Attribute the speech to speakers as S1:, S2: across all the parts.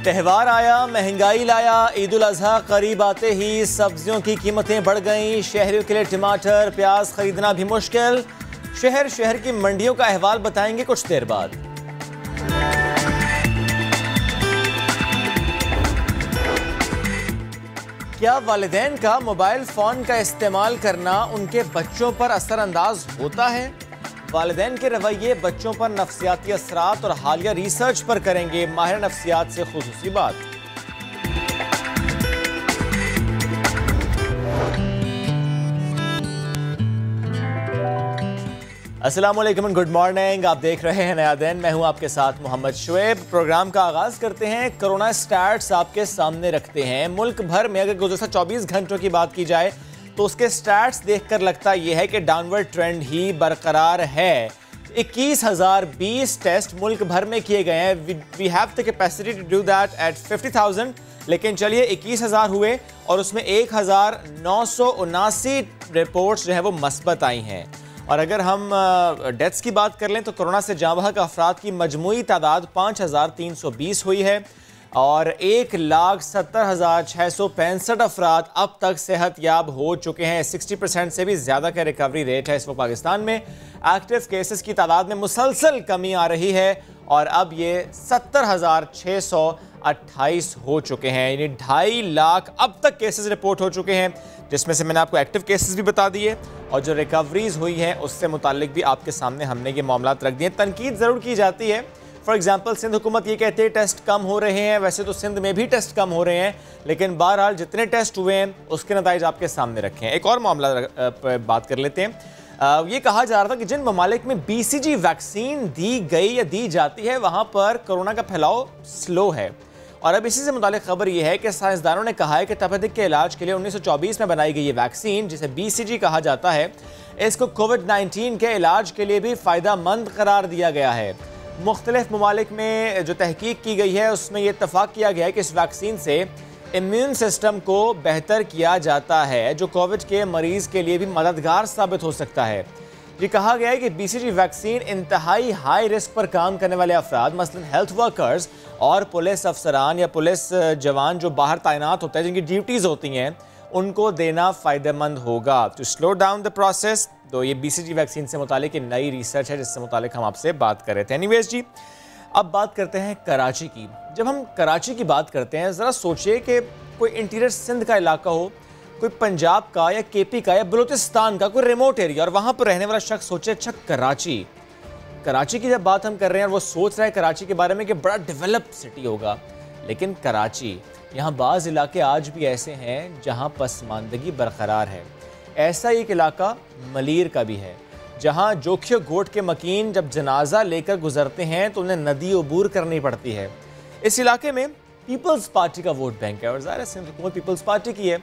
S1: त्यौहार आया, महंगाई लाया। ईद उल अजहा करीब आते ही सब्जियों की कीमतें बढ़ गईं। शहरियों के लिए टमाटर, प्याज खरीदना भी मुश्किल। शहर की मंडियों का अहवाल बताएंगे कुछ देर बाद। क्या वालिदैन का मोबाइल फोन का इस्तेमाल करना उनके बच्चों पर असरअंदाज होता है? वालिदैन के रवैये बच्चों पर नफ्सियाती असरात और हालिया रिसर्च पर करेंगे माहिर नफ्सियात से खुसूसी बात। अस्सलाम वालेकुम, गुड मॉर्निंग। आप देख रहे हैं नया दिन। मैं हूं आपके साथ मोहम्मद शुएब। प्रोग्राम का आगाज करते हैं। कोरोना स्टैट्स आपके सामने रखते हैं। मुल्क भर में अगर गुज़श्ता 24 घंटों की बात की जाए तो उसके स्टैट्स देखकर लगता यह है कि डाउनवर्ड ट्रेंड ही बरकरार है। 21,020 टेस्ट मुल्क भर में किए गए हैं। We have the capacity to do that at 50,000, लेकिन चलिए 21,000 हुए और उसमें 1,979 रिपोर्ट्स जो है वो मस्बत आई हैं। और अगर हम डेथ्स की बात कर लें तो कोरोना से जाँ बहक अफराद की मजमूई तादाद 5,320 हुई है और 1,70,665 अफराद अब तक सेहत याब हो चुके हैं। 60% से भी ज़्यादा का रिकवरी रेट है इस वक्त पाकिस्तान में। एक्टिव केसेस की तादाद में मुसलसल कमी आ रही है और अब ये 70,628 हो चुके हैं, यानी 2.5 लाख अब तक केसेस रिपोर्ट हो चुके हैं, जिसमें से मैंने आपको एक्टिव केसेस भी बता दिए और जो रिकवरीज हुई हैं उससे मुतालिक भी आपके सामने हमने ये मामलात रख दिए। तनकीद ज़रूर की जाती है। फॉर एग्जाम्पल सिंध हुकूमत ये कहते हैं टेस्ट कम हो रहे हैं। वैसे तो सिंध में भी टेस्ट कम हो रहे हैं, लेकिन बहरहाल जितने टेस्ट हुए हैं उसके नतीजे आपके सामने रखे हैं। एक और मामला पर बात कर लेते हैं। ये कहा जा रहा था कि जिन ममालिक में BCG वैक्सीन दी गई या दी जाती है वहाँ पर कोरोना का फैलाव स्लो है। और अब इसी से मुतालिक खबर यह है कि साइंसदानों ने कहा है कि तपेदिक के इलाज के लिए 1924 में बनाई गई ये वैक्सीन, जिसे BCG कहा जाता है, इसको कोविड-19 के इलाज के लिए भी फ़ायदेमंद करार दिया गया है। मुख्तलिफ ममालिक में जो तहकीक की गई है उसमें यह इत्तफाक किया गया है कि इस वैक्सीन से इम्यून सिस्टम को बेहतर किया जाता है, जो कोविड के मरीज़ के लिए भी मददगार साबित हो सकता है। ये कहा गया है कि BCG वैक्सीन इंतहाई हाई रिस्क पर काम करने वाले अफराद, मसलन हेल्थ वर्कर्स और पुलिस अफसरान या पुलिस जवान जो बाहर तैनात होते हैं, जिनकी ड्यूटीज़ होती हैं, उनको देना फ़ायदेमंद होगा। To slow down the process, तो ये BCG वैक्सीन से मुतालिक नई रिसर्च है जिससे मुतालिक हम आपसे बात कर रहे थे। एनीवेज जी, अब बात करते हैं कराची की। जब हम कराची की बात करते हैं, ज़रा सोचिए कि कोई इंटीरियर सिंध का इलाका हो, कोई पंजाब का या KP का या बलूचिस्तान का कोई रिमोट एरिया, और वहाँ पर रहने वाला शख्स सोचे अच्छा कराची की जब बात हम कर रहे हैं और वो सोच रहा है कराची के बारे में कि बड़ा डेवलप्ड सिटी होगा, लेकिन कराची, यहाँ बाज़ इलाके आज भी ऐसे हैं जहाँ पसमानदगी बरकरार है। ऐसा एक इलाका मलीर का भी है, जहाँ जोखियो गोट के मकीन जब जनाजा लेकर गुजरते हैं तो उन्हें नदी अबूर करनी पड़ती है। इस इलाके में पीपल्स पार्टी का वोट बैंक है और ज़ाहिर सिंध हुकूमत पीपल्स पार्टी की है,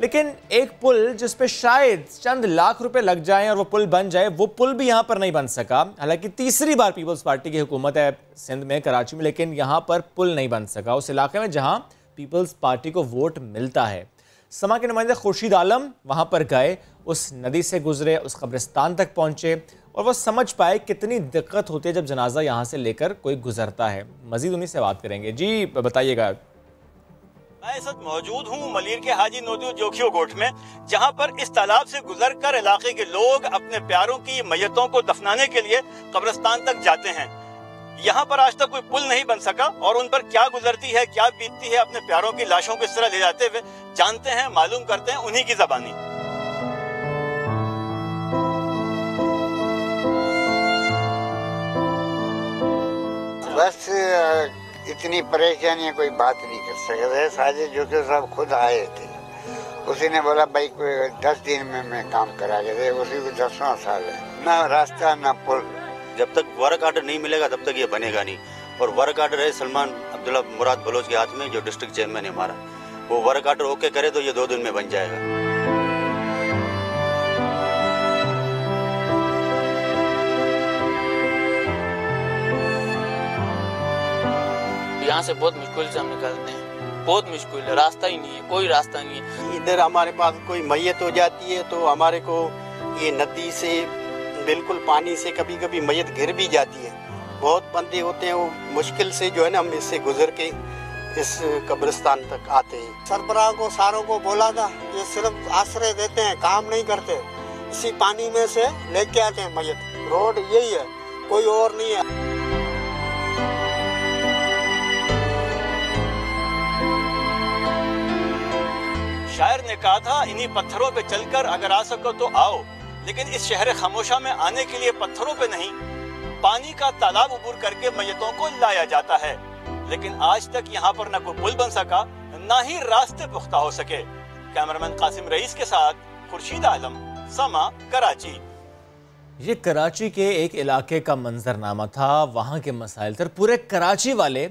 S1: लेकिन एक पुल जिस पे शायद चंद लाख रुपए लग जाएं और वो पुल बन जाए, वो पुल भी यहाँ पर नहीं बन सका। हालांकि तीसरी बार पीपल्स पार्टी की हुकूमत है सिंध में, कराची में, लेकिन यहाँ पर पुल नहीं बन सका उस इलाके में जहाँ पीपल्स पार्टी को वोट मिलता है। समा के नुमाइंदे खुर्शीद आलम वहाँ पर गए, उस नदी से गुजरे, उस कब्रिस्तान तक पहुँचे और वो समझ पाए कितनी दिक्कत होती है जब जनाजा यहाँ से लेकर कोई गुजरता है। मजीद उन्हीं से बात करेंगे। जी बताइएगा।
S2: मैं इस वक्त मौजूद हूँ मलीर के हाजी नोदू जोखियो गोट में, जहाँ पर इस तालाब से गुजरकर इलाके के लोग अपने प्यारों की मैयतों को दफनाने के लिए कब्रिस्तान तक जाते हैं। यहाँ पर आज तक कोई पुल नहीं बन सका और उन पर क्या गुजरती है, क्या बीतती है, अपने प्यारों की लाशों को इस तरह ले जाते हुए, जानते हैं, मालूम करते हैं उन्हीं की जबानी।
S3: बस इतनी परेशानी कोई बात नहीं कर सकते। साजिद जोखियो साहब खुद आए थे, उसी ने बोला भाई कोई 10 दिन में मैं काम करा के दे। उसी को 10वां साल है, ना रास्ता ना पुल।
S4: जब तक वर्क आर्डर नहीं मिलेगा तब तक ये बनेगा नहीं। और वर्क आर्डर है सलमान अब्दुल्ला मुराद बलोच के हाथ में, जो डिस्ट्रिक्ट चेयरमैन है हमारा, वो वर्क आर्डर ओके करे तो ये 2 दिन में बन जाएगा।
S5: यहाँ से बहुत मुश्किल से हम निकलते हैं, बहुत मुश्किल है, रास्ता ही नहीं है, कोई रास्ता नहीं है।
S6: इधर हमारे पास कोई मैयत हो जाती है तो हमारे को ये नदी से बिल्कुल पानी से कभी कभी मैयत गिर भी जाती है। बहुत बंदे होते हैं वो मुश्किल से जो है ना हम इससे गुजर के इस कब्रिस्तान तक आते हैं।
S7: सरबराह को सारों को बोला था, ये सिर्फ आश्रय देते हैं, काम नहीं करते। इसी पानी में से लेके आते हैं मैयत। रोड यही है, कोई और नहीं है।
S2: शायर ने कहा था, इन्हीं पत्थरों पे चलकर अगर आ सको तो आओ, लेकिन इस शहर खामोशा में आने के लिए पत्थरों पे नहीं, पानी का तालाब उबूर करके मैयतों को लाया जाता है। लेकिन आज तक यहाँ पर न कोई पुल बन सका, न ही रास्ते पुख्ता हो सके। कैमरामैन कासिम रईस के साथ खुर्शीद आलम, समा, कराची।
S1: ये कराची के एक इलाके का मंजरनामा था, वहाँ के मसाइल थे। पूरे कराची वाले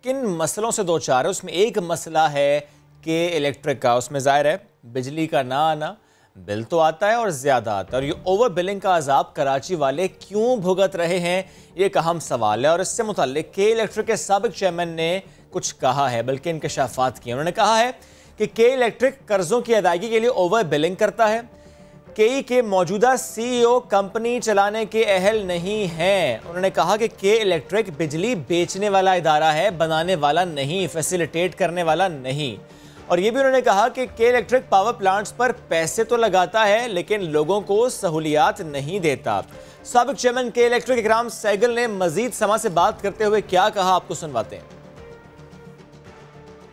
S1: किन मसलों से दो चार है, उसमें एक मसला है कि इलेक्ट्रिक का। उसमें ज़ाहिर है बिजली का ना आना, बिल तो आता है और ज़्यादा आता है, और ये ओवर बिलिंग का अजाब कराची वाले क्यों भुगत रहे हैं, ये एक अहम सवाल है। और इससे मुताल्लिक के इलेक्ट्रिक के साबिक चेयरमैन ने कुछ कहा है, बल्कि इंकशाफात किए। उन्होंने कहा है कि के इलेक्ट्रिक कर्जों की अदायगी के लिए ओवर बिलिंग करता है। केई के मौजूदा CEO कंपनी चलाने के अहल नहीं हैं। उन्होंने कहा कि के इलेक्ट्रिक बिजली बेचने वाला इदारा है, बनाने वाला नहीं, फैसिलिटेट करने वाला नहीं। और ये भी उन्होंने कहा कि के इलेक्ट्रिक पावर प्लांट्स पर पैसे तो लगाता है, लेकिन लोगों को सहूलियात नहीं देता। साबिक चेयरमैन के इलेक्ट्रिक इकराम सहगल ने मजीद समा से बात करते हुए क्या कहा, आपको सुनवाते हैं।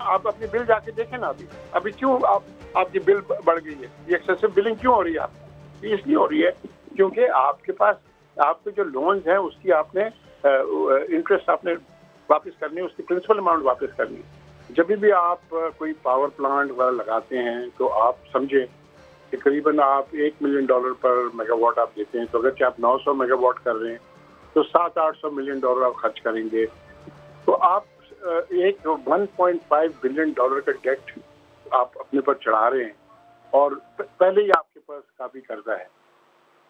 S8: आप अपनी बिल जाके देखें ना, अभी क्यों आपकी बिल बढ़ गई है, ये एक्सेसिव बिलिंग क्यों हो रही है आपको? इसलिए हो रही है क्योंकि आपके पास आपके जो लोन्स हैं उसकी आपने इंटरेस्ट आपने वापस करनी है, उसकी प्रिंसिपल अमाउंट वापस करनी है। जब भी आप कोई पावर प्लांट वगैरह लगाते हैं तो आप समझें कि करीबन आप $1 मिलियन पर मेगावाट आप देते हैं, तो अगर आप 900 मेगावाट कर रहे हैं तो $700-800 मिलियन आप खर्च करेंगे, तो आप एक $1.5 बिलियन का डेट आप अपने पर चढ़ा रहे हैं, और पहले ही आपके पास काफ़ी कर्जा है।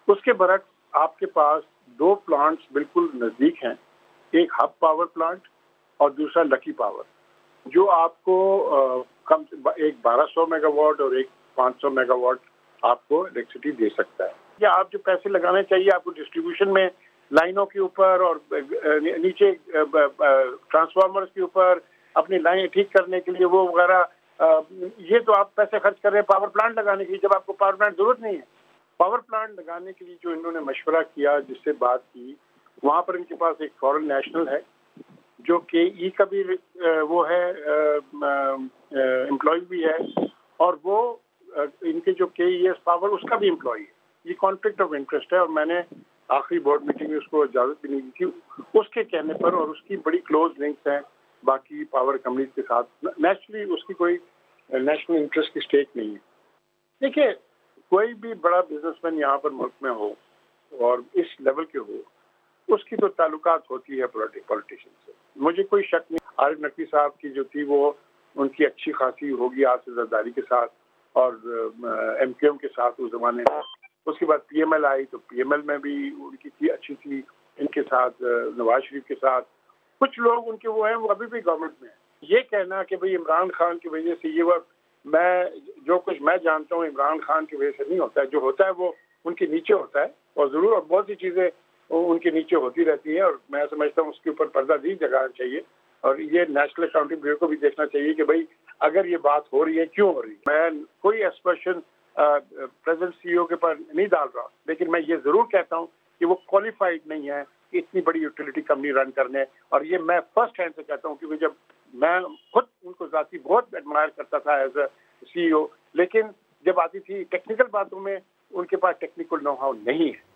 S8: उसके बरक्स आपके पास 2 प्लांट्स बिल्कुल नज़दीक हैं, एक हब पावर प्लांट और दूसरा लकी पावर, जो आपको कम एक 1200 मेगावाट और एक 500 मेगावाट आपको इलेक्ट्रिसिटी दे सकता है। या आप जो पैसे लगाने चाहिए आपको डिस्ट्रीब्यूशन में, लाइनों के ऊपर और नीचे ट्रांसफार्मर्स के ऊपर अपनी लाइन ठीक करने के लिए वो वगैरह, ये तो आप पैसे खर्च कर रहे हैं पावर प्लांट लगाने के लिए, जब आपको पावर प्लांट जरूरत नहीं है। पावर प्लांट लगाने के लिए जो इन्होंने मशवरा किया, जिससे बात की, वहाँ पर इनके पास एक फॉरेन नेशनल है जो के का भी वो है, एम्प्लॉय भी है, और वो इनके जो के पावर उसका भी एम्प्लॉय है। ये कॉन्फ्लिक्ट ऑफ इंटरेस्ट है, और मैंने आखिरी बोर्ड मीटिंग में उसको इजाज़त भी नहीं दी थी उसके कहने पर, और उसकी बड़ी क्लोज लिंक्स हैं बाकी पावर कंपनीज के साथ। नेचुरली उसकी कोई नेशनल इंटरेस्ट की स्टेक नहीं है। देखिए, कोई भी बड़ा बिजनेसमैन यहाँ पर मुल्क में हो और इस लेवल के हो, उसकी तो ताल्लुकात होती है पॉलिटिशियन से, मुझे कोई शक नहीं। आरिफ नकवी साहब की जो थी वो उनकी अच्छी खासी होगी आसिफ जरदारी के साथ और MQM के साथ उस जमाने में। उसके बाद PML आई तो PML में भी उनकी थी, अच्छी थी, इनके साथ नवाज शरीफ के साथ। कुछ लोग उनके वो हैं, वो अभी भी गवर्नमेंट में हैं। ये कहना कि भाई इमरान खान की वजह से ये वो, मैं जो कुछ मैं जानता हूँ इमरान खान की वजह से नहीं होता है, जो होता है वो उनके नीचे होता है, और ज़रूर और बहुत सी चीज़ें उनके नीचे होती रहती है, और मैं समझता हूँ उसके ऊपर पर्दा नहीं जगाना चाहिए, और ये नेशनल अकाउंटिंग ब्यूरो को भी देखना चाहिए कि भाई अगर ये बात हो रही है क्यों हो रही है। मैं कोई एक्सप्रेशन प्रेजेंट CEO के पर नहीं डाल रहा, लेकिन मैं ये ज़रूर कहता हूँ कि वो क्वालिफाइड नहीं है इतनी बड़ी यूटिलिटी कंपनी रन करने, और ये मैं फर्स्ट हैंड से कहता हूँ, क्योंकि जब मैं खुद उनको ज़ाती बहुत एडमायर करता था एज अ CEO, लेकिन जब आती थी टेक्निकल बातों में उनके पास टेक्निकल नो हाउ नहीं है।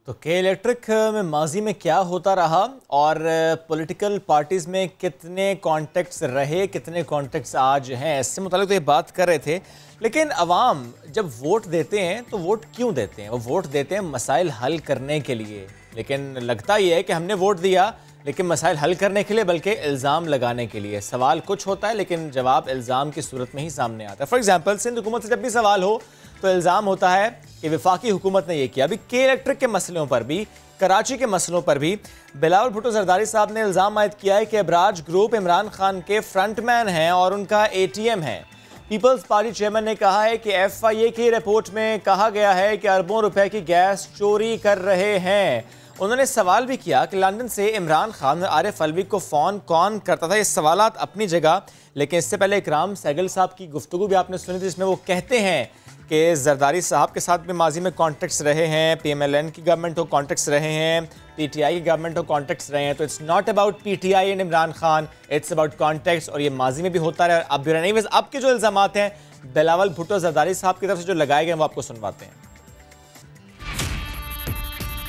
S1: तो के इलेक्ट्रिक में माजी में क्या होता रहा और पॉलिटिकल पार्टीज़ में कितने कॉन्टेक्ट्स रहे, कितने कॉन्टेक्ट्स आज हैं, इससे मुताल्लिक तो ये बात कर रहे थे। लेकिन अवाम जब वोट देते हैं तो वोट क्यों देते हैं? वो वोट देते हैं मसाइल हल करने के लिए, लेकिन लगता ये है कि हमने वोट दिया लेकिन मसाइल हल करने के लिए, बल्कि इल्ज़ाम लगाने के लिए। सवाल कुछ होता है लेकिन जवाब इल्ज़ाम की सूरत में ही सामने आता है। फॉर एग्जाम्पल, सिंध हुकूमत से जब भी सवाल हो तो इल्ज़ाम होता है कि वफाकी हुकूमत ने यह किया। अभी के इलेक्ट्रिक के मसलों पर भी, कराची के मसलों पर भी बिलावल भुट्टो जरदारी साहब ने इल्ज़ाम आयद किया है कि अबराज ग्रुप इमरान खान के फ्रंटमैन हैं और उनका ATM है। पीपल्स पार्टी चेयरमैन ने कहा है कि FIA की रिपोर्ट में कहा गया है कि अरबों रुपए की गैस चोरी कर रहे हैं। उन्होंने सवाल भी किया कि लंदन से इमरान खान और आरिफ अलवी को फ़ोन कौन करता था। ये सवालात अपनी जगह, लेकिन इससे पहले इकराम सहगल साहब की गुफ्तगू भी आपने सुनी थी, जिसमें वो कहते हैं कि जरदारी साहब के साथ भी माजी में कॉन्टेक्ट्स रहे हैं, PMLN की गवर्नमेंट हो कॉन्टेक्ट्स रहे हैं, PTI की गवर्नमेंट हो कॉन्टेक्ट्स रहे हैं। तो it's not about PTI and Imran Khan, it's about contacts, और ये माजी में भी होता रहा। अब भी नहीं, अब के जो इल्ज़ामात हैं बिलावल भुट्टो जरदारी साहब की तरफ से जो लगाए गए वो आपको सुनवाते हैं।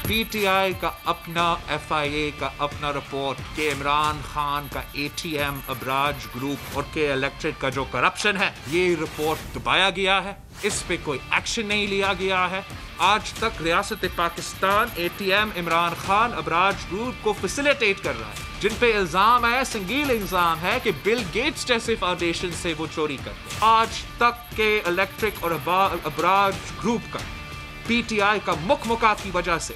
S9: PTI का अपना, FIA का अपना रिपोर्ट कि इमरान खान का ATM, अबराज ग्रुप और के इलेक्ट्रिक का जो करप्शन है, ये रिपोर्ट दबाया गया है, इस पे कोई एक्शन नहीं लिया गया है। आज तक रियासत पाकिस्तान ATM, इमरान खान, अबराज ग्रुप को फैसिलिटेट कर रहा है, जिन पे इल्जाम है, संगीन इल्जाम है कि बिल गेट्स जैसे फाउंडेशन से वो चोरी करते हैं। आज तक के इलेक्ट्रिक और अबराज ग्रुप का PTI का मुकमुका की वजह से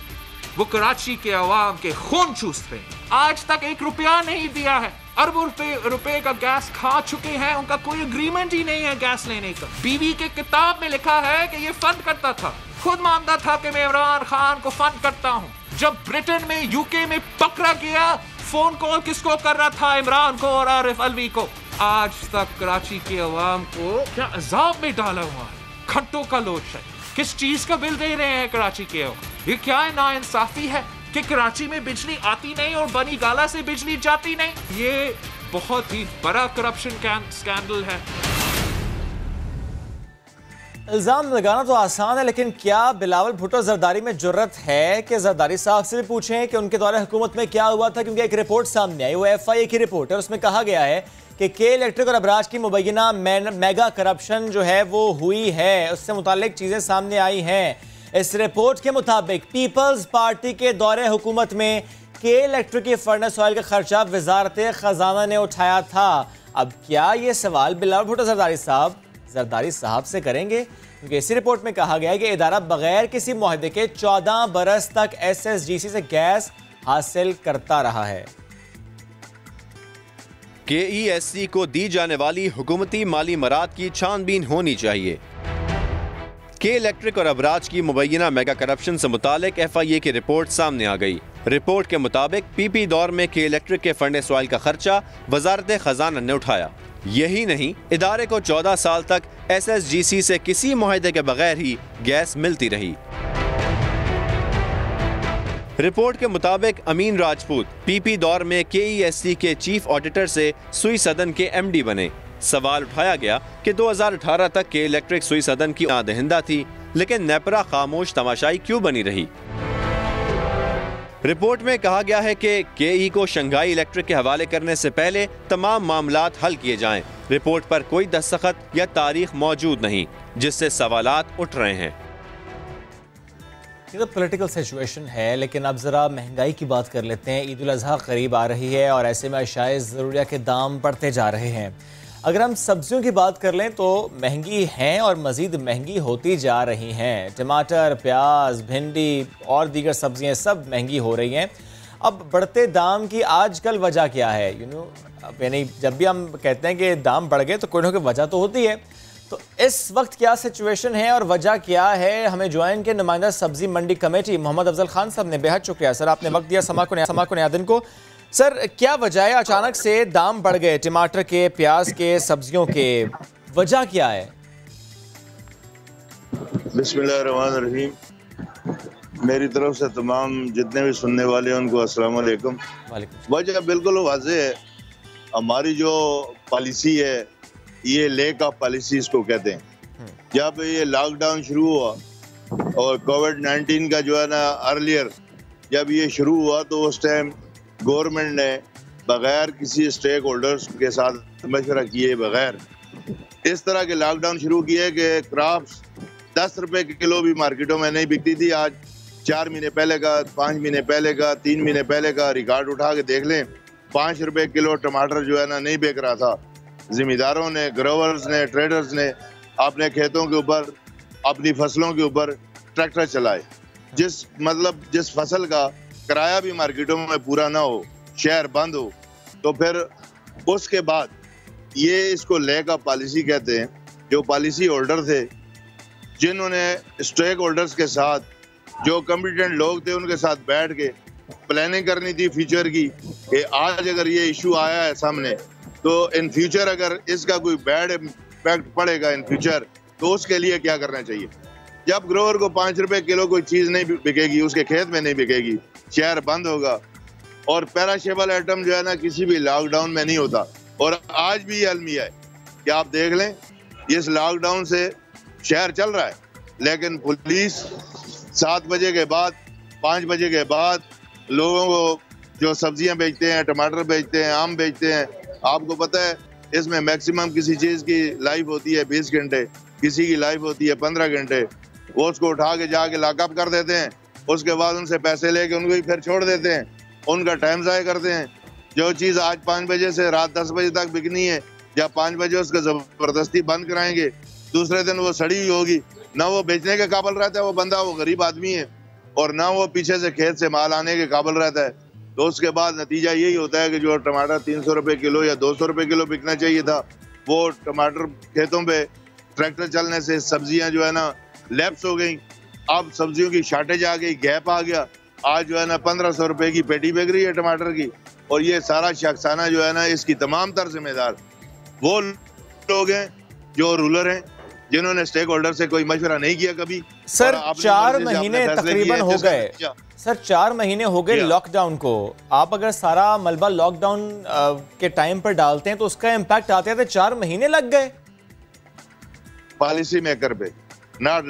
S9: वो कराची के अवाम के खून चूसते हैं। आज तक 1 रुपया नहीं दिया है, अरबों रुपए का गैस खा चुके हैं, उनका कोई एग्रीमेंट ही नहीं है गैस लेने का। बीवी के किताब में लिखा है कि ये फंड करता था, खुद मानता था कि मैं इमरान खान को फंड करता हूँ। जब ब्रिटेन में, UK में पकड़ा गया, फोन कॉल किसको कर रहा था? इमरान को और आरिफ अलवी को। आज तक कराची के अवाम को क्या अजाब में डाला हुआ है। घंटों का लोड शेड, किस चीज का बिल दे रहे हैं कराची के अवाम? ये क्या है, नाइंसाफी है कि कराची में बिजली आती नहीं और बनी गाला से बिजली जाती नहीं। ये बहुत ही बड़ा करप्शन स्कैंडल है।
S1: इल्ज़ाम लगाना तो आसान है, लेकिन क्या बिलावल भुट्टो जरदारी में जुर्रत है कि जरदारी साहब से भी पूछें कि उनके दौरे हुकूमत में क्या हुआ था? क्योंकि एक रिपोर्ट सामने आई, वो FIA की रिपोर्ट है, उसमें कहा गया है कि के इलेक्ट्रिक और अबराज की मुबैना मेगा करप्शन जो है वो हुई है, उससे मुताल्लिक चीज़ें सामने आई हैं। इस रिपोर्ट के मुताबिक पीपल्स पार्टी के दौरे हुकूमत में के इलेक्ट्रिक की फर्नेस ऑयल का खर्चा वजारत खजाना ने उठाया था। अब क्या ये सवाल बिलावल भुट्टो जरदारी साहब से करेंगे? क्योंकि इसी रिपोर्ट में कहा गया है कि इदारा बगैर किसी मुआहदे के 14 बरस तक SSGC से गैस हासिल करता रहा है।
S10: KESC को दी जाने वाली हुकूमती माली मराद की छानबीन होनी चाहिए। के इलेक्ट्रिक और अबराज की मुबैना मेगा करप्शन से मुतालिक FIA की रिपोर्ट सामने आ गई। रिपोर्ट के मुताबिक PP दौर में के इलेक्ट्रिक के फर्नेस ऑयल का खर्चा वजारत खजाना ने उठाया। यही नहीं, इदारे को 14 साल तक SSGC से किसी मुआहदे के बगैर ही गैस मिलती रही। रिपोर्ट के मुताबिक अमीन राजपूत PP दौर में KESC के चीफ ऑडिटर से सुई सदन के MD बने। सवाल उठाया गया कि 2018 तक के इलेक्ट्रिक सुई सदन की दहिंदा थी, लेकिन नेपरा खामोश तमाशाई क्यों बनी रही? रिपोर्ट में कहा गया है कि KE को शंघाई इलेक्ट्रिक के हवाले करने से पहले तमाम मामलात हल किए जाएं। रिपोर्ट पर कोई दस्तखत या तारीख मौजूद नहीं, जिससे सवालात उठ रहे हैं।
S1: ये तो पॉलिटिकल सिचुएशन है, लेकिन अब ज़रा महंगाई की बात कर लेते हैं। ईद उल अज़हा करीब आ रही है और ऐसे में अशाए ज़रूरिया के दाम बढ़ते जा रहे हैं। अगर हम सब्जियों की बात कर लें तो महंगी हैं और मज़ीद महंगी होती जा रही हैं। टमाटर, प्याज, भिंडी और दीगर सब्जियां सब महंगी हो रही हैं। अब बढ़ते दाम की आजकल वजह क्या है? यानी जब भी हम कहते हैं कि दाम बढ़ गए तो कोई ना कोई वजह तो होती है। तो इस वक्त क्या सिचुएशन है और वजह क्या है? हमें ज्वाइन के नुमाइंदा सब्जी मंडी कमेटी मोहम्मद अफजल खान साहब ने बेहद शुक्रिया सर, आपने वक्त दिया समा को न्यादिन को। सर, क्या वजह है अचानक से दाम बढ़ गए टमाटर के, प्याज के, सब्जियों के? वजह क्या है?
S11: बिस्मिल्लाहिर्रहमानिर्रहीम। मेरी तरफ से तमाम जितने भी सुनने वाले हैं उनको अस्सलाम वालेकुम। वजह बिल्कुल वाज़ेह है। हमारी जो पॉलिसी है ये लेक ऑफ पॉलिसी इसको कहते हैं। जब ये लॉकडाउन शुरू हुआ और कोविड-19 का जो है ना अर्लियर जब ये शुरू हुआ तो उस टाइम गवर्नमेंट ने बगैर किसी स्टेक होल्डर्स के साथ मशवरा किए बगैर इस तरह के लॉकडाउन शुरू किए कि क्रॉप्स 10 रुपए किलो भी मार्केटों में नहीं बिकती थी। आज 4 महीने पहले का, 5 महीने पहले का, 3 महीने पहले का रिकॉर्ड उठा के देख लें, 5 रुपए किलो टमाटर जो है ना नहीं बिक रहा था। जिम्मेदारों ने, ग्रोवर्स ने, ट्रेडर्स ने अपने खेतों के ऊपर, अपनी फसलों के ऊपर ट्रैक्टर चलाए। जिस फसल का किराया भी मार्केटों में पूरा ना हो, शहर बंद हो, तो फिर उसके बाद ये इसको लेक ऑफ पॉलिसी कहते हैं। जो पॉलिसी होल्डर थे जिन्होंने स्टेक होल्डर्स के साथ जो कॉम्पिटेंट लोग थे उनके साथ बैठ के प्लानिंग करनी थी फ्यूचर की, कि आज अगर ये इशू आया है सामने तो इन फ्यूचर अगर इसका कोई बैड इम्पैक्ट पड़ेगा इन फ्यूचर तो उसके लिए क्या करना चाहिए। जब ग्रोवर को 5 रुपए किलो कोई चीज नहीं बिकेगी, उसके खेत में नहीं बिकेगी, शहर बंद होगा। और पेराशेबल आइटम जो है ना किसी भी लॉकडाउन में नहीं होता। और आज भी ये अलमिया है कि आप देख लें, इस लॉकडाउन से शहर चल रहा है, लेकिन पुलिस 7 बजे के बाद 5 बजे के बाद लोगों को जो सब्जियां बेचते हैं, टमाटर बेचते हैं, आम बेचते हैं, आपको पता है इसमें मैक्सिमम किसी चीज़ की लाइफ होती है 20 घंटे, किसी की लाइफ होती है 15 घंटे। वो उसको उठा के जाके लॉकअप कर देते हैं, उसके बाद उनसे पैसे लेके उनको ही फिर छोड़ देते हैं, उनका टाइम ज़ाया करते हैं। जो चीज़ आज 5 बजे से रात 10 बजे तक बिकनी है, जब 5 बजे उसको ज़बरदस्ती बंद कराएंगे, दूसरे दिन वो सड़ी हुई होगी, ना वो बेचने के काबिल रहता है वो बंदा, वो गरीब आदमी है, और ना वो पीछे से खेत से माल आने के काबिल रहता है। तो उसके बाद नतीजा यही होता है कि जो टमाटर 300 रुपए किलो या 200 रुपए किलो बिकना चाहिए था, वो टमाटर खेतों पे ट्रैक्टर चलने से सब्जियां जो है ना लैप्स हो गई। अब सब्जियों की शॉर्टेज आ गई, गैप आ गया। आज जो है ना 1500 रुपए की पेटी बिक रही है टमाटर की। और ये सारा शख्साना जो है ना, इसकी तमाम तर जिम्मेदार वो लोग हैं जो रूलर हैं, जिन्होंने स्टेक होल्डर से कोई मशवरा नहीं किया कभी।
S1: सर 4 महीने तकरीबन हो गए, सर 4 महीने हो गए लॉकडाउन को। आप अगर सारा मलबा लॉकडाउन के टाइम पर डालते हैं तो उसका इम्पैक्ट आते आते 4 महीने लग गए।
S11: पॉलिसी मेकर पे, नॉट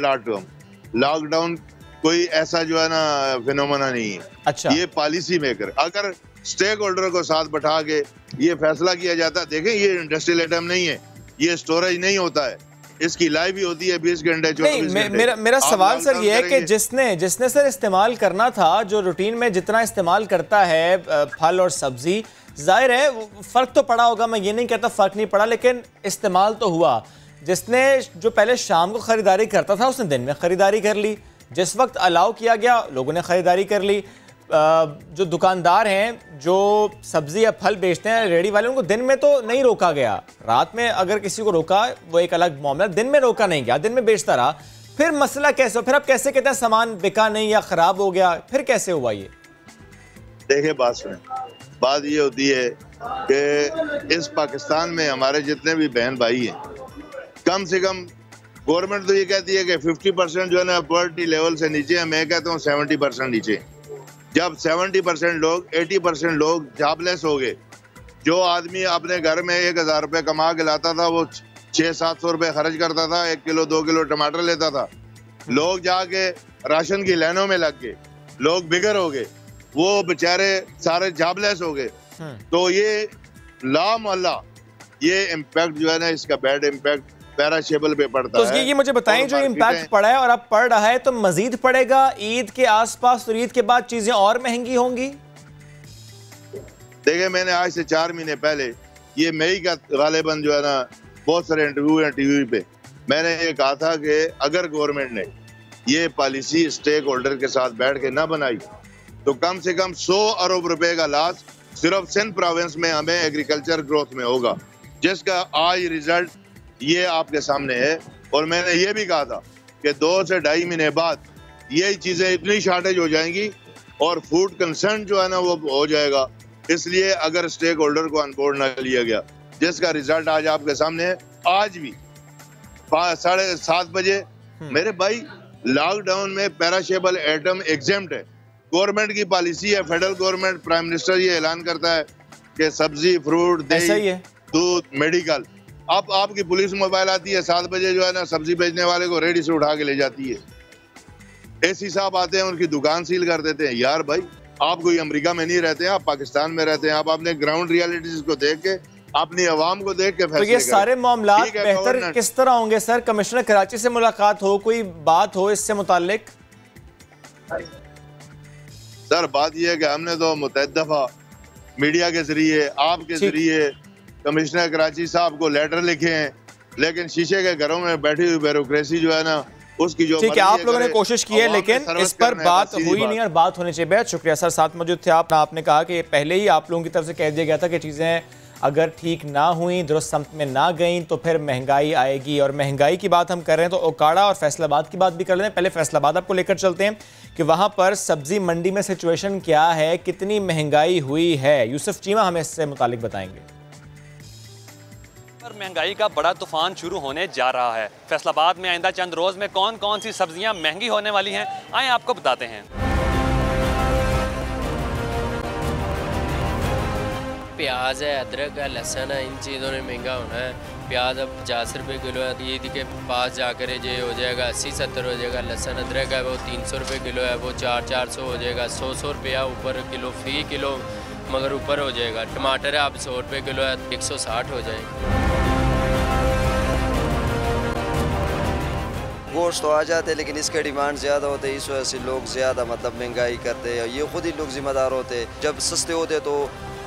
S11: लॉकडाउन कोई ऐसा जो है ना फिनोमेना नहीं है।
S1: अच्छा,
S11: ये पॉलिसी मेकर, अगर स्टेक होल्डर को साथ बैठा के ये फैसला किया जाता, देखें ये इंडस्ट्रियल आइटम नहीं है, ये स्टोरेज नहीं होता है, इसकी लाइफ भी होती है 20 घंटे 24 घंटे।
S1: मेरा सवाल सर ये है कि जिसने सर इस्तेमाल करना था, जो रूटीन में जितना इस्तेमाल करता है फल और सब्जी, जाहिर है फर्क तो पड़ा होगा, मैं ये नहीं कहता फर्क नहीं पड़ा, लेकिन इस्तेमाल तो हुआ। जिसने जो पहले शाम को खरीदारी करता था उसने दिन में खरीदारी कर ली, जिस वक्त अलाउ किया गया लोगों ने खरीदारी कर ली। जो दुकानदार हैं जो सब्जी या फल बेचते हैं रेडी वाले, उनको दिन में तो नहीं रोका गया, रात में अगर किसी को रोका वो एक अलग मामला, दिन में रोका नहीं गया, दिन में बेचता रहा। फिर मसला कैसे हो, फिर आप कैसे कहते हैं सामान बिका नहीं या खराब हो गया, फिर कैसे हुआ ये?
S11: देखिए बात सुने, बात ये होती है कि इस पाकिस्तान में हमारे जितने भी बहन भाई हैं, कम से कम गवर्नमेंट तो ये कहती है कि 50% जो है ना पॉवर्टी लेवल से नीचे है, मैं कहता हूँ 70% नीचे। जब 70% लोग 80% लोग जॉबलेस हो गए, जो आदमी अपने घर में 1000 रुपये कमा के लाता था वो 600-700 रुपये खर्च करता था, 1 किलो 2 किलो टमाटर लेता था। लोग जाके राशन की लाइनों में लग गए, लोग बिगर हो गए, वो बेचारे सारे जॉबलेस हो गए। तो ये लामल्ला ये इम्पैक्ट जो है ना, इसका बैड इम्पैक्ट पेराशेबल पे पड़ता है।
S1: तो ये मुझे बताएं, जो इम्पैक्ट पड़ा है और अब पड़ रहा है, तो मजीद पड़ेगा ईद के आसपास और ईद के बाद चीजें और महंगी होंगी?
S11: देखिए मैंने आज से 4 महीने पहले, ये मई का गालिबन जो है ना बहुत सारे इंटरव्यू हैं टीवी पे, मैंने ये कहा था कि अगर गवर्नमेंट ने ये पॉलिसी स्टेक होल्डर के साथ बैठ के ना बनाई तो कम से कम 100 अरब रुपए का लॉस सिर्फ सिंध प्रोविंस में हमें एग्रीकल्चर ग्रोथ में होगा, जिसका आज रिजल्ट ये आपके सामने है। और मैंने ये भी कहा था कि 2 से 2.5 महीने बाद यही चीजें इतनी शॉर्टेज हो जाएंगी और फूड कंसर्न जो है ना वो हो जाएगा। इसलिए अगर स्टेक होल्डर को अनबोर्ड ना लिया गया, जिसका रिजल्ट आज आपके सामने है, आज भी 7:30 बजे मेरे भाई लॉकडाउन में पेराशेबल आइटम एग्जेम्प्ट है। गवर्नमेंट की पॉलिसी है, फेडरल गवर्नमेंट, प्राइम मिनिस्टर ये ऐलान करता है कि सब्जी, फ्रूट, दही, दूध, मेडिकल। अब आपकी पुलिस मोबाइल आती है 7 बजे जो है ना, सब्जी बेचने वाले को रेडी से उठा के ले जाती है। एसी साहब आते हैं, उनकी दुकान सील कर देते हैं। यार भाई, आप कोई अमेरिका में नहीं रहते हैं, आप पाकिस्तान में रहते हैं। आप अपने ग्राउंड रियलिटीज को देख के, अपनी आवाम को देख के
S1: तो ये सारे मामलात बेहतर किस तरह होंगे सर? कमिश्नर कराची से मुलाकात हो, कोई बात हो इससे मुतालिक?
S11: सर बात यह है कि हमने तो मुतअद्दिद दफा मीडिया के जरिए, आपके जरिए कमिश्नर कराची साहब को लेटर लिखे हैं, लेकिन शीशे के घरों में बैठी हुई ब्यूरोक्रेसी जो है ना, उसकी जो
S1: ठीक है, आप लोगों ने कोशिश की है, लेकिन इस पर बात हुई नहीं और बात होनी चाहिए। बेहद शुक्रिया सर, साथ मौजूद थे आप। आपने कहा कि पहले ही आप लोगों की तरफ से कह दिया गया था कि चीज़ें अगर ठीक ना हुई, दुरुस्त समत में ना गई, तो फिर महंगाई आएगी। और महंगाई की बात हम कर रहे हैं तो ओकाड़ा और फैसलाबाद की बात भी कर लेते हैं। पहले फैसलाबाद आपको लेकर चलते हैं कि वहां पर सब्जी मंडी में सिचुएशन क्या है, कितनी महंगाई हुई है। यूसुफ चीमा हमें इससे मुतालिक बताएंगे।
S12: महंगाई का बड़ा तूफान शुरू होने जा रहा है। फैसलाबाद में आइंदा चंद रोज में कौन कौन सी सब्जियां महंगी होने वाली हैं, आए आपको बताते हैं।
S13: प्याज है, अदरक है, लहसुन है, इन चीज़ों ने महंगा होना है। प्याज अब 50 रुपये किलो है, ईद के पास जाकर ये हो जाएगा 80-70 हो जाएगा। लहसुन अदरक है वो 300 रुपये किलो है, वो 400-400 हो जाएगा। 100 रुपया ऊपर किलो फी किलो मगर ऊपर हो जाएगा। टमाटर है अब 100 रुपये किलो है, 160 हो जाएगा।
S14: गोश्त तो आ जाते हैं लेकिन इसके डिमांड ज़्यादा होते हैं, इस वजह से लोग ज़्यादा मतलब महंगाई करते हैं। ये खुद ही लोग जिम्मेदार होते हैं। जब सस्ते होते तो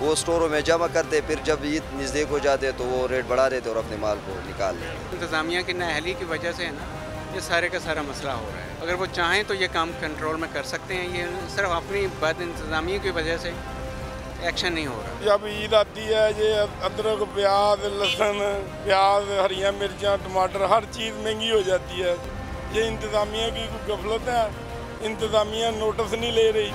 S14: वो स्टोरों में जमा करते, फिर जब ईद नज़दीक हो जाते तो वो रेट बढ़ा देते और अपने माल को निकाल लेते।
S6: इंतज़ामिया की नाअहली की वजह से है ना, ये सारे का सारा मसला हो रहा है। अगर वो चाहें तो ये काम कंट्रोल में कर सकते हैं। ये सिर्फ अपनी बद इंतज़ामिया की वजह से एक्शन नहीं हो रहा।
S15: जब ईद आती है ये अदरक, प्याज, लहसुन, प्याज, हरिया मिर्चा, टमाटर, हर चीज़ महंगी हो जाती है। ये इंतज़ामिया की गफलत है, इंतज़ामिया नोटिस नहीं ले रही।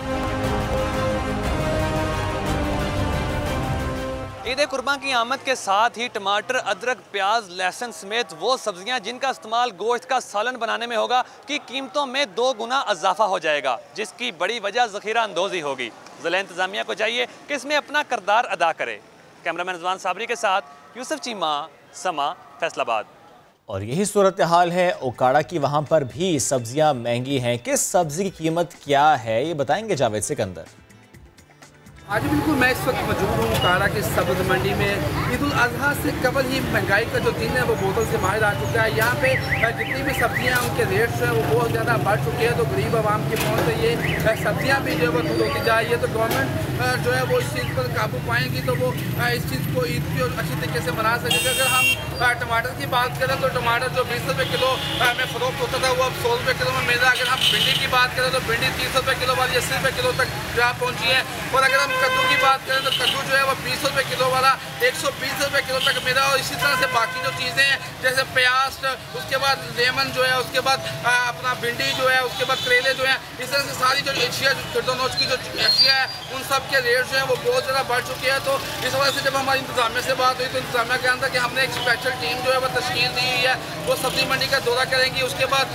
S12: ईद कुर्बान की आमद के साथ ही टमाटर, अदरक, प्याज, लहसुन समेत वो सब्जियां जिनका इस्तेमाल गोश्त का सालन बनाने में होगा की कीमतों में 2 गुना इजाफा हो जाएगा, जिसकी बड़ी वजह ज़ख़ीरा अंदोज़ी होगी। ज़िला इंतज़ामिया को चाहिए कि इसमें अपना किरदार अदा करे। कैमरामैन रिजवान साबरी के साथ यूसुफ चीमा, समा, फैसलाबाद।
S1: और यही सूरत हाल है ओकाड़ा की, वहाँ पर भी सब्जियाँ महंगी हैं। किस सब्जी की कीमत क्या है ये बताएंगे जावेद सिकंदर।
S16: आज बिल्कुल मैं इस वक्त मौजूद हूँ काड़ा की सब्ज मंडी में। ईद उल अजहा से कबल ही महंगाई का जो दिन है वो बोतल से बाहर आ चुका है। यहाँ पे जितनी भी सब्जियाँ उनके रेट जो है वो बहुत ज़्यादा बढ़ चुके हैं, तो गरीब आवाम की पहुँच से ये सब्जियाँ भी जो है वो दूर होती जा रही है। तो गवर्नमेंट जो है वो इस चीज़ पर काबू पाएंगी तो वो इस चीज़ को ईद की अच्छी तरीके से मना सकेगी। अगर हम टमाटर की बात करें तो टमाटर जो 20 रुपये किलो में फ़रोख्त होता था वो अब 100 रुपये किलो में मिल रहा है। अगर हम भिंडी की बात करें तो भिंडी 30 रुपये किलो वाली 80 रुपये किलो तक जो पहुँची है। और अगर हम कद्दू की बात करें तो कद्दू जो है वो 20 रुपये किलो वाला 120 रुपये किलो तक मिला। और इसी तरह से बाकी जो चीज़ें हैं जैसे प्याज, उसके बाद लेमन जो है, उसके बाद अपना भिंडी जो है, उसके बाद करेले जो है, इस तरह से सारी जो एशिया नोच की जो एशिया है उन सब के रेट जो है वो बहुत ज़्यादा बढ़ चुके हैं। तो इस वजह से जब हमारी इंतजामिया से बात हुई तो इंतजामिया के अंदर कि हमने एक स्पेशल टीम जो है वो तश्कील दी हुई है, वो सब्जी मंडी का दौरा करेंगी। उसके बाद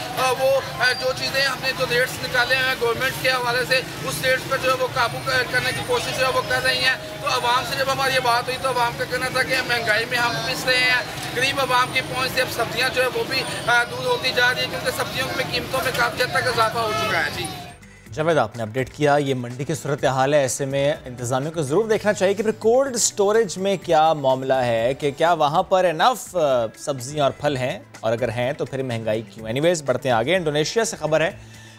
S16: वो जो चीज़ें हमने जो रेट्स निकाले हैं गवर्नमेंट के हवाले से उस रेट्स पर जो है वो काबू करने की कोशिश जो है वो कर रही हैं। तो आवाम से जब हमारी ये बात हुई तो आवाम का कहना था कि महंगाई में हम पिस रहे हैं, गरीब आवाम की पहुंच से अब सब्जियां जो है वो भी दूर होती जा रही है क्योंकि सब्जियों में कीमतों में काफ़ी हद तक इजाफा हो चुका है। जी
S1: जावेद, आपने अपडेट किया। ये मंडी की सूरत हाल है, ऐसे में इंतज़ामिया को ज़रूर देखना चाहिए कि फिर कोल्ड स्टोरेज में क्या मामला है, कि क्या वहाँ पर इनफ सब्जियाँ और फल हैं, और अगर हैं तो फिर महंगाई क्यों। एनीवेज बढ़ते हैं आगे। इंडोनेशिया से खबर है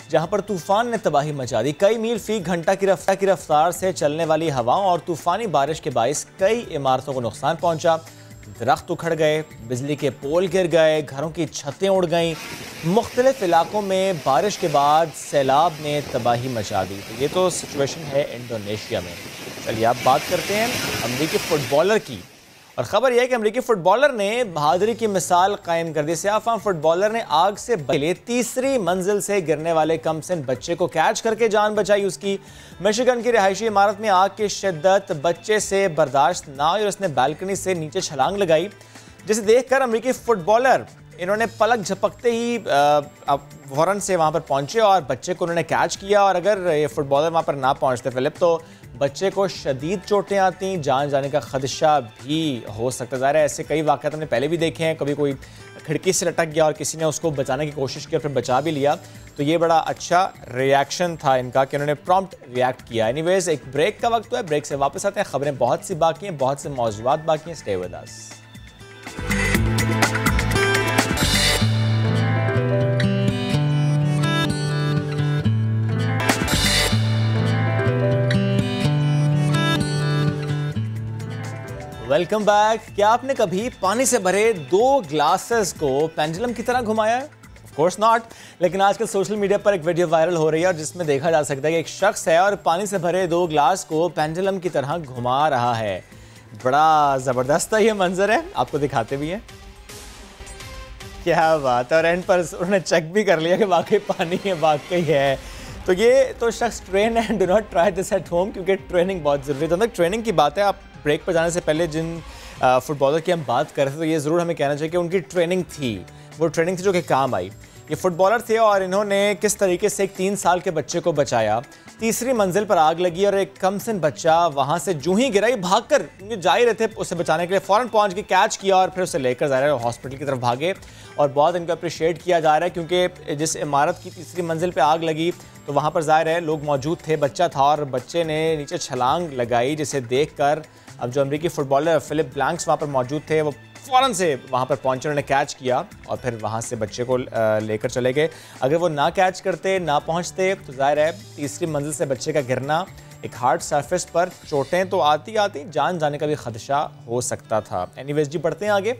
S1: जहाँ पर तूफान ने तबाही मचा दी। कई मील फी घंटा की रफ्तार से चलने वाली हवाओं और तूफानी बारिश के बाइस कई इमारतों को नुकसान पहुँचा। दरख्त उखड़ गए, बिजली के पोल गिर गए, घरों की छतें उड़ गईं। मुख्तलिफ इलाकों में बारिश के बाद सैलाब ने तबाही मचा दी। तो ये तो सिचुएशन है इंडोनेशिया में। चलिए आप बात करते हैं अमेरिकी फुटबॉलर की, और ख़बर यह है कि अमेरिकी फुटबॉलर ने बहादुरी की मिसाल कायम कर दी। सियाफाम फुटबॉलर ने आग से पहले तीसरी मंजिल से गिरने वाले कमसिन बच्चे को कैच करके जान बचाई उसकी। मिशिगन की रिहायशी इमारत में आग की शिद्दत बच्चे से बर्दाश्त ना हुई और उसने बालकनी से नीचे छलांग लगाई, जिसे देखकर अमेरिकी फुटबॉलर इन्होंने पलक झपकते ही फ़ौरन से वहाँ पर पहुँचे और बच्चे को उन्होंने कैच किया। और अगर ये फुटबॉलर वहाँ पर ना पहुँचते फिलिप तो बच्चे को शदीद चोटें आती, जान जाने का खदशा भी हो सकता है। ऐसे कई वाक़यात हमने पहले भी देखे हैं, कभी कोई खिड़की से लटक गया और किसी ने उसको बचाने की कोशिश की और फिर बचा भी लिया। तो ये बड़ा अच्छा रिएक्शन था इनका कि उन्होंने प्रॉम्प्ट रिएक्ट किया। एनीवेज एक ब्रेक का वक्त है, ब्रेक से वापस आते हैं। खबरें बहुत सी बाकी हैं, बहुत से मौज़ूआत बाकी हैं। Stay with us. Welcome back. क्या आपने कभी पानी से भरे 2 ग्लासेस को पेंडुलम की तरह घुमाया है? Of course not. लेकिन आजकल सोशल मीडिया पर एक वीडियो वायरल हो रही है और जिसमें देखा जा सकता है कि एक शख्स है और पानी से भरे 2 ग्लास को पेंडुलम की तरह घुमा रहा है। बड़ा ज़बरदस्त ये मंजर है, आपको दिखाते भी हैं। क्या बात है। और एंड पर उन्होंने चेक भी कर लिया कि वाकई पानी है, वाकई है। तो ये तो शख्स ट्रेन है, do not try this at home, क्योंकि ट्रेनिंग बहुत ज़रूरी है। तो मतलब ट्रेनिंग की बात है, आप ब्रेक पर जाने से पहले जिन फुटबॉलर की हम बात कर रहे थे तो ये ज़रूर हमें कहना चाहिए कि उनकी ट्रेनिंग थी, वो ट्रेनिंग थी जो कि काम आई। ये फुटबॉलर थे और इन्होंने किस तरीके से एक 3 साल के बच्चे को बचाया। तीसरी मंजिल पर आग लगी और एक कमसिन बच्चा वहाँ से जूं ही गिरा, भागकर जा ही रहे थे उसे बचाने के लिए, फ़ौरन पहुँच के कैच किया और फिर उसे लेकर जा रहे हैं हॉस्पिटल की तरफ भागे। और बहुत इनको अप्रिशिएट किया जा रहा है क्योंकि जिस इमारत की तीसरी मंजिल पर आग लगी तो वहाँ पर ज़ाहिर है लोग मौजूद थे, बच्चा था और बच्चे ने नीचे छलांग लगाई, जिसे देख कर अब जो अमरीकी फुटबॉलर फिलिप ब्लैंक्स वहाँ पर मौजूद थे वो फ़ौरन से वहाँ पर पहुँचे, उन्होंने कैच किया और फिर वहाँ से बच्चे को लेकर चले गए। अगर वो ना कैच करते, ना पहुँचते तो ज़ाहिर है तीसरी मंजिल से बच्चे का गिरना, एक हार्ड सरफेस पर चोटें तो आती आती जान जाने का भी खदशा हो सकता था। एनीवेज जी, बढ़ते हैं आगे।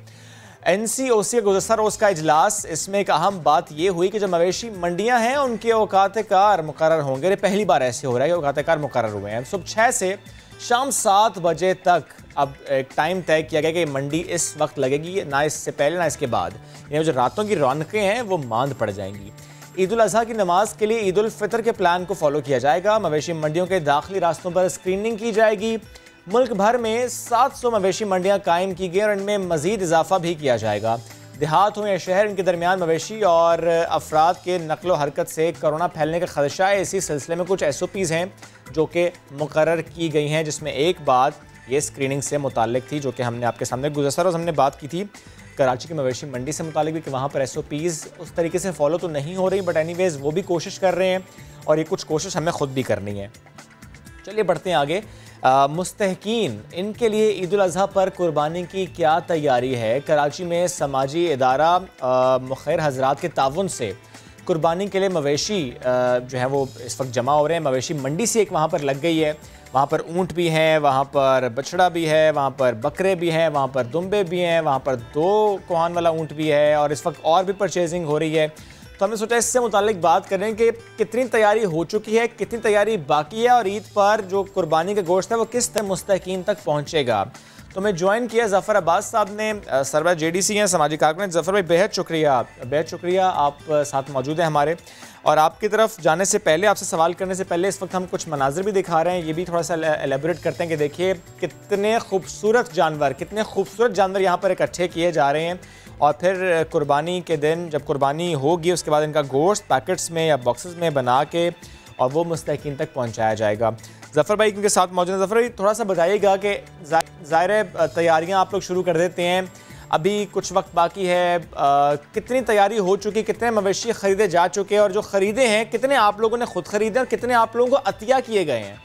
S1: NCOC गुज़श्ता रोज़ का इजलास, इसमें एक अहम बात ये हुई कि जो मवेशी मंडियाँ हैं उनके औकात कार मुकर्रर होंगे। पहली बार ऐसे हो रहा है कि औकात कार मुकर्रर हुए हैं। सुबह 6 से शाम 7 बजे तक अब एक टाइम तय किया गया कि मंडी इस वक्त लगेगी, ना इससे पहले ना इसके बाद। ये जो रातों की रौनकें हैं वो मांद पड़ जाएंगी। ईद उल अज़हा की नमाज के लिए ईद उल फितर के प्लान को फॉलो किया जाएगा। मवेशी मंडियों के दाखिली रास्तों पर स्क्रीनिंग की जाएगी। मुल्क भर में 700 मवेशी मंडियाँ कायम की गई और इनमें मज़ीद इजाफा भी किया जाएगा। देहात हो या शहर, इनके दरमियान मवेशी और अफराद के नकलो हरकत से कोरोना फैलने का खदशा है। इसी सिलसिले में कुछ SOPs हैं जो कि मुकर्रर की गई हैं, जिसमें एक बात ये स्क्रीनिंग से मुताल्लिक थी जो कि हमने आपके सामने गुज़श्ता रोज़ हमने बात की थी कराची की मवेशी मंडी से मुताल्लिक भी कि वहाँ पर SOPs उस तरीके से फॉलो तो नहीं हो रही, बट एनीवेज़ वो भी कोशिश कर रहे हैं और ये कुछ कोशिश हमें ख़ुद भी करनी है। चलिए बढ़ते हैं आगे। मुस्तहकीन, इनके लिए ईद उल अज़हा पर कुर्बानी की क्या तैयारी है? कराची में समाजी इदारा मुखैर हजरात के ताउन से कुर्बानी के लिए मवेशी जो है वो इस वक्त जमा हो रहे हैं। मवेशी मंडी से एक वहाँ पर लग गई है, वहाँ पर ऊँट भी हैं, वहाँ पर बछड़ा भी है, वहाँ पर बकरे भी हैं, वहाँ पर दुम्बे भी हैं, वहाँ पर 2 कोहान वाला ऊँट भी है और इस वक्त और भी परचेजिंग हो रही है। तो हमने सोचा इससे मुतालिक बात करें कि कितनी तैयारी हो चुकी है, कितनी तैयारी बाकी है और ईद पर जो कुर्बानी का गोश्त है वो किस तरह मुस्तहकीन तक पहुँचेगा। तो मैं ज्वाइन किया ज़फ़र अब्बास साहब ने, सरवर JDC हैं, समाजी कारकुन। ज़फ़र भाई बेहद शुक्रिया आप साथ मौजूद हैं हमारे। और आपकी तरफ जाने से पहले, आपसे सवाल करने से पहले इस वक्त हम कुछ मनाजिर भी दिखा रहे हैं, ये भी थोड़ा सा एलेबोरेट करते हैं कि देखिए कितने खूबसूरत जानवर यहाँ पर इकट्ठे किए जा रहे हैं और फिर कुर्बानी के दिन जब कुर्बानी होगी उसके बाद इनका गोश्त पैकेट्स में या बॉक्सेस में बना के और वो मुस्तहकीन तक पहुँचाया जाएगा। ज़फ़र भाई इनके साथ मौजूद हैं। ज़फ़र भाई थोड़ा सा बताइएगा कि ज़ाहिर तैयारियाँ आप लोग शुरू कर देते हैं, अभी कुछ वक्त बाकी है, कितनी तैयारी हो चुकी, कितने मवेशी ख़रीदे जा चुके हैं और जो ख़रीदे हैं कितने आप लोगों ने खुद ख़रीदे और कितने आप लोगों को अतिया किए गए हैं?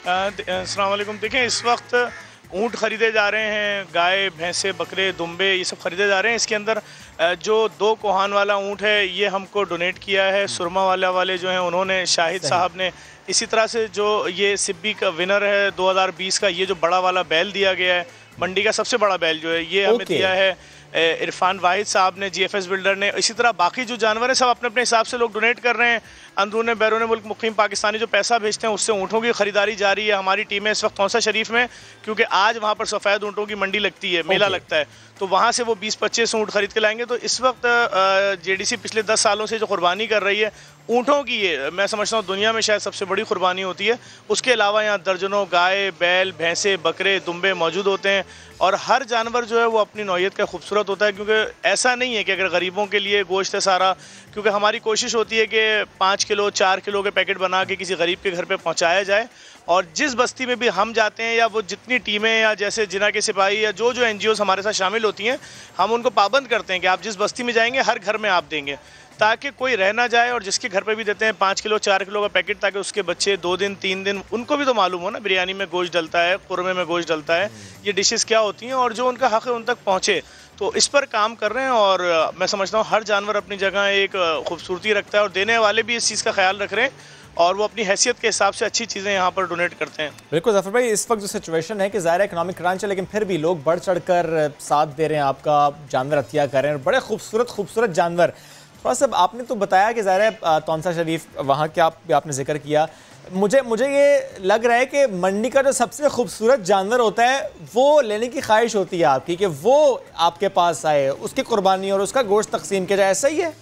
S17: अस्सलाम वालेकुम। देखें, इस वक्त ऊँट ख़रीदे जा रहे हैं, गाय, भैंसे, बकरे, दुम्बे, ये सब ख़रीदे जा रहे हैं। इसके अंदर जो 2 कोहान वाला ऊँट है ये हमको डोनेट किया है सुरमा वाले जो हैं उन्होंने, शाहिद साहब ने। इसी तरह से जो ये सिब्बी का विनर है 2020 का, ये जो बड़ा वाला बैल दिया गया है, मंडी का सबसे बड़ा बैल जो है, ये हमें दिया है इरफान वाहिद साहब ने, GFS बिल्डर ने। इसी तरह बाकी जो जानवर हैं सब अपने अपने हिसाब से लोग डोनेट कर रहे हैं। अंदरून बैरून मुल्क मुकीम पाकिस्तानी जो पैसा भेजते हैं उससे ऊँटों की ख़रीदारी जारी है। हमारी टीमें इस वक्त कौंसा शरीफ में, क्योंकि आज वहाँ पर सफ़ेद ऊँटों की मंडी लगती है, मेला लगता है, तो वहाँ से वो 20-25 ऊँट खरीद के लाएंगे। तो इस वक्त JDC पिछले 10 सालों से जो कुर्बानी कर रही है ऊँटों की, ये मैं समझता हूँ दुनिया में शायद सबसे बड़ी कुर्बानी होती है। उसके अलावा यहाँ दर्जनों गाय, बैल, भैंसे, बकरे, दुम्बे मौजूद होते हैं और हर जानवर जो है वो अपनी नौइयत का खूबसूरत होता है, क्योंकि ऐसा नहीं है कि अगर गरीबों के लिए गोश्त है सारा, क्योंकि हमारी कोशिश होती है कि 5 किलो 4 किलो के पैकेट बना के किसी गरीब के घर पे पहुंचाया जाए। और जिस बस्ती में भी हम जाते हैं या वो जितनी टीमें या जैसे जिना के सिपाही या जो NGOs हमारे साथ शामिल होती हैं, हम उनको पाबंद करते हैं कि आप जिस बस्ती में जाएंगे हर घर में आप देंगे, ताकि कोई रह ना जाए। और जिसके घर पे भी देते हैं 5 किलो 4 किलो का पैकेट, ताकि उसके बच्चे 2 दिन 3 दिन, उनको भी तो मालूम हो ना बिरयानी में गोश्त डलता है, कुरमे में गोश्त डलता है, ये डिशेस क्या होती हैं और जो उनका हक़ है उन तक पहुँचे। तो इस पर काम कर रहे हैं और मैं समझता हूँ हर जानवर अपनी जगह एक खूबसूरती रखता है और देने वाले भी इस चीज़ का ख्याल रख रहे हैं और वो अपनी हैसियत के हिसाब से अच्छी चीज़ें यहाँ पर डोनेट करते हैं।
S1: बिल्कुल ज़फ़र भाई, इस वक्त जो सिचुएशन है कि ज़ाहिर इकोनॉमिक क्रंच है, लेकिन फिर भी लोग बढ़ चढ़ कर साथ दे रहे हैं, आपका जानवर अतिया कर रहे हैं, बड़े खूबसूरत जानवर। थोड़ा सा आपने तो बताया कि ज़ाहिर है तौंसा शरीफ वहाँ के आपने जिक्र किया, मुझे ये लग रहा है कि मंडी का जो सबसे खूबसूरत जानवर होता है वो लेने की ख्वाहिश होती है आपकी कि वो आपके पास आए, उसकी कुर्बानी और उसका गोश्त तकसीम किया जाए, ऐसा ही है?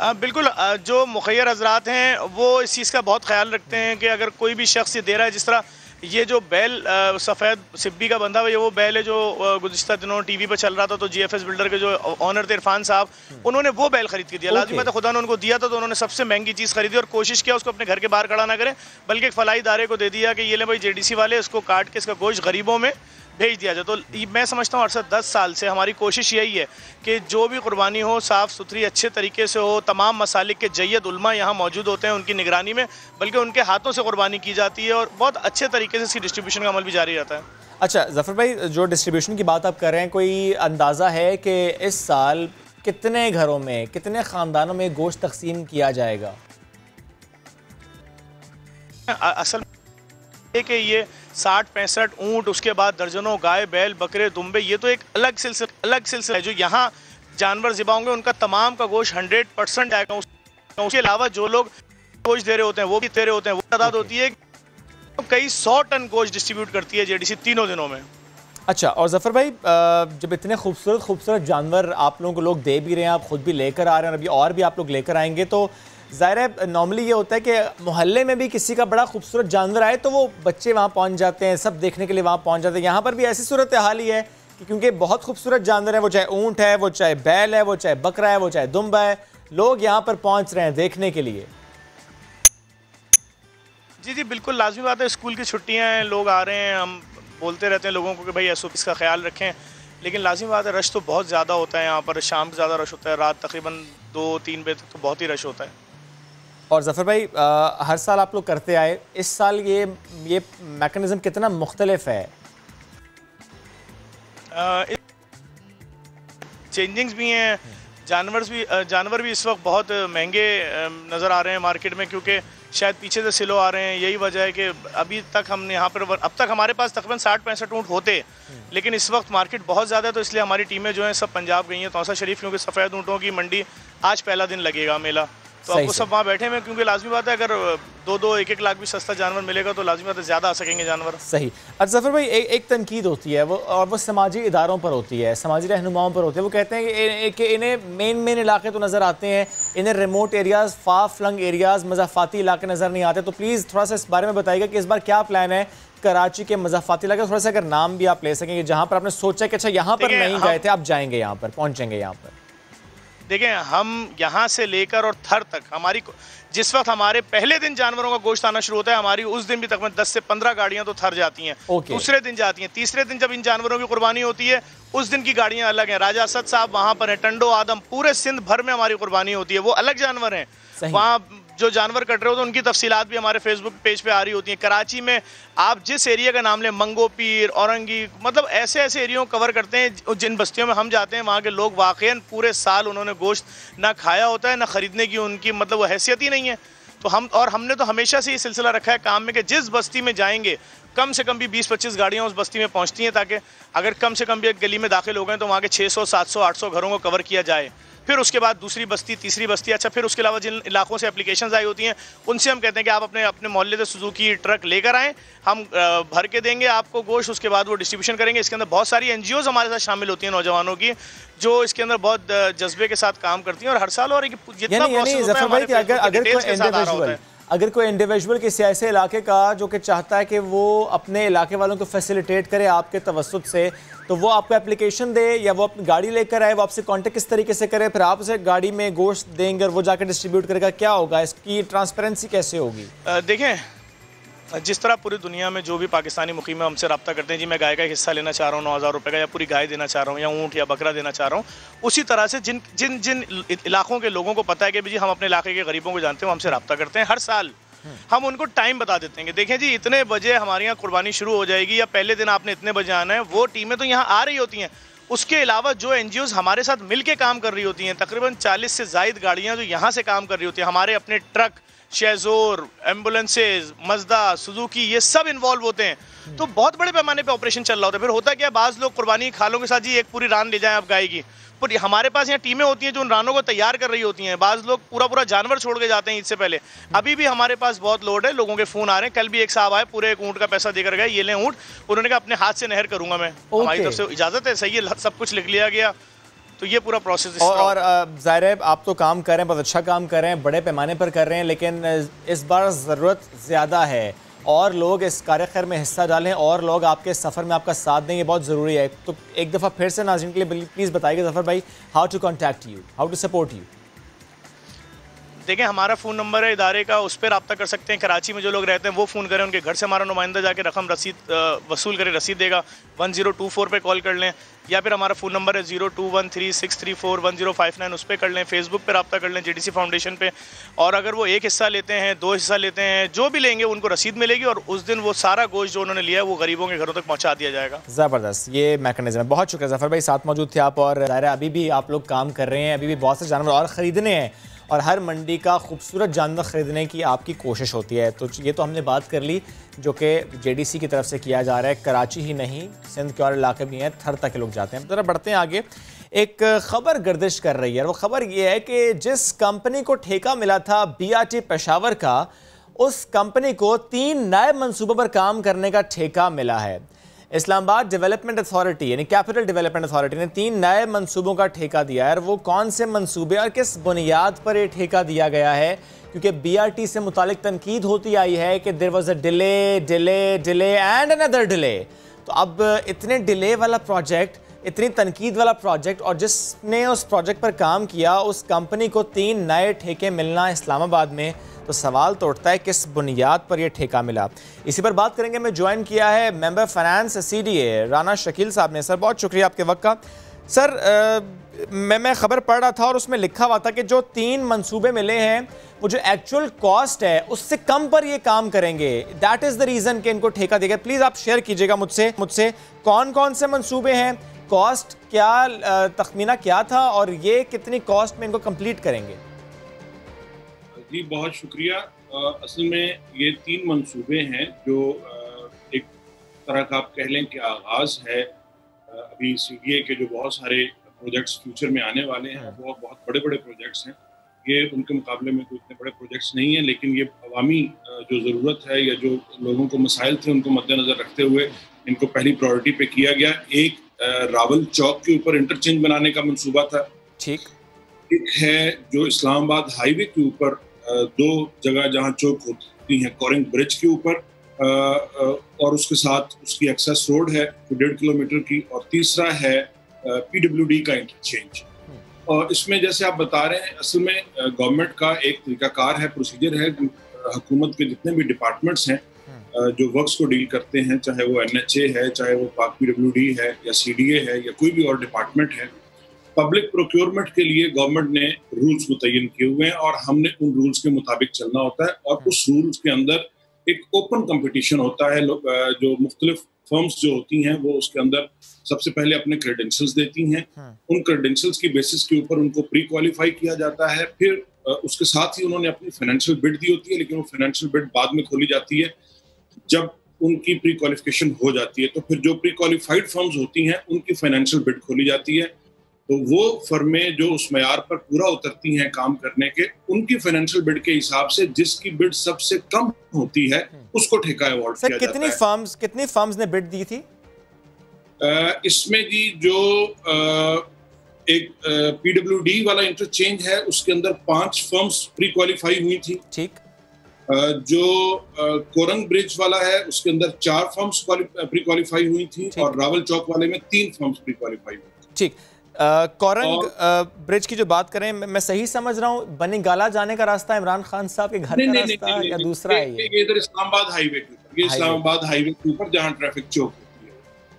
S17: बिल्कुल, जो मुखैर हजरात हैं वो इस चीज़ का बहुत ख्याल रखते हैं कि अगर कोई भी शख्स ये दे रहा है, जिस तरह ये जो बैल सफ़ेद सिब्बी का बंधा हुआ ये वो बैल है जो गुज़िश्ता दिनों टीवी पर चल रहा था, तो GFS बिल्डर के जो ऑनर थे इरफान साहब, उन्होंने वो बैल खरीद के दिया। लाजिम है, खुदा ने उनको दिया था तो उन्होंने सबसे महंगी चीज़ खरीदी और कोशिश किया उसको अपने घर के बाहर खड़ा ना करें, बल्कि एक फलाई इदारे को दे दिया कि ये ले भाई JDC वाले, इसको काट के इसका गोश्त गरीबों में भेज दिया जाए। तो मैं समझता हूँ 10 साल से हमारी कोशिश यही है कि जो भी कुर्बानी हो साफ़ सुथरी अच्छे तरीके से हो। तमाम मसालिक के जय्यद उलमा यहाँ मौजूद होते हैं उनकी निगरानी में, बल्कि उनके हाथों से कुर्बानी की जाती है और बहुत अच्छे तरीके से इसकी डिस्ट्रीब्यूशन का अमल भी जारी रहता है।
S1: अच्छा ज़फ़र भाई, जो डिस्ट्रीब्यूशन की बात आप कर रहे हैं, कोई अंदाज़ा है कि इस साल कितने घरों में, कितने ख़ानदानों में गोश्त तकसीम किया जाएगा?
S17: असल कि ये 60-65 ऊँट, उसके बाद दर्जनों गाय बैल बकरे दुम्बे, ये तो एक अलग सिलसिला है। जो यहाँ जानवर ज़िबा होंगे उनका तमाम का गोश्त 100% आएगा। उसके अलावा जो लोग गोश्त दे रहे होते हैं वो भी दे रहे होते हैं, वो तादाद होती है तो कई 100 टन गोश्त डिस्ट्रीब्यूट करती है JDC तीनों दिनों में।
S1: अच्छा, और ज़फ़र भाई, जब इतने खूबसूरत जानवर आप लोगों को लोग दे भी रहे हैं, आप ख़ुद भी लेकर आ रहे हैं, अभी और भी आप लोग लेकर आएंगे, तो ज़ाहिर है नॉर्मली ये होता है कि मोहल्ले में भी किसी का बड़ा खूबसूरत जानवर आए तो वो बच्चे वहाँ पहुँच जाते हैं, सब देखने के लिए वहाँ पहुँच जाते हैं। यहाँ पर भी ऐसी सूरत हाल ही है कि क्योंकि बहुत खूबसूरत जानवर है, वो चाहे ऊँट है, वो चाहे बैल है, वो चाहे बकरा है, वो चाहे दुम्बा है, लोग यहाँ पर पहुँच रहे हैं देखने के लिए।
S17: जी बिल्कुल, लाजमी बात है, स्कूल की छुट्टियाँ हैं, लोग आ रहे हैं, हम बोलते रहते हैं लोगों को कि भाई SOPs का ख्याल रखें, लेकिन लाजमी बात है रश तो बहुत ज़्यादा होता है यहाँ पर। शाम को ज़्यादा रश होता है, रात तकरीबन 2-3 बजे तक तो बहुत ही रश होता है।
S1: और ज़फ़र भाई, हर साल आप लोग करते आए, इस साल ये मैकेनिज़्म कितना मुख्तलिफ है?
S17: चेंजिंग्स भी हैं, जानवर भी इस वक्त बहुत महंगे नज़र आ रहे हैं मार्केट में, क्योंकि शायद पीछे से सिलो आ रहे हैं। यही वजह है कि अभी तक हमने यहाँ पर अब तक हमारे पास तकरीबन 60-65 ऊँट होते, लेकिन इस वक्त मार्केट बहुत ज़्यादा है, तो इसलिए हमारी टीमें जो हैं सब पंजाब गई हैं तौसा शरीफ, क्योंकि सफ़ेद ऊँटों की मंडी आज पहला दिन लगेगा मेला, तो अब वो सब वहाँ बैठे हैं, क्योंकि लाजमी बात है अगर 2-1 लाख भी सस्ता जानवर मिलेगा तो लाजमी बात है ज़्यादा आ सकेंगे जानवर।
S1: सही। अच्छा ज़फ़र भाई, एक तनकीद होती है वो समाजी इदारों पर होती है, समाजी रहनुमाओं पर होती है। वो कहते हैं कि इन्हें मेन इलाके तो नज़र आते हैं, इन्हें remote areas, far flung areas, मज़ाफ़ाती इलाके नज़र नहीं आते, तो प्लीज़ थोड़ा सा इस बारे में बताइएगा कि इस बार क्या प्लान है कराची के मज़ाफ़ाती इलाके, थोड़ा सा अगर नाम भी आप ले सकेंगे जहाँ पर आपने सोचा कि अच्छा यहाँ पर नहीं गए थे, आप जाएंगे यहाँ पर, पहुँचेंगे यहाँ पर।
S17: देखें, हम यहाँ से लेकर और थर तक हमारी जिस वक्त हमारे पहले दिन जानवरों का गोश्त आना शुरू होता है, हमारी उस दिन भी तकरीबन 10 से 15 गाड़ियाँ तो थर जाती हैं। दूसरे दिन जाती हैं, तीसरे दिन जब इन जानवरों की कुर्बानी होती है उस दिन की गाड़ियाँ अलग हैं। राजा असद साहब वहाँ पर हैं, टंडो आदम, पूरे सिंध भर में हमारी कुर्बानी होती है, वो अलग जानवर हैं। वहाँ जो जानवर कट रहे हो तो उनकी तफसीलात भी हमारे फेसबुक पेज पे आ रही होती हैं। कराची में आप जिस एरिया का नाम लें, मंगो पीर, औरंगी, मतलब ऐसे ऐसे एरिया कवर करते हैं जिन बस्तियों में हम जाते हैं, वहाँ के लोग वाकईन पूरे साल उन्होंने गोश्त ना खाया होता है, ना ख़रीदने की उनकी मतलब वो हैसियत ही नहीं है। तो हमने तो हमेशा से ये सिलसिला रखा है काम में कि जिस बस्ती में जाएंगे कम से कम भी 20-25 गाड़ियाँ उस बस्ती में पहुँचती हैं, ताकि अगर कम से कम भी एक गली में दाखिल हो गए तो वहाँ के 600, 700, 800 घरों को कवर किया जाए। फिर उसके बाद दूसरी बस्ती, तीसरी बस्ती, अच्छा फिर उसके अलावा जिन इलाकों से एप्लीकेशंस आई होती हैं उनसे हम कहते हैं कि आप अपने मोहल्ले से सुजुकी ट्रक लेकर आएँ, हम भर के देंगे आपको गोश्त, उसके बाद वो डिस्ट्रीब्यूशन करेंगे। इसके अंदर बहुत सारी NGOs हमारे साथ शामिल होती हैं नौजवानों की, जो इसके अंदर बहुत जज्बे के साथ काम करती हैं और हर साल और जितना प्रोसेस होता है हमारे डिटेल्स के साथ आ रहा होता है।
S1: अगर कोई इंडिविजुअल किसी ऐसे इलाके का जो कि चाहता है कि वो अपने इलाके वालों को फैसिलिटेट करे आपके तवस्सुत से, तो वो आपको एप्लीकेशन दे या वो अपनी गाड़ी लेकर आए, वो आपसे कांटेक्ट किस तरीके से करे, फिर आप उसे गाड़ी में गोश्त देंगे और वो जाकर डिस्ट्रीब्यूट करेगा, क्या होगा, इसकी ट्रांसपेरेंसी कैसे होगी?
S17: देखें, जिस तरह पूरी दुनिया में जो भी पाकिस्तानी मुकीम हमसे रब्ता करते हैं, जी मैं गाय का हिस्सा लेना चाह रहा हूँ 9,000 रुपये का, या पूरी गाय देना चाह रहा हूँ, या ऊँट या बकरा देना चाह रहा हूँ, उसी तरह से जिन इलाकों के लोगों को पता है कि जी हम अपने इलाके के गरीबों को जानते हैं, वो हमसे रब्ता करते हैं। हर साल हम उनको टाइम बता देते हैं कि देखें जी इतने बजे हमारे यहाँ कुर्बानी शुरू हो जाएगी, या पहले दिन आपने इतने बजे आना है। वो टीमें तो यहाँ आ रही होती हैं, उसके अलावा जो NGOs हमारे साथ मिल के काम कर रही होती हैं, तकरीबन 40 से ज़ायद गाड़ियाँ जो यहाँ से काम कर रही होती हैं, हमारे अपने ट्रक, शेज़ोर, एम्बुलेंसेज, मज़दा, सुजुकी, ये सब इन्वॉल्व होते हैं। तो बहुत बड़े पैमाने पे ऑपरेशन चल रहा होता है। फिर होता क्या है, बाज़ लोग कुर्बानी खालों के साथ जी एक पूरी रान ले जाएं आप गाय की, पर हमारे पास यहाँ टीमें होती हैं जो उन रानों को तैयार कर रही होती हैं। बाज़ लोग पूरा जानवर छोड़ के जाते हैं ईद से पहले। अभी भी हमारे पास बहुत लोड है, लोगों के फ़ोन आ रहे हैं। कल भी एक साहब आए, पूरे एक ऊँट का पैसा देकर गए, ये लें ऊँट, उन्होंने कहा अपने हाथ से नहर करूँगा मैं, हमारी तरफ से इजाज़त है, सही है, सब कुछ लिख लिया गया। तो तो ये पूरा प्रोसेस।
S1: और ज़ाहिर है आप तो काम कर रहे हैं, बहुत अच्छा काम कर रहे हैं, बड़े पैमाने पर कर रहे हैं, लेकिन इस बार ज़रूरत ज़्यादा है और लोग इस कार्य खैर में हिस्सा डालें और लोग आपके सफ़र में आपका साथ दें, ये बहुत ज़रूरी है। तो एक दफ़ा फिर से नाज़रीन के लिए प्लीज़ बताइएगा ज़फ़र भाई, how to contact you, how to support you.
S17: देखें, हमारा फ़ोन नंबर है इदारे का, उस पर रब्ता कर सकते हैं। कराची में जो लोग रहते हैं वो फ़ोन करें, उनके घर से हमारा नुमाइंदा जाके रकम रसीद वसूल करे, रसीद देगा। 1024 पे कॉल कर लें, या फिर हमारा फ़ोन नंबर है 0213634105 उस पर कर लें। फेसबुक पे रब्ता कर लें JDC फाउंडेशन पे। और अगर वो एक हिस्सा लेते हैं, 2 हिस्सा लेते हैं, जो भी लेंगे उनको रसीद मिलेगी और उस दिन वो सारा गोश्त जो उन्होंने लिया है वो गरीबों के घरों तक पहुँचा दिया जाएगा।
S1: ज़बरदस्त ये मैकेनिज्म है। बहुत शुक्रिया ज़फ़र भाई, साथ मौजूद थे आप। और ज़ाहिर है अभी भी आप लोग काम कर रहे हैं, अभी भी बहुत से जानवर और ख़रीदने हैं और हर मंडी का खूबसूरत जानवर ख़रीदने की आपकी कोशिश होती है। तो ये तो हमने बात कर ली जो कि JDC की तरफ से किया जा रहा है। कराची ही नहीं, सिंध के और इलाके भी हैं, थर तक के लोग जाते हैं। ज़रा बढ़ते हैं आगे। एक ख़बर गर्दिश कर रही है, वो ख़बर ये है कि जिस कंपनी को ठेका मिला था BRT पेशावर का, उस कंपनी को 3 नए मनसूबों पर काम करने का ठेका मिला है। इस्लामाबाद डेवलपमेंट अथॉरिटी यानी कैपिटल डेवलपमेंट अथॉरिटी ने 3 नए मंसूबों का ठेका दिया है। और वो कौन से मंसूबे और किस बुनियाद पर ये ठेका दिया गया है, क्योंकि BRT से मुतालिक तनकीद होती आई है कि there was a delay and another delay. तो अब इतने डिले वाला प्रोजेक्ट, इतनी तनकीद वाला प्रोजेक्ट, और जिसने उस प्रोजेक्ट पर काम किया उस कंपनी को 3 नए ठेके मिलना इस्लामाबाद में, तो सवाल तो उठता है किस बुनियाद पर यह ठेका मिला। इसी पर बात करेंगे। मैं ज्वाइन किया है member finance CDA Rana Shakeel साहब ने। सर बहुत शुक्रिया आपके वक्त का। सर मैं ख़बर पढ़ रहा था और उसमें लिखा हुआ था कि जो 3 मंसूबे मिले हैं वो जो एक्चुअल कॉस्ट है उससे कम पर ये काम करेंगे, दैट इज़ द रीज़न कि इनको ठेका दिया गया। प्लीज़ आप शेयर कीजिएगा मुझसे कौन कौन से मंसूबे हैं, कॉस्ट क्या, तखमीना क्या था और ये कितनी कॉस्ट में इनको कंप्लीट करेंगे।
S18: जी बहुत शुक्रिया। असल में ये 3 मंसूबे हैं जो एक तरह का आप कह लें कि आगाज़ है। अभी CDA के जो बहुत सारे प्रोजेक्ट्स फ्यूचर में आने वाले हैं वो बहुत बड़े बड़े प्रोजेक्ट्स हैं। ये उनके मुकाबले में कोई इतने बड़े प्रोजेक्ट्स नहीं हैं, लेकिन ये अवामी जो ज़रूरत है या जो लोगों को मसाइल थे उनको मद्देनज़र रखते हुए इनको पहली प्रायोरिटी पे किया गया। एक रावल चौक के ऊपर इंटरचेंज बनाने का मंसूबा था।
S1: ठीक।
S18: एक है जो इस्लामाबाद हाईवे के ऊपर 2 जगह जहाँ चौक होती हैं, कोरिंग ब्रिज के ऊपर और उसके साथ उसकी एक्सेस रोड है 1.5 किलोमीटर की, और तीसरा है PWD का इंटरचेंज। और इसमें जैसे आप बता रहे हैं, असल में गवर्नमेंट का एक तरीकाकार है, प्रोसीजर है। हुकूमत के जितने भी डिपार्टमेंट्स हैं जो वर्क्स को डील करते हैं, चाहे वो NHA है, चाहे वो पाक PWD है या CDA है या कोई भी और डिपार्टमेंट है, पब्लिक प्रोक्योरमेंट के लिए गवर्नमेंट ने रूल्स मुतय्यन किए हुए हैं और हमने उन रूल्स के मुताबिक चलना होता है। और उस रूल्स के अंदर एक ओपन कंपटीशन होता है। जो मुख्तलिफ फर्म्स जो होती हैं वो उसके अंदर सबसे पहले अपने क्रेडेंशियल्स देती हैं। उन क्रेडेंशियल्स की बेसिस के ऊपर उनको प्री क्वालिफाई किया जाता है। फिर उसके साथ ही उन्होंने अपनी फाइनेंशियल बिड दी होती है, लेकिन वो फाइनेंशियल बिड बाद में खोली जाती है जब उनकी प्री क्वालिफिकेशन हो जाती है। तो फिर जो प्री क्वालिफाइड फर्म्स होती हैं उनकी फाइनेंशियल बिड खोली जाती है। तो वो फर्में जो उस मयार पर पूरा उतरती हैं काम करने के, उनकी फाइनेंशियल बिड के हिसाब से जिसकी बिड सबसे कम होती है उसको ठेका अवार्ड किया जाता है।
S1: कितनी फर्म्स ने बिड दी थी
S18: इसमें? जी जो एक PWD वाला इंटरचेंज है उसके अंदर 5 फर्म्स प्री क्वालिफाई हुई थी।
S1: ठीक।
S18: जो कोरंग ब्रिज वाला है उसके अंदर 4 फर्म्स प्री क्वालिफाई हुई थी और रावल चौक वाले में 3 फर्म्स प्री क्वालिफाई हुई।
S1: ठीक। कोरंग ब्रिज की जो बात करें, मैं सही समझ रहा हूँ बनी गाला जाने का रास्ता इमरान खान साहब के घर का रास्ता या दूसरा है?
S18: ये इधर इस्लामाबाद हाईवे के ऊपर, ये इस्लामाबाद हाईवे के ऊपर जहाँ ट्रैफिक चौक होती है।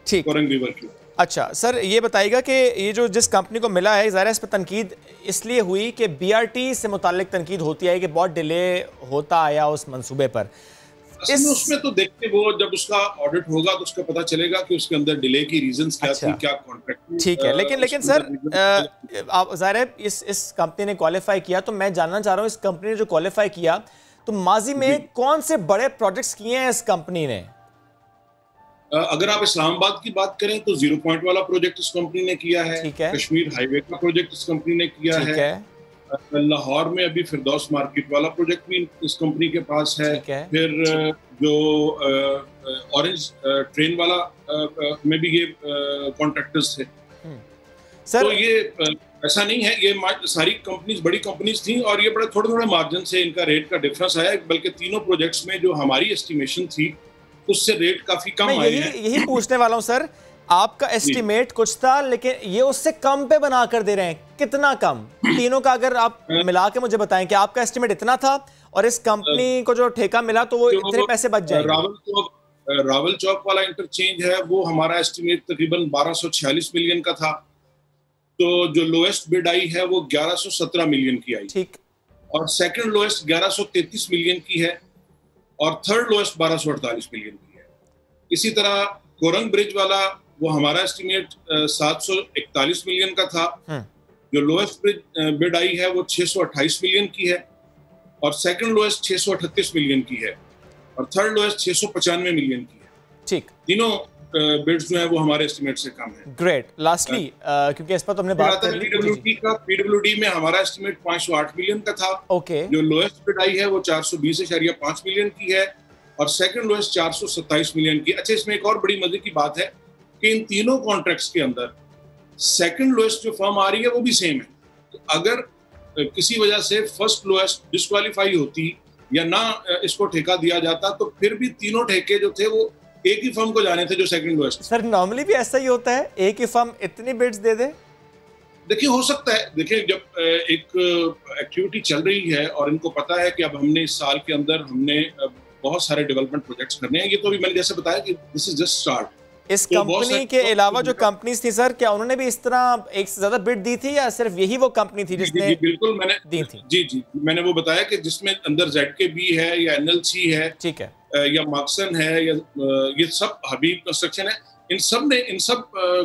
S1: ठीक।
S18: कोरंग रिवर के ऊपर।
S1: अच्छा सर, ये बताइएगा कि ये जो जिस कंपनी को मिला है, ज़ाहिर है इस पर तनकीद इसलिए हुई कि BRT से मुतालिक तनकीद होती है कि बहुत डिले होता आया उस मंसूबे पर।
S18: उसमें तो देखते वो जब उसका ऑडिट होगा तो उसका पता चलेगा कि उसके अंदर डिले की रीजंस क्या थी, क्या कॉन्ट्रैक्ट।
S1: ठीक है, लेकिन सर आप ज़ाहिर है इस कंपनी ने क्वालिफाई किया, तो मैं जानना चाह रहा हूँ इस कंपनी ने जो क्वालिफाई किया तो माजी में कौन से बड़े प्रोजेक्ट्स किए हैं इस कंपनी ने?
S18: अगर आप इस्लामाबाद की बात करें तो 0 पॉइंट वाला प्रोजेक्ट इस कंपनी ने किया है। कश्मीर हाईवे का प्रोजेक्ट इस कंपनी ने किया है। लाहौर में अभी फिरदौस मार्केट वाला प्रोजेक्ट भी इस कंपनी के पास है। फिर जो ऑरेंज ट्रेन वाला में भी ये कॉन्ट्रैक्टर्स थे। तो ये ऐसा नहीं है, ये सारी कंपनीज बड़ी कंपनीज थी और ये बड़े थोड़े थोड़े मार्जिन से इनका रेट का डिफरेंस आया, बल्कि तीनों प्रोजेक्ट्स में जो हमारी एस्टिमेशन थी उससे रेट काफी कम आया है।
S1: यही पूछने वाला हूँ सर, आपका एस्टिमेट कुछ था लेकिन ये उससे कम पे बना कर दे रहे हैं, कितना कम? तीनों का अगर आप मिला के मुझे बताएं कि आपका एस्टिमेट इतना था और इस कंपनी को जो ठेका मिला तो वो इतने पैसे बच जाएंगे।
S18: रावल चौक वाला इंटरचेंज है वो हमारा एस्टिमेट तकरीबन 1246 मिलियन का था, तो जो लोएस्ट बिड आई है वो 1117 मिलियन की आई,
S1: ठीक, और
S18: सेकंड लोएस्ट 1133 मिलियन की है और थर्ड लोएस्ट 1248 मिलियन की है। इसी तरह कोरंग ब्रिज वाला वो हमारा एस्टिमेट 741 मिलियन का था, जो लोएस्ट बिड आई है वो 628 मिलियन की है और सेकंड लोएस्ट 638 मिलियन की है और थर्ड लोएस्ट 695 मिलियन की है।
S1: ठीक,
S18: तीनों बिड्स जो है वो हमारे एस्टिमेट से कम है।
S1: ग्रेट। लास्टली क्योंकि इस पर तुमने बात कर ली,
S18: पीडब्ल्यूडी में हमारा एस्टिमेट 508 मिलियन का था।
S1: ओके,
S18: जो लोएस्ट बिड आई है वो 420.5 मिलियन की है और सेकंड लोएस्ट 427 मिलियन की। अच्छा, इसमें एक और बड़ी मजे की बात है कि इन तीनों कॉन्ट्रैक्ट्स के अंदर सेकंड लोएस्ट जो फर्म आ रही है वो भी सेम है। तो अगर किसी वजह से फर्स्ट लोएस्ट डिस्क्वालीफाई होती या ना इसको ठेका दिया जाता तो फिर भी तीनों ठेके जो थे वो एक ही फर्म को जाने थे जो सेकंड लोएस्ट।
S1: सर नॉर्मली भी ऐसा ही होता है, एक ही फर्म इतनी बिड्स दे दे?
S18: देखिए हो सकता है, देखिए जब एक एक्टिविटी चल रही है और इनको पता है कि अब हमने इस साल के अंदर हमने बहुत सारे डेवलपमेंट प्रोजेक्ट्स करने हैं, ये तो अभी मैंने जैसे बताया कि दिस इज जस्ट स्टार्ट।
S1: इस कंपनी के अलावा जो कंपनीज थी सर, क्या उन्होंने भी इस तरह एक से ज्यादा बिड दी थी या सिर्फ यही वो कंपनी थी जिसने?
S18: जी, बिल्कुल मैंने
S1: दी थी।
S18: जी मैंने वो बताया कि जिसमें अंदर ZKB है या NLC है,
S1: ठीक है,
S18: या मार्क्सन है या ये सब हबीब कंस्ट्रक्शन है, इन सब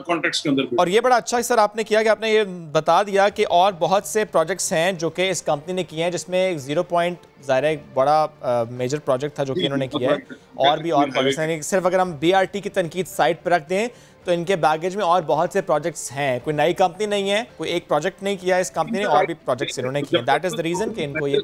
S18: कॉन्ट्रैक्ट्स के अंदर।
S1: और ये बड़ा अच्छा सर आपने किया कि आपने ये बता दिया कि और बहुत से प्रोजेक्ट्स हैं जो कि इस कंपनी ने किए हैं, जिसमें 0 पॉइंट ज़ाहिर है एक बड़ा मेजर प्रोजेक्ट था जो कि इन्होंने किया है, और भी और प्रोजेक्ट्स हैं। सिर्फ अगर हम BRT की तनकीद साइड पर रख दें तो इनके बैगेज में और बहुत से प्रोजेक्ट्स हैं। कोई नई कंपनी नहीं है, कोई एक प्रोजेक्ट नहीं किया इस कंपनी ने, और भी प्रोजेक्ट्स इन्होंने किए। दैट इज द रीजन कि इनको ये,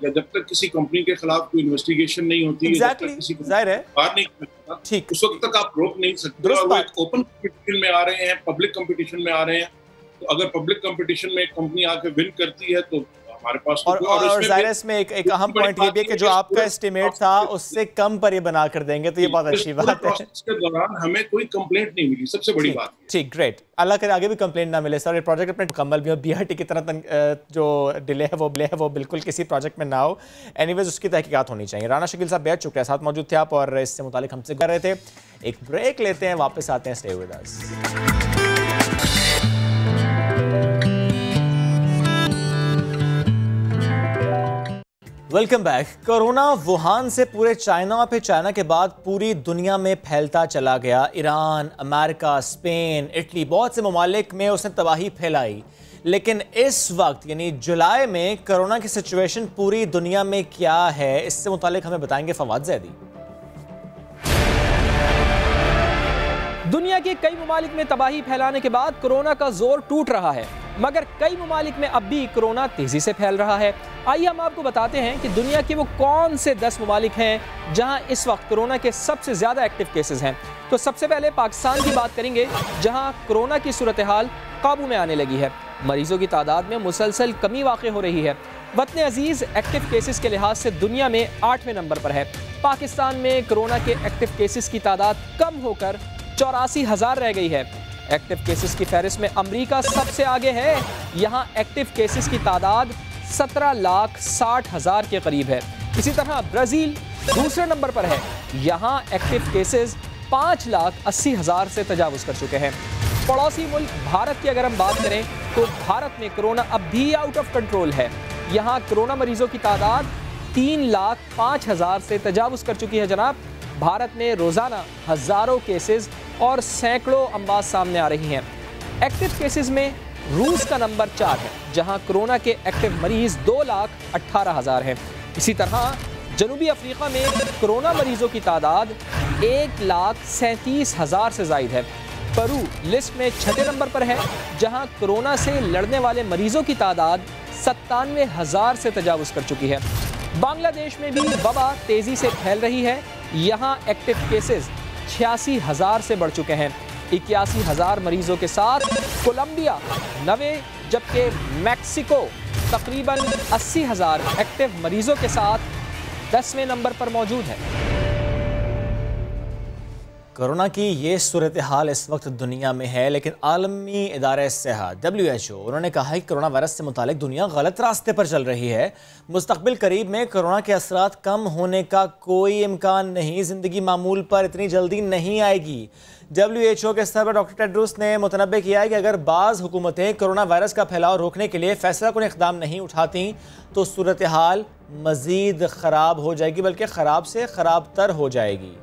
S18: या जब तक किसी कंपनी के खिलाफ कोई इन्वेस्टिगेशन नहीं होती,
S1: जाहिर है
S18: बाहर नहीं करता, ठीक, उस वक्त तक आप रोक नहीं सकते। और वो एक ओपन कंपटीशन में आ रहे हैं, पब्लिक कंपटीशन में आ रहे हैं, तो अगर पब्लिक कंपटीशन में एक कंपनी आके विन करती है तो हमारे पास
S1: और जाहिर इसमें एक अहम पॉइंट ये भी है कि जो आपका एस्टिमेट था उससे कम पर ये बना कर देंगे, तो ये बहुत अच्छी बात है।
S18: इसके दौरान हमें कोई कंप्लेंट नहीं मिली, सबसे बड़ी बात।
S1: ठीक, ग्रेट, अल्लाह करे आगे भी कंप्लेंट ना मिले सर, ये प्रोजेक्ट अपने मुकम्मल भी हो, BRT की तरह जो डिले है वो बिल्कुल किसी प्रोजेक्ट में ना हो। एनीवेज उसकी तहकीकात होनी चाहिए। राना शकील साहब बैठ चुके हैं, साथ मौजूद थे आप और इससे मुतालिक हमसे कर रहे थे। एक ब्रेक लेते हैं, वापस आते हैं, stay with us. Welcome back. Corona Wuhan से पूरे चाइना और फिर चाइना के बाद पूरी दुनिया में फैलता चला गया। ईरान, अमेरिका, स्पेन, इटली, बहुत से ममालिक में उसने तबाही फैलाई। लेकिन इस वक्त यानी जुलाई में कोरोना की सिचुएशन पूरी दुनिया में क्या है, इससे मुतालिक हमें बताएंगे फवाद ज़ैदी।
S19: दुनिया के कई ममालिक में तबाही फैलाने के बाद कोरोना का जोर टूट रहा है, मगर कई ममालिक में अब भी कोरोना तेजी से फैल रहा है। आइए हम आपको बताते हैं कि दुनिया के वो कौन से 10 ममालिक हैं जहां इस वक्त कोरोना के सबसे ज़्यादा एक्टिव केसेस हैं। तो सबसे पहले पाकिस्तान की बात करेंगे, जहां कोरोना की सूरत हाल काबू में आने लगी है। मरीजों की तादाद में मुसलसल कमी वाक़ हो रही है। वतन अजीज़ एक्टिव केसेस के लिहाज से दुनिया में 8वें नंबर पर है। पाकिस्तान में कोरोना के एक्टिव केसेस की तादाद कम होकर 84,000 रह गई है। एक्टिव केसेस की फहरिस्त में अमेरिका सबसे आगे है। यहाँ एक्टिव केसेस की तादाद 17,60,000 के करीब है। इसी तरह ब्राज़ील दूसरे नंबर पर है। यहाँ एक्टिव केसेस 5,80,000 से तजावुज़ कर चुके हैं। पड़ोसी मुल्क भारत की अगर हम बात करें तो भारत में कोरोना अब भी आउट ऑफ कंट्रोल है। यहाँ कोरोना मरीजों की तादाद 3,05,000 से तजावुज़ कर चुकी है। जनाब, भारत में रोज़ाना हज़ारों केसेस और सैकड़ों अमवात सामने आ रही हैं। एक्टिव केसेस में रूस का नंबर 4 है, जहां कोरोना के एक्टिव मरीज 2,18,000 हैं। इसी तरह जनूबी अफ्रीका में कोरोना मरीजों की तादाद 1,37,000 से ज़ायद है। पेरू लिस्ट में 6ठे नंबर पर है, जहां कोरोना से लड़ने वाले मरीजों की तादाद 97,000 से तजावुज़ कर चुकी है। बांग्लादेश में भी वबा तेज़ी से फैल रही है। यहाँ एक्टिव केसेस 86,000 से बढ़ चुके हैं। 81,000 मरीजों के साथ कोलंबिया 90, जबकि मैक्सिको तकरीबन 80,000 एक्टिव मरीजों के साथ 10वें नंबर पर मौजूद है।
S1: कोरोना की ये सूरत हाल इस वक्त दुनिया में है, लेकिन आलमी इदारे सेहत WHO उन्होंने कहा है कि कोरोना वायरस से मुतालिक दुनिया गलत रास्ते पर चल रही है। मुस्तकबिल करीब में कोरोना के असरात कम होने का कोई इम्कान नहीं, ज़िंदगी मामूल पर इतनी जल्दी नहीं आएगी। WHO के सदर डॉक्टर टेड्रोस ने मुतनब्बे किया है कि अगर बाज़ हुकूमतें कोरोना वायरस का फैलाव रोकने के लिए फैसलाकुन इक़दाम नहीं उठाती तो सूरत हाल मज़ीद ख़राब हो जाएगी, बल्कि ख़राब से ख़राब तर हो जाएगी।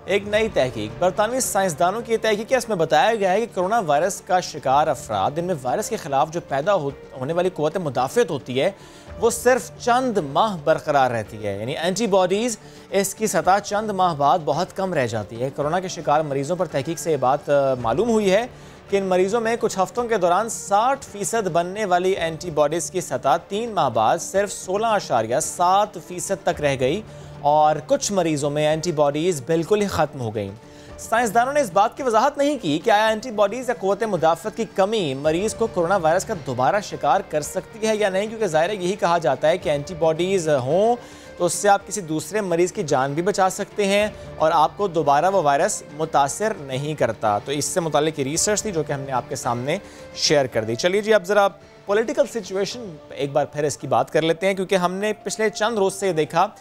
S1: एक नई तहकीक, बरतानवी साइंसदानों की तहकीक है, इसमें बताया गया है कि कोरोना वायरस का शिकार अफराद, इनमें वायरस के खिलाफ जो पैदा होने वाली क़ुव्वत मुदाफ़त होती है वो सिर्फ चंद माह बरकरार रहती है, यानी एंटीबॉडीज़ इसकी सतह चंद माह बाद बहुत कम रह जाती है। कोरोना के शिकार मरीज़ों पर तहकीक से ये बात मालूम हुई है कि इन मरीज़ों में कुछ हफ्तों के दौरान 60% बनने वाली एंटीबॉडीज़ की सतह 3 माह बाद सिर्फ 16.7% तक रह गई और कुछ मरीजों में एंटीबॉडीज़ बिल्कुल ही ख़त्म हो गई। साइंसदानों ने इस बात की वजाहत नहीं की कि आया एंटीबॉडीज़ या क़ुव्वत मुदाफ़त की कमी मरीज़ को कोरोना वायरस का दोबारा शिकार कर सकती है या नहीं, क्योंकि ज़ाहिर है यही कहा जाता है कि एंटीबॉडीज़ हों तो उससे आप किसी दूसरे मरीज़ की जान भी बचा सकते हैं और आपको दोबारा वो वायरस मुतासिर नहीं करता। तो इससे मुताल्लिक़ रिसर्च थी जो कि हमने आपके सामने शेयर कर दी। चलिए जी, अब ज़रा पॉलिटिकल सिचुएशन एक बार फिर इसकी बात कर लेते हैं, क्योंकि हमने पिछले चंद रोज़ से देखा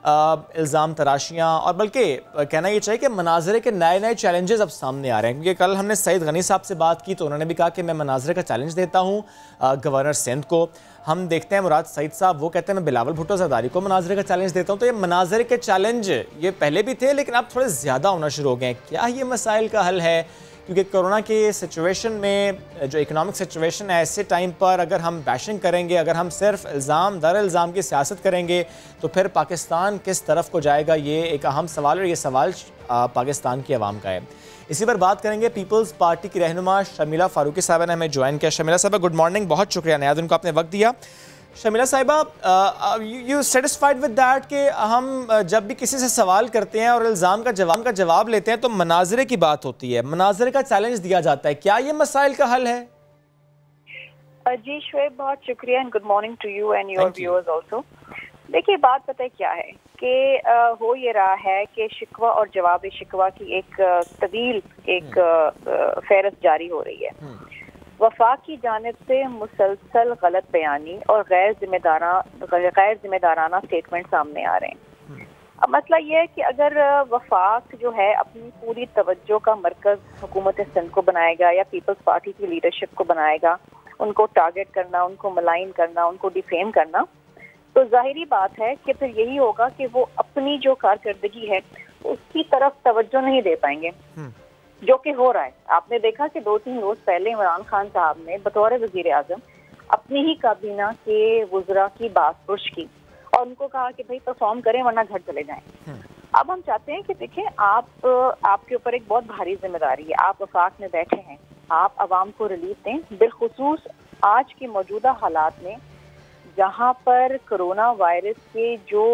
S1: इल्ज़ाम तराशियाँ और बल्कि कहना ये चाहिए कि मनाजरे के नए नए चैलेंजेस अब सामने आ रहे हैं। क्योंकि कल हमने सईद गनी साहब से बात की तो उन्होंने भी कहा कि मैं मनाजरे का चैलेंज देता हूँ गवर्नर सिंध को। हम देखते हैं मुराद सईद साहब, वो कहते हैं मैं बिलावल भुट्टो ज़रदारी को मनाजरे का चैलेंज देता हूँ। तो ये मनाजरे के चैलेंज ये पहले भी थे, लेकिन अब थोड़े ज़्यादा होना शुरू हो गए हैं। क्या ये मसाइल का हल है? क्योंकि कोरोना के सिचुएशन में जो इकोनॉमिक सिचुएशन है, ऐसे टाइम पर अगर हम बैशिंग करेंगे, अगर हम सिर्फ इल्ज़ाम दर इल्ज़ाम की सियासत करेंगे तो फिर पाकिस्तान किस तरफ को जाएगा, ये एक अहम सवाल है। ये सवाल पाकिस्तान की आवाम का है। इसी पर बात करेंगे। पीपल्स पार्टी की रहनुमा शर्मिला फारूकी साहबा ने हमें ज्वाइन किया। शर्मिला साहबा, गुड मॉर्निंग, बहुत शुक्रिया नया दिन को आपने वक्त दिया। शर्मिला साहिबा, यू सेटिस्फाइड विद दैट कि हम जब भी किसी से सवाल करते हैं और इल्ज़ाम का जवाब लेते हैं तो मनाजरे की बात होती है, मनाजरे का चैलेंज दिया जाता है, क्या ये मसाइल का हल है?
S20: जी शुएब, बहुत शुक्रिया and good morning to you and your viewers also. देखिए, बात पता है क्या है कि हो ये रहा है कि शिकवा और जवाब शिकवा की एक तवील एक फहरिस्त जारी हो रही है। वफाक की जानिब से मुसलसल गलत बयानी और गैर जिम्मेदाराना स्टेटमेंट सामने आ रहे हैं। अब मसला ये है कि अगर वफाक जो है अपनी पूरी तवज्जो का मरकज़ हुकूमत सिंध को बनाएगा या पीपल्स पार्टी की लीडरशिप को बनाएगा, उनको टारगेट करना, उनको मलाइन करना, उनको डिफेम करना, तो जाहिरी बात है कि फिर यही होगा कि वो अपनी जो कारकर्दगी है उसकी तरफ तवज्जो नहीं दे पाएंगे, जो कि हो रहा है। आपने देखा कि 2-3 रोज पहले इमरान खान साहब ने बतौर वजीर आजम अपनी ही काबीना के वज़रा की बात पुश की और उनको कहा कि भाई परफॉर्म करें वरना घर चले जाएं। अब हम चाहते हैं कि देखें, आपके ऊपर एक बहुत भारी जिम्मेदारी है। आप वफाक में बैठे हैं, आप आवाम को रिलीफ दें, बिलखुसूस आज के मौजूदा हालात में जहाँ पर कोरोना वायरस के जो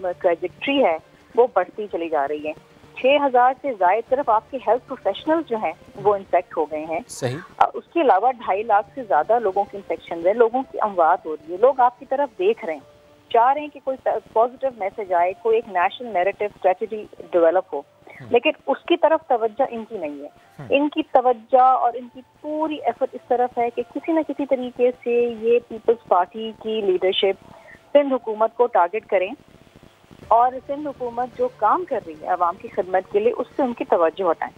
S20: ट्रैजेक्टरी है वो बढ़ती चली जा रही है। 6,000 से ज़ायद सिर्फ आपके हेल्थ प्रोफेशनल्स जो हैं वो इन्फेक्ट हो गए हैं।
S1: सही।
S20: उसके अलावा 2.5 लाख से ज़्यादा लोगों की इन्फेक्शन है, लोगों की अमवात हो रही है। लोग आपकी तरफ देख रहे हैं, चाह रहे हैं कि कोई पॉजिटिव मैसेज आए, कोई एक नेशनल नैरेटिव स्ट्रेटजी डेवलप हो, लेकिन उसकी तरफ तवज्जो इनकी नहीं है। इनकी तवज्जो और इनकी पूरी एफर्ट इस तरफ है कि किसी न किसी तरीके से ये पीपल्स पार्टी की लीडरशिप सिंध हुकूमत को टारगेट करें और सिंध हुकूमत जो काम कर रही है आवाम की खिदमत के लिए उससे उनकी तवज्जो हटाएं।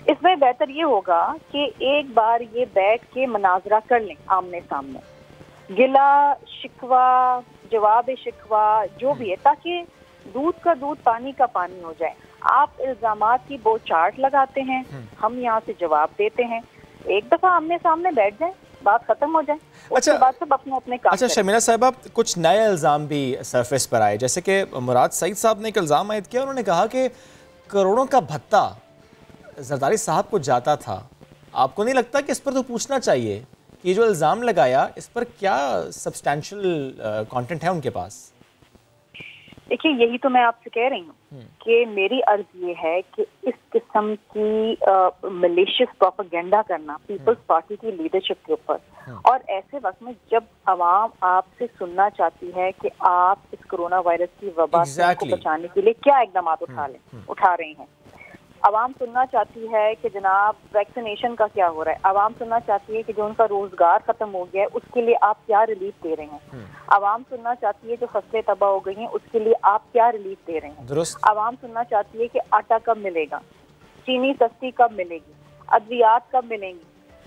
S20: इसमें बेहतर ये होगा कि एक बार ये बैठ के मनाजरा कर लें आमने सामने, गिला शिकवा जवाब शिकवा जो भी है, ताकि दूध का दूध पानी का पानी हो जाए। आप इल्जामात की वो चार्ट लगाते हैं, हम यहाँ से जवाब देते हैं, एक दफा आमने सामने बैठ जाए, बात खत्म हो जाए। उसके बाद सब अपने अपने काम
S1: अच्छा शर्मिला साहिबा, कुछ नए इल्ज़ाम भी सरफेस पर आए, जैसे कि मुराद सईद साहब ने एक इल्ज़ाम आयद किया। उन्होंने कहा कि करोड़ों का भत्ता जरदारी साहब को जाता था। आपको नहीं लगता कि इस पर तो पूछना चाहिए कि जो इल्ज़ाम लगाया इस पर क्या सब्सटैंशियल कंटेंट है उनके पास?
S20: देखिए, यही तो मैं आपसे कह रही हूँ कि मेरी अर्ज ये है कि इस किस्म की मलेशियस प्रोपेगेंडा करना पीपल्स पार्टी की लीडरशिप के ऊपर, और ऐसे वक्त में जब आवाम आपसे सुनना चाहती है कि आप इस कोरोना वायरस की वबा से को बचाने के लिए क्या इकदाम उठा रहे हैं। आवाम सुनना चाहती है कि जनाब वैक्सीनेशन का क्या हो रहा है। आवाम सुनना चाहती है कि जो उनका रोजगार खत्म हो गया है उसके लिए आप क्या रिलीफ दे रहे हैं। आवाम सुनना चाहती है जो फसलें तबाह हो गई हैं उसके लिए आप क्या रिलीफ दे रहे हैं। आवाम सुनना चाहती है कि आटा कब मिलेगा, चीनी सस्ती कब मिलेगी, अद्वियात कब मिलेंगी,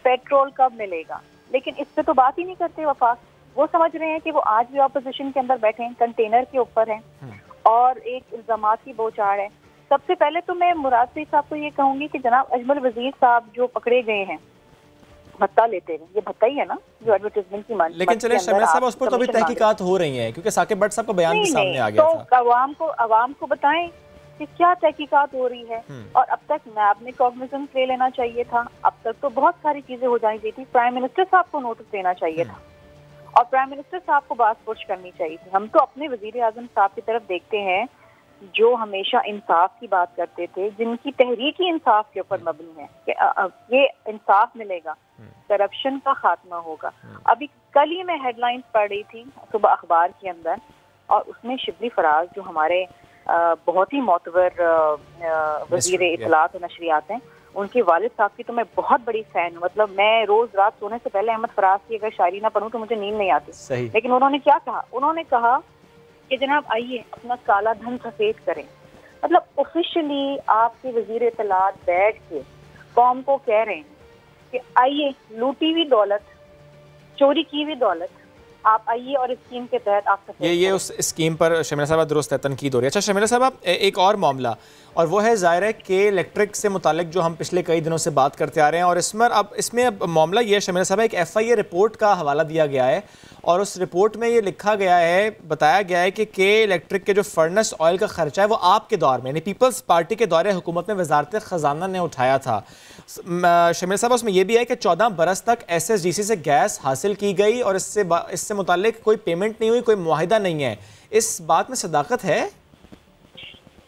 S20: पेट्रोल कब मिलेगा। लेकिन इस पे तो बात ही नहीं करते वफाक। वो समझ रहे हैं कि वो आज भी ऑपोजिशन के अंदर बैठे हैं, कंटेनर के ऊपर हैं और एक इल्जामात की बौछार है। सबसे पहले तो मैं मुराद सईद साहब को ये कहूंगी कि जनाब अजमल वजीर साहब जो पकड़े गए हैं भत्ता लेते हुए, ये भत्ता ही है ना जो एडवर्टाइजमेंट की मान।
S1: लेकिन चले शमीला साहब, उस पर तो अभी तहकीकात हो रही हैं क्योंकि साकिब भट्ट साहब का बयान भी सामने आ गया था।
S20: तो आवाम को बताएं कि क्या तहकीकात हो रही है। और अब तक नैब ने कॉग्निजेंस ले लेना चाहिए था। अब तक तो बहुत सारी चीजें हो जानी थी। प्राइम मिनिस्टर साहब को नोटिस देना चाहिए था और प्राइम मिनिस्टर साहब को बात पुश करनी चाहिए थी। हम तो अपने वजीर आजम साहब की तरफ देखते हैं जो हमेशा इंसाफ की बात करते थे, जिनकी तहरीक ही इंसाफ के ऊपर मबनी है कि ये इंसाफ मिलेगा, करप्शन का खात्मा होगा। अभी कल ही मैं हेडलाइंस पढ़ रही थी सुबह अखबार के अंदर और उसमें शिबली फराज जो हमारे बहुत ही मोतबर वजीर इत्तलात और नशरियात हैं, उनके वालिद साहब की तो मैं बहुत बड़ी फैन हूँ। मतलब मैं रोज रात सोने से पहले अहमद फराज की अगर शायरी ना पढ़ूं तो मुझे नींद नहीं आती। लेकिन उन्होंने क्या कहा, उन्होंने कहा कि जनाब आइए अपना काला धन सफेद करें। मतलब ऑफिशियली आपके वजीर इत्तलात बैठ के कौम को कह रहे हैं कि आइए लूटी हुई दौलत, चोरी की हुई दौलत आप आइए और इस स्कीम के तहत आप
S1: ये उस स्कीम पर शमीला साहब दुरुस्त है, तनकीद हो रही है। अच्छा शमीला साहब, एक और मामला और वो है ज़ाहिर है कि इलेक्ट्रिक से मुतालिक जो हम पिछले कई दिनों से बात करते आ रहे हैं और इसमें अब मामला ये शमीला साहब एक FIA रिपोर्ट का हवाला दिया गया है और उस रिपोर्ट में ये लिखा गया है, बताया गया है कि इलेक्ट्रिक के जो फर्नेस ऑयल का खर्चा है वो आपके दौर में यानी पीपल्स पार्टी के दौरे हुकूमत में वजारत ख़जाना ने उठाया था। शमीला साहब, उसमें यह भी है कि 14 बरस तक SSDC से गैस हासिल की गई और इससे मुतालिक कोई पेमेंट नहीं हुई, कोई मुआहिदा नहीं है। इस बात में सदाकत है?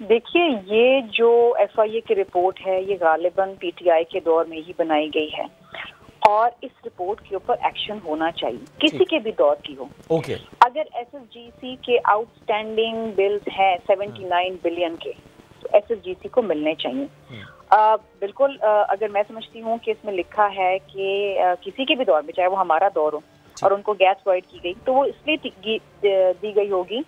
S20: देखिए, ये जो FIA की रिपोर्ट है ये गालिबन PTI के दौर में ही बनाई गई है और इस रिपोर्ट के ऊपर एक्शन होना चाहिए, किसी के भी दौर की हो। अगर SSGC के आउटस्टैंडिंग बिल्स हैं 79 बिलियन के तो SSGC को मिलने चाहिए। बिल्कुल, अगर मैं समझती हूँ कि इसमें लिखा है कि किसी के भी दौर में, चाहे वो हमारा दौर हो और उनको गैस प्रोवाइड की गई तो वो इसलिए दी गई होगी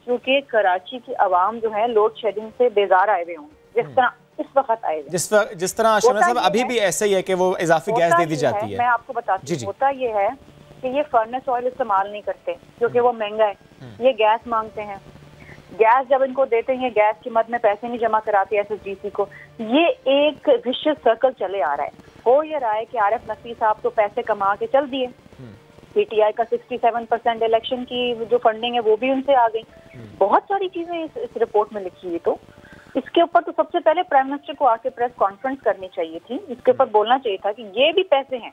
S20: क्योंकि कराची की आवाम जो है लोड शेडिंग से बेजार आए हुए होंगे, जिस तरह इस वक्त आए हुए,
S1: जिस तरह शमीला साहब अभी भी ऐसे ही है कि वो इजाफी गैस दे दी जाती है।
S20: मैं आपको बताती हूँ, होता ये है कि ये फर्नेस ऑयल इस्तेमाल नहीं करते क्योंकि वो महंगा है। ये गैस मांगते हैं, गैस जब इनको देते हैं गैस की मद में पैसे नहीं जमा कराते SSGC को। ये एक विशियस सर्कल चले आ रहा है। हो ये रहा है कि आरिफ नकवी साहब तो पैसे कमा के चल दिए, PTI का 67% इलेक्शन की जो फंडिंग है वो भी उनसे आ गई। बहुत सारी चीजें इस रिपोर्ट में लिखी हुई। तो इसके ऊपर तो सबसे पहले प्राइम मिनिस्टर को आके प्रेस कॉन्फ्रेंस करनी चाहिए थी, इसके ऊपर बोलना चाहिए था कि ये भी पैसे हैं,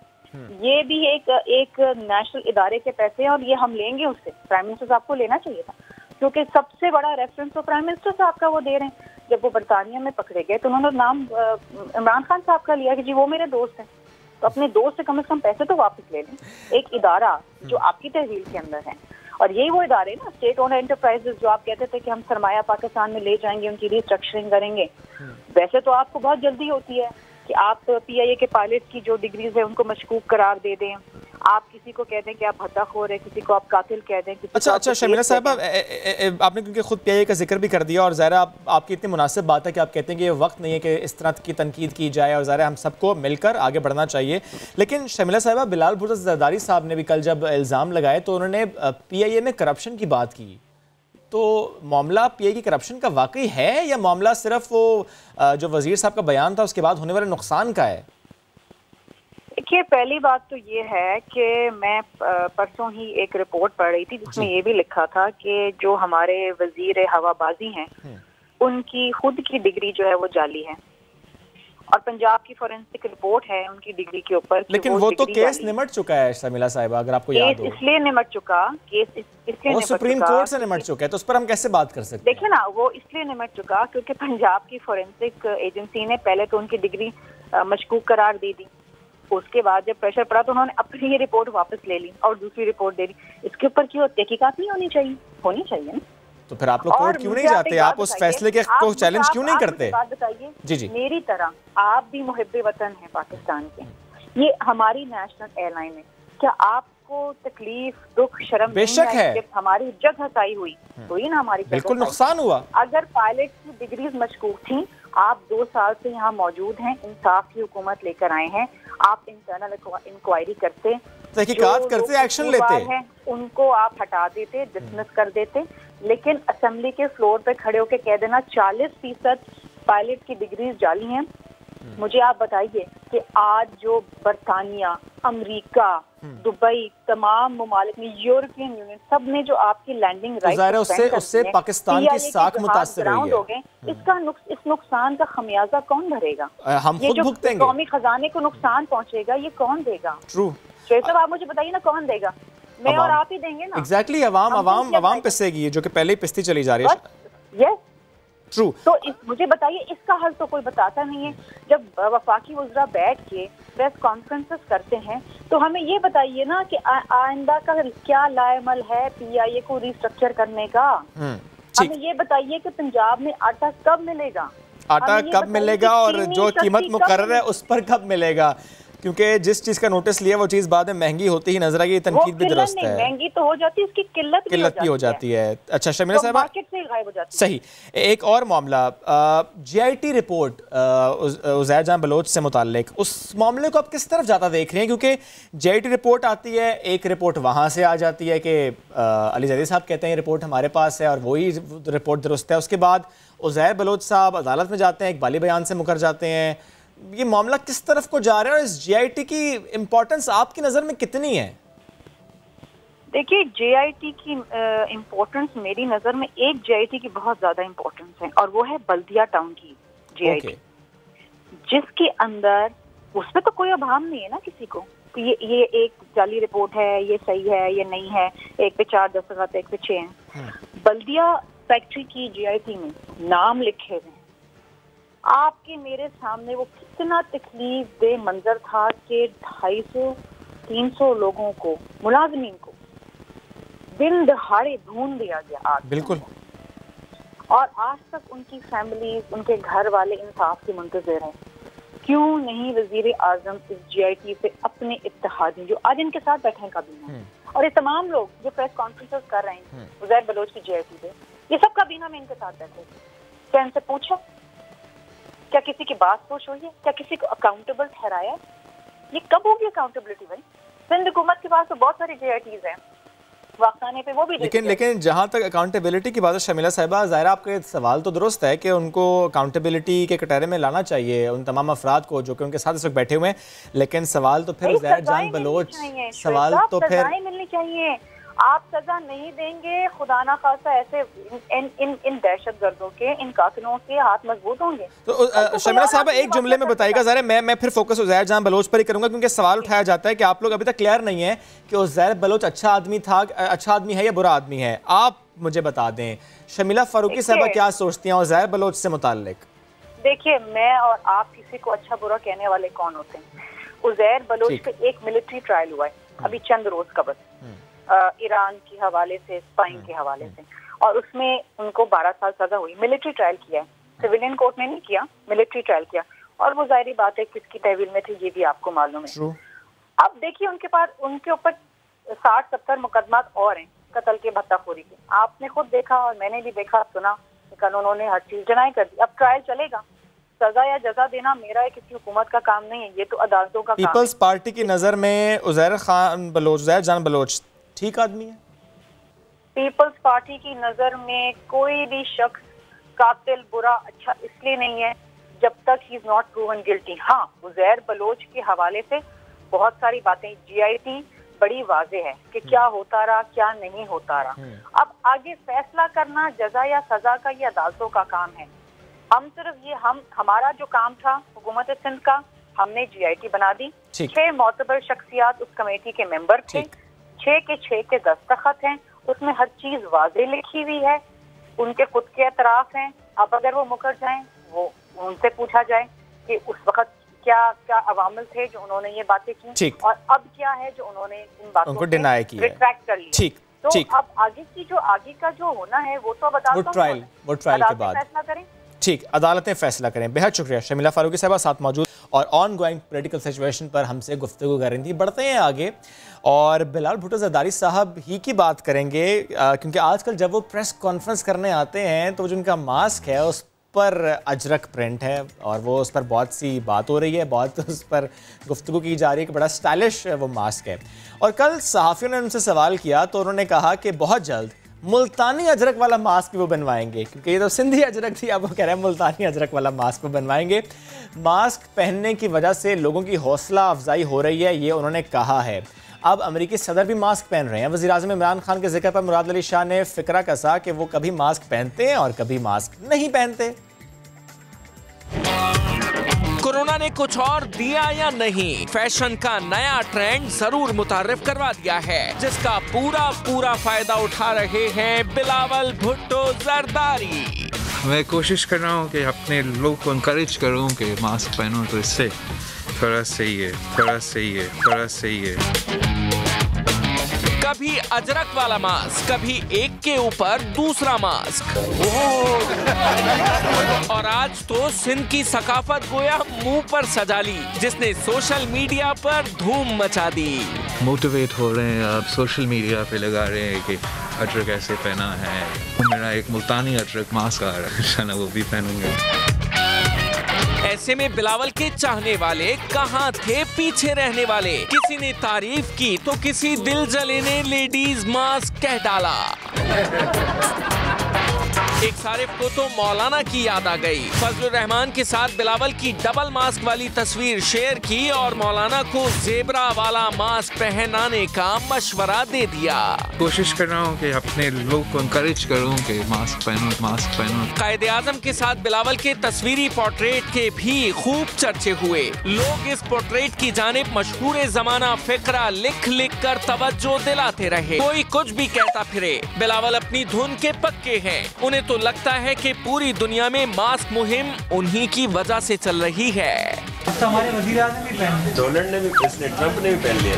S20: ये भी एक नेशनल इदारे के पैसे हैं और ये हम लेंगे उससे। प्राइम मिनिस्टर साहब को लेना चाहिए था क्योंकि सबसे बड़ा रेफरेंस तो प्राइम मिनिस्टर साहब का वो दे रहे हैं। जब वो बरतानिया में पकड़े गए तो उन्होंने नाम इमरान खान साहब का लिया कि जी वो मेरे दोस्त हैं, तो अपने दोस्त से कम पैसे तो वापस ले लें। एक इदारा जो आपकी तहवील के अंदर है और यही वो इदारे ना स्टेट ओन्ड एंटरप्राइजेस जो आप कहते थे कि हम सरमाया पाकिस्तान में ले जाएंगे, उनकी रिस्ट्रक्चरिंग करेंगे। वैसे तो आपको बहुत जल्दी होती है कि आप PIA के पायलट की जो डिग्रीज है उनको मशकूक करार दे दें, आप किसी को कह दें कि आप भत्ताखोर है, किसी को आप कातिल कह दें।
S1: अच्छा शमीला साहब, आपने क्योंकि खुद PIA का जिक्र भी कर दिया और ज़ाहिर आपकी इतनी मुनासिब बात है कि आप कहते हैं कि ये वक्त नहीं है कि इस तरह की तनकीद की जाए और ज़ाहिर हम सबको मिलकर आगे बढ़ना चाहिए। लेकिन शमीला साहिबा, बिलाल भुट्टो ज़रदारी साहब ने भी कल जब इल्ज़ाम लगाए तो उन्होंने PIA में करप्शन की बात की। तो मामला PIA की करप्शन का वाकई है या मामला सिर्फ वो जो वजीर साहब का बयान था उसके बाद होने वाले नुकसान का है?
S20: देखिए, पहली बात तो ये है कि मैं परसों ही एक रिपोर्ट पढ़ रही थी जिसमें ये भी लिखा था कि जो हमारे वजीर हवाबाजी हैं उनकी खुद की डिग्री जो है वो जाली है और पंजाब की फॉरेंसिक रिपोर्ट है उनकी डिग्री के ऊपर।
S1: लेकिन वो तो केस निमट चुका है शर्मिला साहिबा, अगर आपको याद हो।
S20: इसलिए निमट चुका, केस इसलिए
S1: वो सुप्रीम कोर्ट से निमट चुका है, तो उस पर हम कैसे बात कर सकते हैं?
S20: देखिए ना, वो इसलिए निमट चुका क्योंकि पंजाब की फॉरेंसिक एजेंसी ने पहले तो उनकी डिग्री मशकूक करार दे दी, उसके बाद जब प्रेशर पड़ा तो उन्होंने अपनी ये रिपोर्ट वापस ले ली और दूसरी रिपोर्ट दे दी। इसके ऊपर क्यों तहकीकात नहीं होनी चाहिए? होनी चाहिए ना।
S1: तो फिर आप लोग कोर्ट क्यों नहीं जाते? आप उस फैसले के को चैलेंज क्यों नहीं करते?
S20: बात बताइए
S1: जी।
S20: मेरी तरह आप भी मुहिब्बे वतन हैं पाकिस्तान के, ये हमारी नेशनल एयरलाइन है, क्या आपको तकलीफ, दुख, शर्म
S1: बेशक है,
S20: जब हमारी इज्जत हसाई हुई ना, हमारी
S1: बिल्कुल नुकसान हुआ।
S20: अगर पायलट की डिग्रीज मशकूक थी, आप 2 साल से यहाँ मौजूद हैं, इंसाफ की हुकूमत लेकर आए हैं, आप इंटरनल इंक्वायरी करते,
S1: तहकीकात करते, एक्शन लेते,
S20: उनको आप हटा देते, डिसमिस कर देते। लेकिन असेंबली के फ्लोर पे खड़े होकर कह देना 40% पायलट की डिग्रीज जाली हैं। मुझे आप बताइए कि आज जो बरतानिया, अमेरिका, दुबई, तमाम मुमालिक में, यूरोपियन यूनियन, सब ने जो आपकी लैंडिंग राइट
S1: उससे पाकिस्तान की साख मुतासिर हुई है।
S20: इस नुकसान का खमियाजा कौन भरेगा?
S1: हम खुद भुगतेंगे।
S20: कौमी खजाने को नुकसान पहुंचेगा, ये कौन देगा?
S1: ट्रू।
S20: साहब आप मुझे बताइए ना, कौन देगा? मैं और आप ही देंगे ना।
S1: एग्जैक्टली, अवाम पिसेगी, जो कि पहले ही पिसती चली जा रही है।
S20: Yes,
S1: true.
S20: तो मुझे बताइए, इसका हल तो कोई बताता नहीं है। जब वफाकी वज़रा बैठ के प्रेस कॉन्फ्रेंसेस करते हैं तो हमें ये बताइए ना कि आइंदा का क्या लाएमल है PIA को रिस्ट्रक्चर करने का। हमें ये बताइए कि पंजाब में आटा कब मिलेगा,
S1: कब मिलेगा, और जो कीमत मुकर्रर है उस पर कब मिलेगा, क्योंकि जिस चीज का नोटिस लिया वो चीज बाद में महंगी होती ही नजर आएगी। तनकीद भी दुरुस्त है,
S20: महंगी तो हो जाती है, उसकी किल्लत
S1: भी हो जाती है। अच्छा शर्मिला साहिबा,
S20: मार्केट से गायब हो जाती है।
S1: सही। एक और मामला, GIT रिपोर्ट उज़ैर जान बलोच से मुताल्लिक, उस मामले को आप किस तरफ जाता देख रहे हैं? क्योंकि GIT रिपोर्ट आती है, एक रिपोर्ट वहाँ से आ जाती है कि अली जैदी साहब कहते हैं रिपोर्ट हमारे पास है और वही रिपोर्ट दुरुस्त है। उसके बाद उज़ैर बलोच साहब अदालत में जाते हैं, एक बाली बयान से मुकर जाते हैं। ये मामला किस तरफ को जा रहा है और इस GIT की इम्पोर्टेंस आपकी नज़र में कितनी है?
S20: देखिए, GIT की इम्पोर्टेंस मेरी नज़र में, एक GIT की बहुत ज़्यादा इम्पोर्टेंस है और वो है बल्दिया टाउन की GIT, जिसके अंदर उसमें तो कोई अभाम नहीं है ना किसी को। तो ये एक जाली रिपोर्ट है, ये सही है, ये नहीं है, एक पे 4 दस्तखत, एक पे 6 हैं। बल्दिया फैक्ट्री की GIT में नाम लिखे हुए हैं। आपके मेरे सामने वो कितना तकलीफ दे मंजर था कि 250-300 लोगों को, मुलाजमीन को दिन दहाड़े ढूंढ दिया गया आग।
S1: बिल्कुल।
S20: और आज तक उनकी फैमिली, उनके घर वाले इंसाफ के मुंतज़िर हैं। क्यों नहीं वजीर आजम इस GIT से अपने इत्तेहादी, जो आज इनके साथ बैठे हैं काबीना, और ये तमाम लोग जो प्रेस कॉन्फ्रेंसेस कर रहे हैं उज़ैर बलोच की GIT पे, ये सब काबीना में इनके साथ बैठे थे, क्या इनसे पूछा? क्या किसी की बात सोच हुई है? क्या किसी को अकाउंटेबल ठहराया? ये कब होगी अकाउंटेबिलिटी भाई? सिंध हुकूमत के पास तो बहुत सारी GITs हैं, वाक़ाने पे वो भी
S1: लेकिन जहाँ तक अकाउंटेबिलिटी की बात है शर्मिला साहिबा, ज़ाहिर आपका सवाल तो दुरुस्त है कि उनको अकाउंटेबिलिटी के कटहरे में लाना चाहिए उन तमाम अफराद को जो कि उनके साथ इस वक्त बैठे हुए हैं। लेकिन सवाल तो फिर उज़ैर जान बलोच, सवाल तो फिर
S20: मिलनी चाहिए। आप सजा नहीं देंगे, खुदा ना खासा ऐसे इन दहशतगर्दों के, इन कातिलों के हाथ मजबूत होंगे।
S1: तो शर्मिला साहब एक जुमले में बताइएगा ज़रा, मैं फिर फोकस उज़ैर जान बलोच पर ही करूंगा, क्योंकि सवाल उठाया जाता है कि आप लोग अभी तक क्लियर नहीं है कि उज़ैर बलोच अच्छा आदमी है या बुरा आदमी है। आप मुझे बता दें, शर्मिला फारूकी साहबा क्या सोचती हैं उज़ैर बलोच से मुताल्लिक?
S20: देखिए, मैं और आप किसी को अच्छा बुरा कहने वाले कौन होते हैं? उज़ैर बलोच का एक मिलिट्री ट्रायल हुआ है अभी चंद रोज कबल, ईरान के हवाले से, स्पाइंग के हवाले से, और उसमें उनको 12 साल सजा हुई। मिलिट्री ट्रायल किया है, सिविलियन कोर्ट में नहीं किया, मिलिट्री ट्रायल किया, और वो जाहिर बात है किसकी तहवील में थे ये भी आपको मालूम है। अब देखिए, उनके ऊपर 60-70 मुकदमात और हैं कत्ल के, भत्ताखोरी के। आपने खुद देखा और मैंने भी देखा, सुना, कानूनों ने हर चीज डिनाई कर दी। अब ट्रायल चलेगा, सजा या जजा देना मेरा है, किसी हुकूमत का काम नहीं है, ये तो अदालतों का काम है।
S1: पीपल्स पार्टी की नजर में उज़ैर जान बलोच ठीक आदमी है?
S20: पीपल्स पार्टी की नजर में कोई भी शख्स कातिल, बुरा, अच्छा इसलिए नहीं है जब तक he is not proven guilty. हाँ, उज़ैर बलोच के हवाले से बहुत सारी बातें GIT बड़ी वाज़ेह है कि क्या होता रहा, क्या नहीं होता रहा। अब आगे फैसला करना जजा या सजा का ये अदालतों का काम है। हम सिर्फ ये हमारा जो काम था हुकूमत सिंध का, हमने GIT बना दी। 6 मोतबर शख्सियात उस कमेटी के मेंबर थे, 6 के दस्तखत हैं, उसमें हर चीज वाज़ेह लिखी हुई है, उनके खुद के एतराफ हैं। अब अगर वो मुकर जाएं, वो उनसे पूछा जाए कि उस वक्त क्या क्या अवामिल थे जो उन्होंने ये बातें की और अब क्या है जो उन्होंने इन बातों को डिनाई किया, रिट्रैक्ट कर लिया। तो अब आगे का जो होना है वो तो अब
S1: ट्रायल के बाद
S20: फैसला करें।
S1: ठीक, अदालतें फैसला करें। बेहद शुक्रिया शर्मिला फारूकी साहबा साथ मौजूद और ऑन गोइंग पॉलिटिकल सिचुएशन पर हमसे गुफ्तगू कर रही थी। बढ़ते हैं आगे और बिलावल भुट्टो जरदारी साहब ही की बात करेंगे, क्योंकि आजकल जब वो प्रेस कॉन्फ्रेंस करने आते हैं तो जो उनका मास्क है उस पर अजरक प्रिंट है और वो उस पर बहुत सी बात हो रही है, बहुत उस पर गुफ्तगू की जा रही है कि बड़ा स्टाइलिश वो मास्क है। और कल सहाफ़ियों ने उनसे सवाल किया तो उन्होंने कहा कि बहुत जल्द मुल्तानी अजरक वाला मास्क भी वो बनवाएंगे, क्योंकि ये तो सिंधी अजरक थी, अब वो कह रहे हैं मुल्तानी अजरक वाला मास्क वो बनवाएंगे। मास्क पहनने की वजह से लोगों की हौसला अफजाई हो रही है, ये उन्होंने कहा है। अब अमेरिकी सदर भी मास्क पहन रहे हैं। वज़ीर-ए-आज़म इमरान खान के जिक्र पर मुराद अली शाह ने फिक्रा कसा कि वो कभी मास्क पहनते हैं और कभी मास्क नहीं पहनते।
S21: कोरोना ने कुछ और दिया या नहीं, फैशन का नया ट्रेंड जरूर मुतारिफ करवा दिया है, जिसका पूरा फायदा उठा रहे हैं बिलावल भुट्टो जरदारी।
S9: मैं कोशिश कर रहा हूँ कि अपने लोग को इनकरेज करूँ कि मास्क पहनो, तो इससे थोड़ा सही है।
S21: कभी अजरक वाला मास्क, कभी एक के ऊपर दूसरा मास्क और आज तो सिंध की सकाफत गोया मुंह पर सजा ली, जिसने सोशल मीडिया पर धूम मचा दी।
S9: मोटिवेट हो रहे हैं, आप सोशल मीडिया पे लगा रहे हैं कि अजरक ऐसे पहना है। मेरा एक मुल्तानी अजरक मास्क आ रहा है, वो भी पहनूंगा।
S21: ऐसे में बिलावल के चाहने वाले कहाँ थे पीछे रहने वाले? किसी ने तारीफ की तो किसी दिल जले ने लेडीज मास्क कह डाला। एक सारिफ को तो मौलाना की याद आ गई। फजलुर रहमान के साथ बिलावल की डबल मास्क वाली तस्वीर शेयर की और मौलाना को जेबरा वाला मास्क पहनाने का मशवरा दे दिया।
S9: कोशिश कर रहा हूँ कि अपने लोग को इनकरेज करूँ कि मास्क पहनो।
S21: कायदे-आज़म के साथ बिलावल के तस्वीरी पोर्ट्रेट के भी खूब चर्चे हुए। लोग इस पोर्ट्रेट की जानिब मशहूर जमाना फिक्रा लिख कर तवज्जो दिलाते रहे। कोई कुछ भी कहता फिरे, बिलावल अपनी धुन के पक्के हैं। उन्हें तो लगता है कि पूरी दुनिया में मास्क मुहिम उन्हीं की वजह से चल रही है।
S1: हमारे वज़ीर-ए-आज़म भी पहन,
S4: डोनाल्ड ने भी, प्रेसिडेंट ट्रंप ने भी पहन लिया।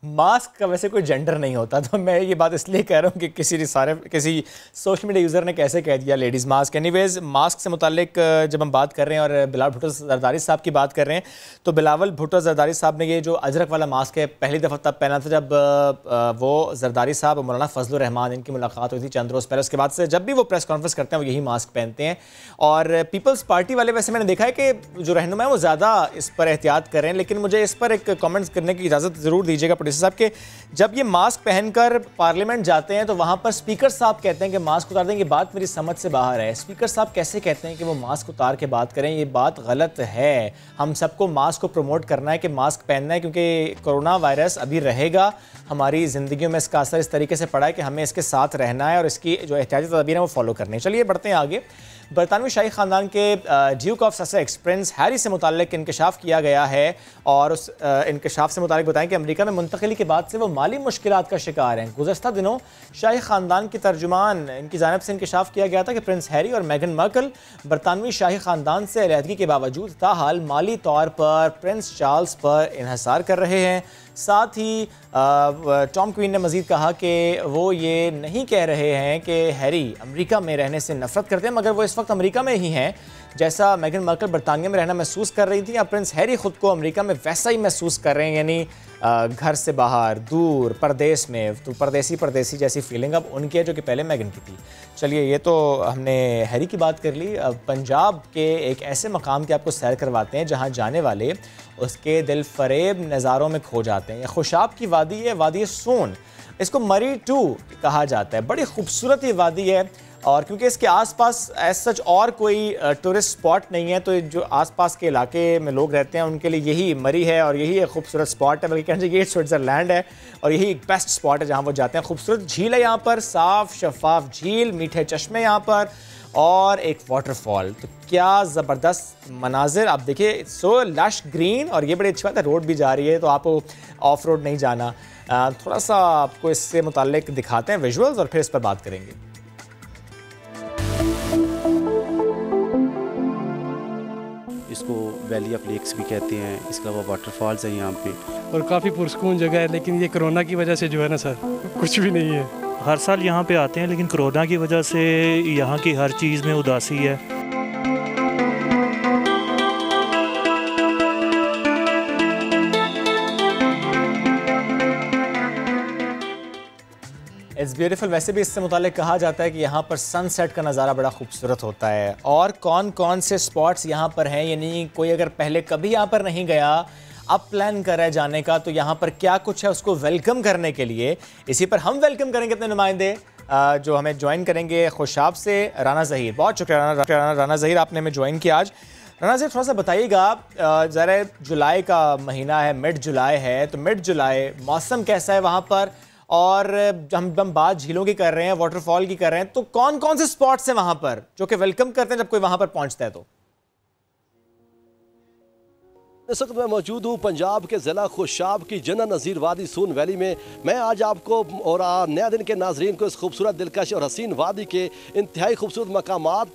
S1: मास्क का वैसे कोई जेंडर नहीं होता, तो मैं ये बात इसलिए कह रहा हूँ कि किसी सोशल मीडिया यूज़र ने कैसे कह दिया लेडीज़ मास्क। एनीवेज़, मास्क से मुताल्लिक जब हम बात कर रहे हैं और बिलावल भुट्टो जरदारी साहब की बात कर रहे हैं, तो बिलावल भुट्टो जरदारी साहब ने ये जो अजरक वाला मास्क है पहली दफ़ा तब पहना था जब वो जरदारी साहब और मौलाना फजलुर रहमान इनकी मुलाकात हुई थी चंद रोज़ पहले। उसके बाद से जब भी वो प्रेस कॉन्फ्रेंस करते हैं वो यही मास्क पहनते हैं। और पीपल्स पार्टी वाले वैसे मैंने देखा है कि जो रहनुमा है वो ज़्यादा इस पर एहतियात कर रहे हैं, लेकिन मुझे इस पर एक कॉमेंट्स करने की इजाज़त ज़रूर दीजिएगा प्रोड्यूसर साहब के। जब ये मास्क पहनकर पार्लियामेंट जाते हैं तो वहाँ पर स्पीकर साहब कहते हैं कि मास्क उतार दें। ये बात मेरी समझ से बाहर है। स्पीकर साहब कैसे कहते हैं कि वो मास्क उतार के बात करें? ये बात गलत है। हम सबको मास्क को प्रमोट करना है कि मास्क पहनना है, क्योंकि कोरोना वायरस अभी रहेगा। हमारी ज़िंदगियों में इसका असर इस तरीके से पड़ा है कि हमें इसके साथ रहना है और इसकी जो एहतियाती तदबीर है वो फॉलो करनी है। चलिए बढ़ते हैं आगे। बरतानवी शाही ख़ानदान के Duke of Sussex Prince Harry से मुताल्लिक इंकशाफ किया गया है और उस इंकशाफ से मुताल्लिक बताएं कि अमेरिका में मुंतकिली के बाद से वो माली मुश्किलात का शिकार हैं। गुज़श्ता दिनों शाही ख़ानदान की तर्जुमान इनकी जानिब से इंकशाफ किया गया था कि प्रिंस हैरी और मेगन मार्कल बरतानवी शाही ख़ानदान से अलहदगी के बावजूद ताहाल माली तौर पर प्रिंस चार्ल्स पर इन्हिसार कर रहे हैं। साथ ही टॉम क्वीन ने मज़ीद कहा कि वो ये नहीं कह रहे हैं कि हैरी अमेरिका में रहने से नफरत करते हैं, मगर वो इस वक्त अमेरिका में ही हैं जैसा मेगन मार्कल बरतानिया में रहना महसूस कर रही थी, या प्रिंस हैरी ख़ुद को अमेरिका में वैसा ही महसूस कर रहे हैं, यानी घर से बाहर, दूर, परदेश में, तो परदेसी जैसी फीलिंग अब उनकी है जो कि पहले मेगन की थी। चलिए, ये तो हमने हैरी की बात कर ली। अब पंजाब के एक ऐसे मकाम की आपको सैर करवाते हैं जहाँ जाने वाले उसके दिल फरेब नज़ारों में खो जाते हैं। खुशाब की वादी है, वादी सोन, इसको मरी 2 कहा जाता है। बड़ी खूबसूरत ये वादी है और क्योंकि इसके आसपास एज सच और कोई टूरिस्ट स्पॉट नहीं है, तो जो आसपास के इलाके में लोग रहते हैं उनके लिए यही मरी है और यही एक खूबसूरत स्पॉट है, बल्कि कहना चाहिए ये स्विट्ज़रलैंड है और यही एक बेस्ट स्पॉट है जहाँ वो जाते हैं। खूबसूरत झील है यहाँ पर, साफ़ शफाफ झील, मीठे चश्मे यहाँ पर, और एक वाटरफॉल। तो क्या ज़बरदस्त मनाजिर, आप देखिए, सो लश ग्रीन, और ये बड़ी अच्छी बात है, रोड भी जा रही है, तो आपको ऑफ रोड नहीं जाना। थोड़ा सा आपको इससे मुताल्लिक दिखाते हैं विजुअल्स और फिर इस पर बात करेंगे।
S3: इसको वैली ऑफ लेक्स भी कहते हैं, इसके अलावा वाटरफॉल्स हैं यहाँ पे,
S22: और काफ़ी पुरस्कून जगह है। लेकिन ये कोरोना की वजह से जो है ना सर, कुछ भी नहीं है।
S23: हर साल यहाँ पे आते हैं, लेकिन कोरोना की वजह से यहाँ की हर चीज़ में उदासी है।
S1: It's beautiful. वैसे भी इससे मुताल्लिक कहा जाता है कि यहाँ पर सनसेट का नज़ारा बड़ा खूबसूरत होता है। और कौन कौन से स्पॉट्स यहाँ पर हैं, यानी कोई अगर पहले कभी यहाँ पर नहीं गया, अब प्लान कर रहा है जाने का, तो यहाँ पर क्या कुछ है उसको वेलकम करने के लिए। इसी पर हम वेलकम करेंगे अपने नुमाइंदे जो हमें ज्वाइन करेंगे खुशाब से, राना ज़हीर। बहुत शुक्रिया राना ज़हीर, आपने हमें ज्वाइन किया आज। राना ज़हीर, थोड़ा सा बताइएगा, ज़रा जुलाई का महीना है, मिड जुलाई है, तो मिड जुलाई मौसम कैसा है वहाँ पर, और हम बात झीलों की कर रहे हैं, वाटरफॉल की कर रहे हैं, तो कौन कौन से स्पॉट्स हैं वहाँ पर जो कि वेलकम करते हैं जब कोई वहाँ पर पहुँचता है? तो
S24: इस वक्त मैं मौजूद हूँ पंजाब के ज़िला खुशाब की जना नज़ीर वादी सून वैली में। मैं आज आपको और नया दिन के नाजरीन को इस खूबसूरत, दिलकश और हसीन वादी के इंतहाई खूबसूरत मकामात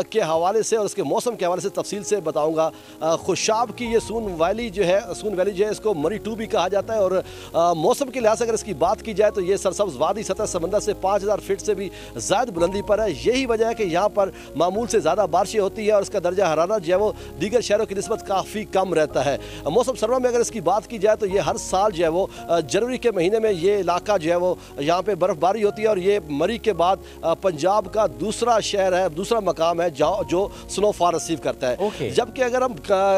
S24: के हवाले से और इसके मौसम के हवाले से तफसील से बताऊँगा। खुशाब की ये सून वैली जो है, इसको मरी 2 भी कहा जाता है, और मौसम के लिहाज से अगर इसकी बात की जाए तो ये सरसब्ज़ वादी सतह समंदर से 5000 फीट से भी ज़्यादा बुलंदी पर है। यही वजह है कि यहाँ पर मामूल से ज़्यादा बारिशें होती है और इसका दर्जा हरारत जो है वो दीगर शहरों की निस्बत काफ़ी कम रहता है। मौसम सर्मा में अगर इसकी बात की जाए तो ये हर साल जो है वो जनवरी के महीने में ये इलाका जो है वो यहाँ पे बर्फबारी होती है, और ये मरी के बाद पंजाब का दूसरा शहर है, दूसरा मकाम है जो स्नोफॉल रिसीव करता है। जबकि अगर हम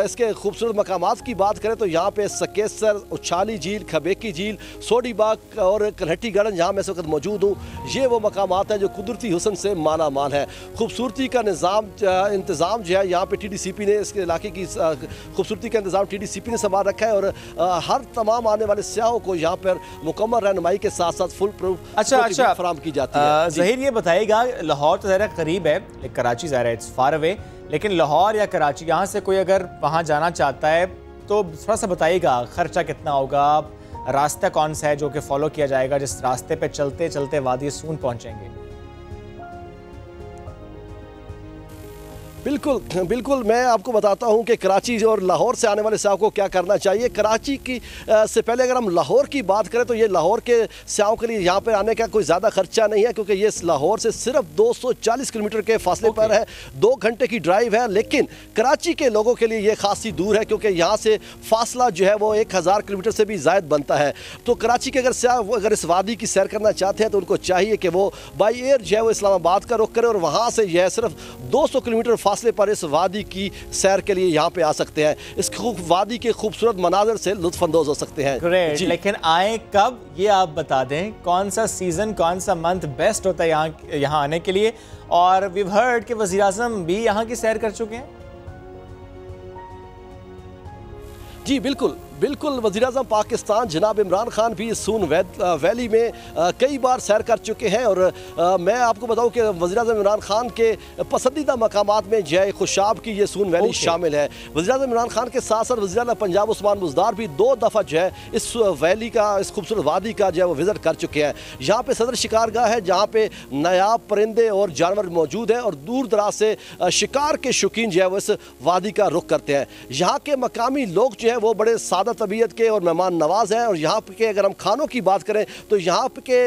S24: इसके खूबसूरत मकामात की बात करें तो यहाँ पे सकेसर, उछाली झील, खबेकी झील, सोडी बाग और कलहट्टी गार्डन जहाँ मैं इस वक्त मौजूद हूँ, ये वो मकामात हैं जो कुदरती हुस्न से माला माल है। खूबसूरती का इंतज़ाम जो है यहाँ पे TDCP ने इसके इलाके की खूबसूरती का इंतज़ाम TDCP ने संभाल रखा है, और हर तमाम आने वाले सयाहों को यहाँ पर मुकम्मल रहनुमाई के साथ साथ फुल प्रूफ फराहम की जाती है।
S1: ज़हीर, ये बताइएगा, लाहौर तो ज़रा करीब है, कराची ज़रा इट्स फार अवे, लेकिन लाहौर या कराची यहाँ से कोई अगर वहाँ जाना चाहता है तो थोड़ा सा बताइएगा खर्चा कितना होगा, रास्ता कौन सा है जो कि फॉलो किया जाएगा, जिस रास्ते पे चलते चलते वादी सून पहुँचेंगे?
S24: बिल्कुल मैं आपको बताता हूं कि कराची और लाहौर से आने वाले सयाह को क्या करना चाहिए। कराची की से पहले अगर हम लाहौर की बात करें तो ये लाहौर के सयाहों के लिए यहाँ पर आने का कोई ज़्यादा खर्चा नहीं है, क्योंकि ये लाहौर से सिर्फ 240 किलोमीटर के फासले पर है, 2 घंटे की ड्राइव है। लेकिन कराची के लोगों के लिए ये खासी दूर है, क्योंकि यहाँ से फासला जो है वो 1000 किलोमीटर से भी ज़ायद बनता है। तो कराची के अगर सयाह अगर इस वादी की सैर करना चाहते हैं तो उनको चाहिए कि वो बाई एयर जो है वो इस्लामाबाद का रुख करें, और वहाँ से यह सिर्फ 200 किलोमीटर फासले पर इस वादी की सैर के लिए यहाँ पे आ सकते हैं। इस वादी के खूबसूरत मनाजर से लुत्फ अंदोज हो सकते हैं।
S1: ग्रेट, लेकिन आए कब ये आप बता दें, कौन सा सीजन, कौन सा मंथ बेस्ट होता है यहाँ आने के लिए? और वी हर्ड कि वज़ीर आज़म भी यहाँ की सैर कर चुके हैं।
S24: जी बिल्कुल वज़ीर-ए-आज़म पाकिस्तान जनाब इमरान खान भी सून वैली में कई बार सैर कर चुके हैं, और मैं आपको बताऊं कि वज़ीर-ए-आज़म इमरान खान के पसंदीदा मकामात में जय खुशाब की ये सून वैली शामिल है। वज़ीर-ए-आज़म इमरान खान के साथ साथ वज़ीर-ए-आज़म पंजाब उस्मान बुज़दार भी 2 दफ़ा जो है इस वैली का, इस खूबसूरत वादी का जो है वो विज़िट कर चुके हैं। यहाँ पे सदर शिकारगाह है जहाँ पे नायाब परिंदे और जानवर मौजूद हैं, और दूर दराज से शिकार के शौकीन जो है वो इस वादी का रुख करते हैं। यहाँ के मकामी लोग जो है वो बड़े सादा तबीयत के और मेहमान नवाज हैं, और यहाँ के अगर हम खानों की बात करें तो यहाँ के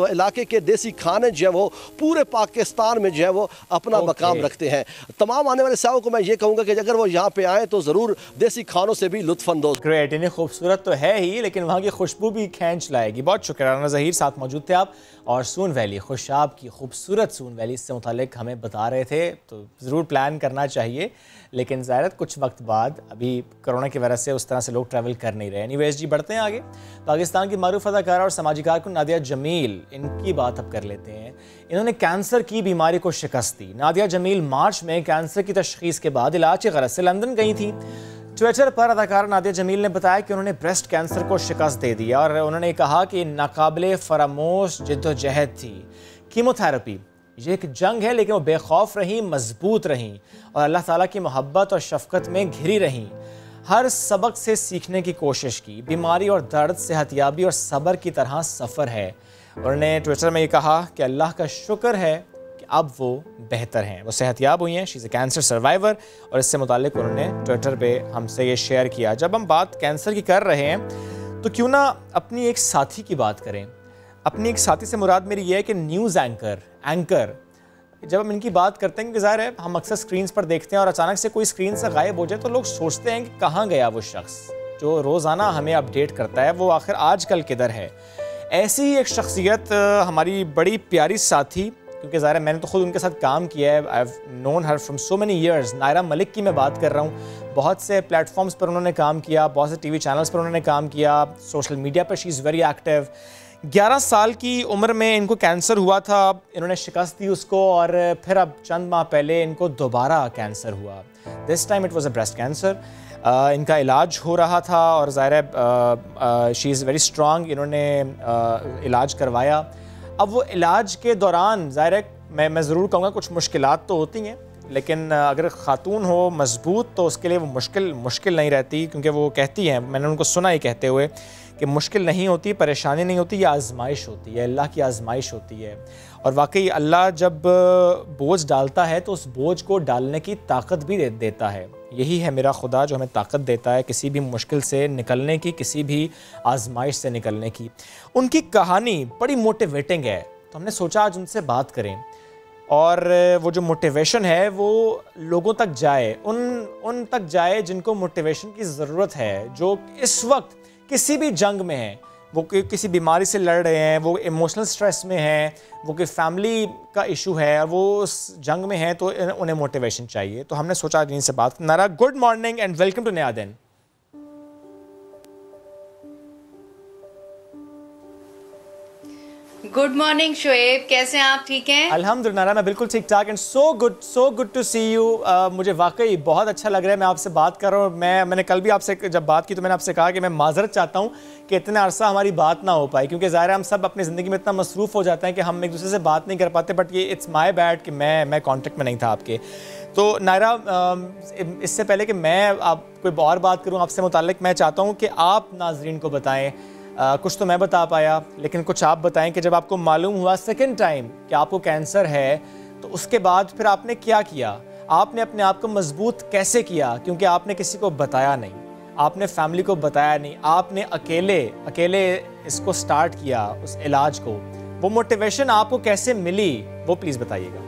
S24: इलाके के देसी खाने जो है वो पूरे पाकिस्तान में जो है वो अपना मकाम रखते हैं। तमाम आने वाले सयाहों को मैं ये कहूँगा कि अगर वो यहाँ पे आएँ तो ज़रूर देसी खानों से भी लुत्फ़ अंदोज़।
S1: ग्रेट, इन्हें खूबसूरत तो है ही, लेकिन वहाँ की खुशबू भी खींच लाएगी। बहुत शुक्रिया राना ज़हीर, साथ मौजूद थे आप, और सून वैली, खुशाब की खूबसूरत सून वैली से मुतालिक हमें बता रहे थे। तो ज़रूर प्लान करना चाहिए, लेकिन ज़ाहिर कुछ वक्त बाद, अभी कोरोना की वजह से उस तरह से लोग ट्रैवल कर नहीं रहे। एनीवेज जी, बढ़ते हैं आगे। पाकिस्तान की मारूफ अदाकारा और समाजी कारकुन नादिया जमील, इनकी बात अब कर लेते हैं। इन्होंने कैंसर की बीमारी को शिकस्त दी। नादिया जमील मार्च में कैंसर की तशखीस के बाद इलाज की गरज से लंदन गई थी। ट्विटर पर अदाकारा नादिया जमील ने बताया कि उन्होंने ब्रेस्ट कैंसर को शिकस्त दे दिया, और उन्होंने कहा कि नाकाबिले फरामोश जिद्दोजहद थी। कीमोथेरेपी, ये एक जंग है, लेकिन वो बेखौफ रहीं, मजबूत रहीं और अल्लाह ताला की मोहब्बत और शफ़क़त में घिरी रहीं। हर सबक से सीखने की कोशिश की। बीमारी और दर्द सेहतयाबी और सब्र की तरह सफ़र है। उन्होंने ट्विटर में ये कहा कि अल्लाह का शुक्र है कि अब वो बेहतर हैं, वो सेहतयाब हुई हैं। She is a cancer survivor और इससे मुताल्लिक उन्होंने ट्विटर पे हमसे ये शेयर किया। जब हम बात कैंसर की कर रहे हैं तो क्यों ना अपनी एक साथी की बात करें। अपनी एक साथी से मुराद मेरी ये है कि न्यूज़ एंकर जब हम इनकी बात करते हैं, कि ज़ाहिर है हम अक्सर स्क्रीन्स पर देखते हैं और अचानक से कोई स्क्रीन से गायब हो जाए तो लोग सोचते हैं कि कहाँ गया वो शख्स जो रोज़ाना हमें अपडेट करता है, वो आखिर आजकल किधर है। ऐसी ही एक शख्सियत हमारी बड़ी प्यारी साथी, क्योंकि ज़ाहिर है मैंने तो खुद उनके साथ काम किया है, I have known her from so many years. Naira Malik की मैं बात कर रहा हूँ। बहुत से प्लेटफॉर्म्स पर उन्होंने काम किया, बहुत से टीवी चैनल्स पर उन्होंने काम किया, सोशल मीडिया पर शी इज़ वेरी एक्टिव। 11 साल की उम्र में इनको कैंसर हुआ था, इन्होंने शिकस्त दी उसको और फिर अब चंद माह पहले इनको दोबारा कैंसर हुआ। This time it was a breast cancer. इनका इलाज हो रहा था और ज़ाहिर है शी इज़ वेरी स्ट्रांग। इन्होंने इलाज करवाया। अब वो इलाज के दौरान ज़ाहिर है मैं ज़रूर कहूँगा कुछ मुश्किलात तो होती हैं, लेकिन अगर ख़ातून हो मजबूत तो उसके लिए वो मुश्किल नहीं रहती, क्योंकि वो कहती हैं, मैंने उनको सुना ही कहते हुए कि मुश्किल नहीं होती, परेशानी नहीं होती, ये आजमाइश होती है, अल्लाह की आजमाइश होती है। और वाकई अल्लाह जब बोझ डालता है तो उस बोझ को डालने की ताकत भी देता है। यही है मेरा खुदा जो हमें ताकत देता है किसी भी मुश्किल से निकलने की, किसी भी आजमाइश से निकलने की। उनकी कहानी बड़ी मोटिवेटिंग है, तो हमने सोचा आज उनसे बात करें और वो जो मोटिवेशन है वो लोगों तक जाए, उन तक जाए जिनको मोटिवेशन की ज़रूरत है, जो इस वक्त किसी भी जंग में हैं, वो किसी बीमारी से लड़ रहे हैं, वो इमोशनल स्ट्रेस में हैं, वो कि फैमिली का इशू है और वो उस जंग में हैं, तो उन्हें मोटिवेशन चाहिए। तो हमने सोचा आज इनसे बात। Naira, good morning and welcome to Naya Din.
S2: Good morning Shoaib, कैसे हैं आप? ठीक हैं?
S1: अल्हम्दुलिल्लाह मैं बिल्कुल ठीक ठाक and so good to see you. मुझे वाकई बहुत अच्छा लग रहा है मैं आपसे बात कर रहा हूँ। मैंने कल भी आपसे जब बात की तो मैंने आपसे कहा कि मैं माजरत चाहता हूँ कि इतना अरसा हमारी बात ना हो पाई, क्योंकि ज़ाहिर है हम सब अपनी ज़िंदगी में इतना मसरूफ़ हो जाते हैं कि हम एक दूसरे से बात नहीं कर पाते। बट ये इट्स माई बैड कि मैं कॉन्टेक्ट में नहीं था आपके। तो नायरा, इससे पहले कि मैं आप कोई और बात करूँ आपसे मुताल्लिक, मैं चाहता हूँ कि आप नाजरीन को बताएँ। कुछ तो मैं बता पाया, लेकिन कुछ आप बताएं कि जब आपको मालूम हुआ सेकंड टाइम कि आपको कैंसर है, तो उसके बाद फिर आपने क्या किया? आपने अपने आप को मजबूत कैसे किया? क्योंकि आपने किसी को बताया नहीं, आपने फैमिली को बताया नहीं, आपने अकेले इसको स्टार्ट किया, उस इलाज को। वो मोटिवेशन आपको कैसे मिली, वो प्लीज़ बताइएगा।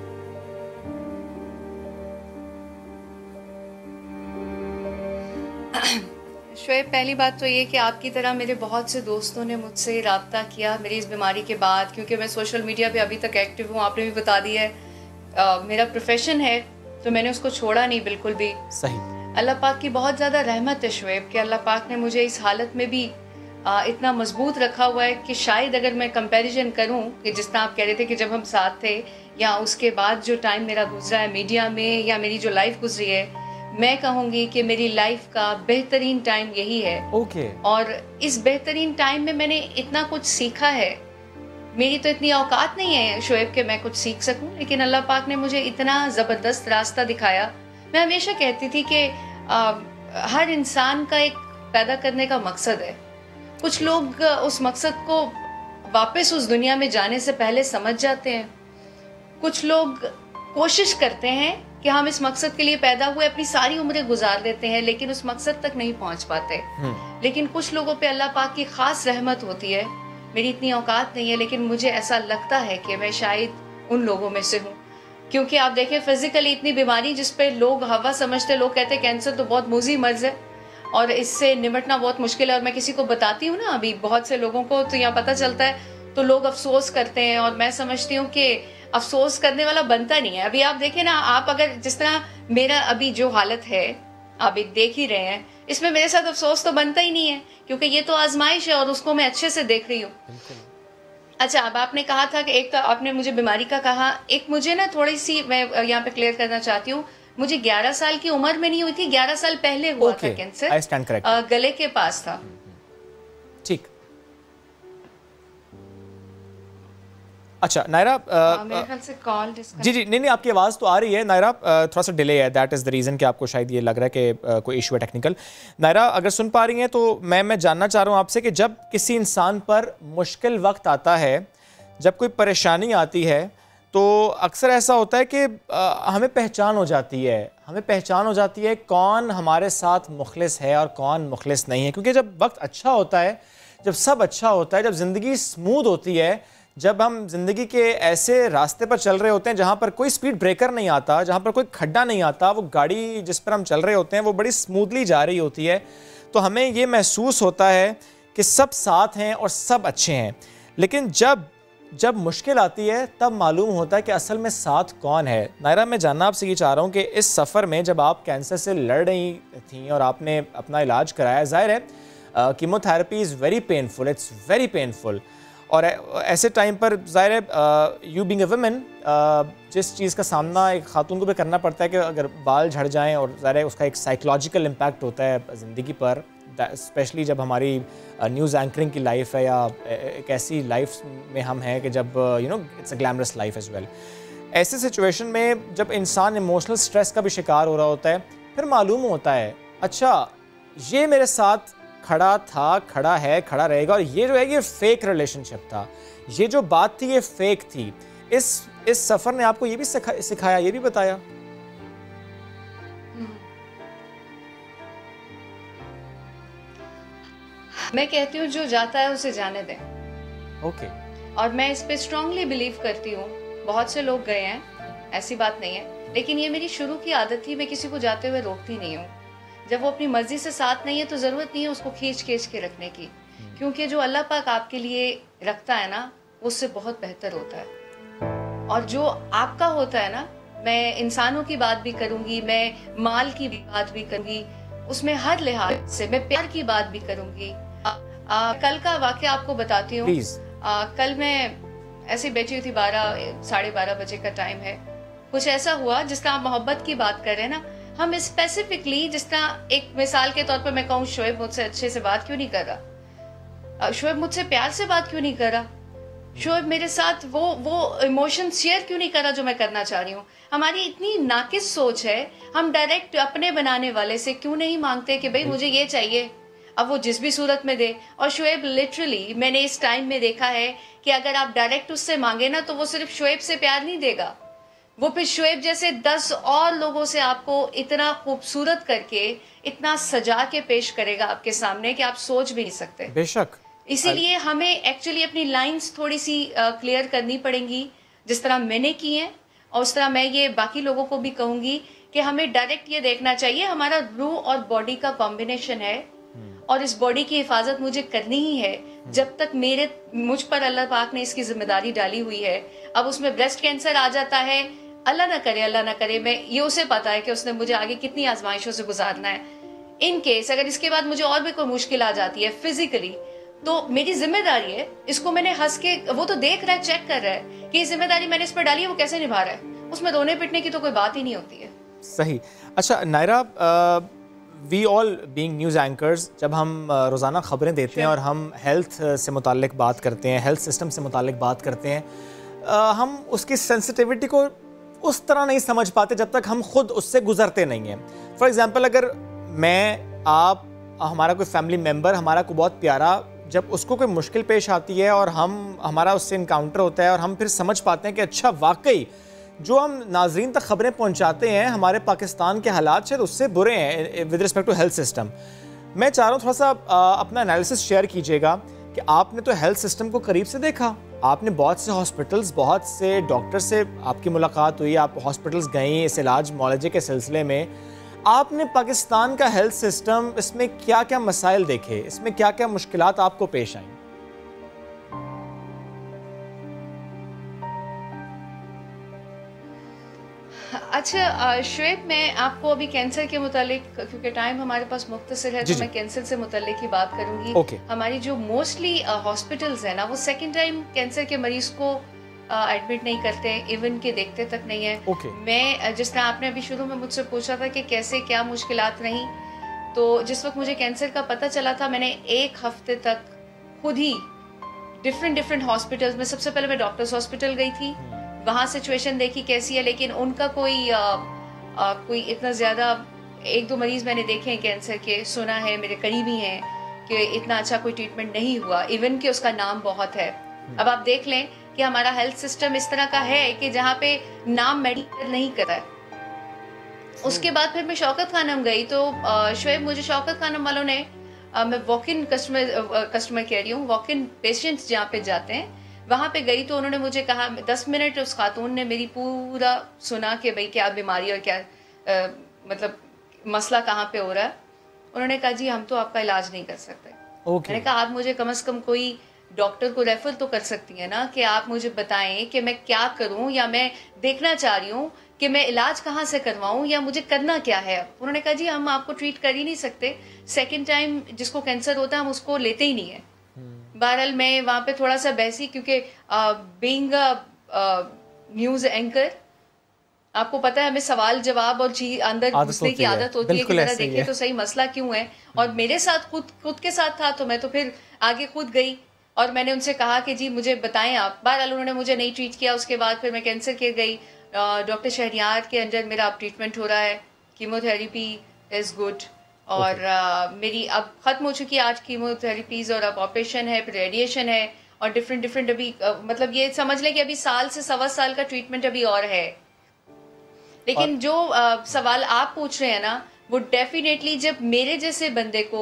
S2: शोएब, पहली बात तो ये कि आपकी तरह मेरे बहुत से दोस्तों ने मुझसे रब्ता किया मेरी इस बीमारी के बाद, क्योंकि मैं सोशल मीडिया पे अभी तक एक्टिव हूँ, आपने भी बता दिया है। मेरा प्रोफेशन है तो मैंने उसको छोड़ा नहीं बिल्कुल भी।
S1: सही।
S2: अल्लाह पाक की बहुत ज़्यादा रहमत है शोएब कि अल्लाह पाक ने मुझे इस हालत में भी इतना मजबूत रखा हुआ है कि शायद अगर मैं कंपैरिजन करूं कि जिस तरह आप कह रहे थे कि जब हम साथ थे या उसके बाद जो टाइम मेरा गुजरा है मीडिया में या मेरी जो लाइफ गुजरी है, मैं कहूँगी कि मेरी लाइफ का बेहतरीन टाइम यही है।
S1: ओके।
S2: और इस बेहतरीन टाइम में मैंने इतना कुछ सीखा है। मेरी तो इतनी औकात नहीं है शोएब कि मैं कुछ सीख सकूं, लेकिन अल्लाह पाक ने मुझे इतना ज़बरदस्त रास्ता दिखाया। मैं हमेशा कहती थी कि हर इंसान का एक पैदा करने का मकसद है। कुछ लोग उस मकसद को वापस उस दुनिया में जाने से पहले समझ जाते हैं, कुछ लोग कोशिश करते हैं कि हम इस मकसद के लिए पैदा हुए, अपनी सारी उम्रें गुजार देते हैं लेकिन उस मकसद तक नहीं पहुंच पाते। लेकिन कुछ लोगों पे अल्लाह पाक की खास रहमत होती है। मेरी इतनी औकात नहीं है, लेकिन मुझे ऐसा लगता है कि मैं शायद उन लोगों में से हूँ, क्योंकि आप देखें फिजिकली इतनी बीमारी जिस पे लोग हवा समझते, लोग कहते हैं कैंसर तो बहुत मूजी मर्ज है और इससे निपटना बहुत मुश्किल है। और मैं किसी को बताती हूँ ना, अभी बहुत से लोगों को तो यहाँ पता चलता है तो लोग अफसोस करते हैं, और मैं समझती हूँ कि अफसोस करने वाला बनता नहीं है। अभी आप देखें ना, आप अगर जिस तरह मेरा अभी जो हालत है आप देख ही रहे हैं, इसमें मेरे साथ अफसोस तो बनता ही नहीं है, क्योंकि ये तो आजमाइश है और उसको मैं अच्छे से देख रही हूँ। अच्छा, अब आपने कहा था कि एक तो आपने मुझे बीमारी का कहा, एक मुझे ना थोड़ी सी मैं यहाँ पे क्लियर करना चाहती हूँ, मुझे 11 साल की उम्र में नहीं हुई थी, 11 साल पहले हुआ था कैंसर, गले के पास था।
S1: ठीक। अच्छा नायरा,
S2: मेरे ख्याल से कॉल
S1: जी, नहीं, आपकी आवाज़ तो आ रही है नायरा, थोड़ा सा डिले है, दैट इज़ द रीज़न कि आपको शायद ये लग रहा है कि कोई इशू है टेक्निकल। नायरा, अगर सुन पा रही हैं तो मैं जानना चाह रहा हूँ आपसे कि जब किसी इंसान पर मुश्किल वक्त आता है, जब कोई परेशानी आती है, तो अक्सर ऐसा होता है कि हमें पहचान हो जाती है कौन हमारे साथ मुखलिस है और कौन मुखलिस नहीं है। क्योंकि जब वक्त अच्छा होता है, जब सब अच्छा होता है, जब ज़िंदगी स्मूथ होती है, जब हम ज़िंदगी के ऐसे रास्ते पर चल रहे होते हैं जहाँ पर कोई स्पीड ब्रेकर नहीं आता, जहाँ पर कोई खड्डा नहीं आता, वो गाड़ी जिस पर हम चल रहे होते हैं वो बड़ी स्मूथली जा रही होती है, तो हमें ये महसूस होता है कि सब साथ हैं और सब अच्छे हैं। लेकिन जब मुश्किल आती है तब मालूम होता है कि असल में साथ कौन है। नायरा, मैं जानना आपसे ये चाह रहा हूँ कि इस सफ़र में जब आप कैंसर से लड़ रही थी और आपने अपना इलाज कराया, ज़ाहिर है chemotherapy is very painful, it's very painful, और ऐसे टाइम पर ज़ाहिर है यू बीइंग अ वुमेन, जिस चीज़ का सामना एक खातून को भी करना पड़ता है कि अगर बाल झड़ जाएं, और ज़ाहिर है उसका एक साइकोलॉजिकल इम्पैक्ट होता है ज़िंदगी पर, स्पेशली जब हमारी न्यूज़ एंकरिंग की लाइफ है या एक ऐसी लाइफ में हम हैं कि जब it's a glamorous life as well. ऐसे सिचुएशन में जब इंसान इमोशनल स्ट्रेस का भी शिकार हो रहा होता है, फिर मालूम होता है अच्छा ये मेरे साथ खड़ा था, खड़ा है, खड़ा रहेगा, और ये जो है ये फेक रिलेशनशिप था, ये जो बात थी ये फेक थी। इस सफ़र ने आपको ये भी सिखाया, ये भी बताया।
S2: मैं कहती हूँ जो जाता है उसे जाने दें।
S1: ओके।
S2: और मैं इस पे स्ट्रांगली बिलीव करती हूँ। बहुत से लोग गए हैं, ऐसी बात नहीं है, लेकिन ये मेरी शुरू की आदत थी, मैं किसी को जाते हुए रोकती नहीं हूँ। जब वो अपनी मर्जी से साथ नहीं है तो ज़रूरत नहीं है उसको खींच के रखने की, क्योंकि जो अल्लाह पाक आपके लिए रखता है ना, उससे बहुत बेहतर होता है। और जो आपका होता है ना, मैं इंसानों की बात भी करूँगी, मैं माल की बात भी करूँगी, उसमें हर लिहाज से मैं प्यार की बात भी करूँगी। कल का वाक़या आपको बताती हूँ। कल मैं ऐसे बैठी हुई थी, 12-12:30 बजे का टाइम है। कुछ ऐसा हुआ जिस तरह आप मोहब्बत की बात कर रहे हैं ना, हम स्पेसिफिकली जिस तरह एक मिसाल के तौर पर मैं कहूँ, शोएब मुझसे अच्छे से बात क्यों नहीं कर रहा, शोएब मुझसे प्यार से बात क्यों नहीं कर रहा, शोएब मेरे साथ वो इमोशन शेयर क्यों नहीं कर रहा जो मैं करना चाह रही हूँ। हमारी इतनी नाकिस सोच है, हम डायरेक्ट अपने बनाने वाले से क्यों नहीं मांगते कि भाई मुझे ये चाहिए, अब वो जिस भी सूरत में दे। और शोएब लिटरली मैंने इस टाइम में देखा है कि अगर आप डायरेक्ट उससे मांगे ना, तो वो सिर्फ शोएब से प्यार नहीं देगा, वो फिर शोएब जैसे 10 और लोगों से आपको इतना खूबसूरत करके, इतना सजा के पेश करेगा आपके सामने कि आप सोच भी नहीं सकते।
S1: बेशक।
S2: इसीलिए हमें एक्चुअली अपनी लाइंस थोड़ी सी क्लियर करनी पड़ेंगी, जिस तरह मैंने की हैं, और उस तरह मैं ये बाकी लोगों को भी कहूँगी कि हमें डायरेक्ट ये देखना चाहिए हमारा रूह और बॉडी का कॉम्बिनेशन है, और इस बॉडी की हिफाजत मुझे करनी ही है जब तक मुझ पर अल्लाह पाक ने इसकी जिम्मेदारी डाली हुई है। अब उसमें ब्रेस्ट कैंसर आ जाता है, अल्लाह ना करे, मैं ये उसे पता है कि उसने मुझे आगे कितनी आजमाइशों से गुजारना है। इन केस अगर इसके बाद मुझे और भी कोई मुश्किल आ जाती है फिजिकली, तो मेरी जिम्मेदारी है, इसको मैंने हंस के, वो तो देख रहा है, चेक कर रहा है कि ये जिम्मेदारी मैंने इस पर डाली है, वो कैसे निभा रहा है, उसमें रोने पिटने की तो कोई बात ही नहीं होती है।
S1: सही। अच्छा Naira, we all being news anchors, जब हम रोज़ाना ख़बरें देते हैं और हम हेल्थ से मुतालिक बात करते हैं, हेल्थ सिस्टम से मुतालिक बात करते हैं, हम उसकी सेंसिटिविटी को उस तरह नहीं समझ पाते जब तक हम खुद उससे गुजरते नहीं हैं। फॉर एग्ज़ाम्पल, अगर मैं, आप, हमारा कोई फैमिली मेम्बर, हमारा कोई बहुत प्यारा, जब उसको कोई मुश्किल पेश आती है और हमारा उससे इनकाउंटर होता है और हम फिर समझ पाते हैं कि अच्छा वाकई जो हम नाजरीन तक ख़बरें पहुंचाते हैं, हमारे पाकिस्तान के हालात शायद उससे बुरे हैं with respect to health system. मैं चाह रहा हूँ थोड़ा सा अपना एनालिसिस शेयर कीजिएगा कि आपने तो हेल्थ सिस्टम को करीब से देखा, आपने बहुत से हॉस्पिटल्स, बहुत से डॉक्टर से आपकी मुलाकात हुई, आप हॉस्पिटल्स गई इस इलाज मुआलजे के सिलसिले में, आपने पाकिस्तान का हेल्थ सिस्टम, इसमें क्या क्या मसाइल देखे, इसमें क्या क्या मुश्किलात आपको पेश आई?
S2: अच्छा शोएब, मैं आपको अभी कैंसर के मुतालिक, क्योंकि टाइम हमारे पास मुख्तसर है, तो मैं कैंसर से मुतालिक ही बात करूंगी। हमारी जो मोस्टली हॉस्पिटल्स है ना, वो सेकंड टाइम कैंसर के मरीज को एडमिट नहीं करते, इवन के देखते तक नहीं है। मैं जिस तरह आपने अभी शुरू में मुझसे पूछा था कि कैसे क्या मुश्किलात रही, तो जिस वक्त मुझे कैंसर का पता चला था, मैंने 1 हफ्ते तक खुद ही डिफरेंट हॉस्पिटल्स में। सबसे पहले मैं डॉक्टर्स हॉस्पिटल गई थी, वहाँ सिचुएशन देखी कैसी है, लेकिन उनका कोई इतना ज़्यादा, 1-2 मरीज मैंने देखे हैं कैंसर के, सुना है, मेरे करीबी हैं कि इतना अच्छा कोई ट्रीटमेंट नहीं हुआ, इवन कि उसका नाम बहुत है। अब आप देख लें कि हमारा हेल्थ सिस्टम इस तरह का है कि जहाँ पे नाम मेडिकल नहीं करता है। उसके बाद फिर मैं शौकत खानम गई तो शोएब, मुझे शौकत खानम वालों ने, मैं वॉक इन कस्टमर कह रही हूँ, वॉक इन पेशेंट्स जहाँ पे जाते हैं वहाँ पे गई तो उन्होंने मुझे कहा, 10 मिनट उस खातून ने मेरी पूरा सुना कि भाई क्या बीमारी और क्या मतलब मसला कहाँ पे हो रहा है। उन्होंने कहा जी हम तो आपका इलाज नहीं कर सकते। मैंने कहा आप मुझे कम से कम कोई डॉक्टर को रेफर तो कर सकती है ना, कि आप मुझे बताएं कि मैं क्या करूं, या मैं देखना चाह रही हूँ कि मैं इलाज कहाँ से करवाऊं या मुझे करना क्या है। उन्होंने कहा जी हम आपको ट्रीट कर ही नहीं सकते, सेकेंड टाइम जिसको कैंसर होता है हम उसको लेते ही नहीं है। बहरहाल मैं वहाँ पे थोड़ा सा बहसी, क्योंकि बीइंग न्यूज एंकर आपको पता है हमें सवाल जवाब और चीज अंदर घुसने की आदत होती है कि जरा देखिए तो सही मसला क्यों है। और मेरे साथ खुद के साथ था तो मैं तो फिर आगे खुद गई और मैंने उनसे कहा कि जी मुझे बताएं आप। बहरहाल उन्होंने मुझे नहीं ट्रीट किया। उसके बाद फिर मैं कैंसर केयर गई, डॉक्टर शहरियार के अंडर मेरा अब ट्रीटमेंट हो रहा है, कीमोथेरेपी इज़ गुड और मेरी अब ख़त्म हो चुकी है 8 कीमोथेरेपीज़ और अब ऑपरेशन है, फिर रेडिएशन है और डिफरेंट अभी मतलब ये समझ लें कि अभी साल से 1.25 साल का ट्रीटमेंट अभी और है। लेकिन जो सवाल आप पूछ रहे हैं ना, वो डेफिनेटली जब मेरे जैसे बंदे को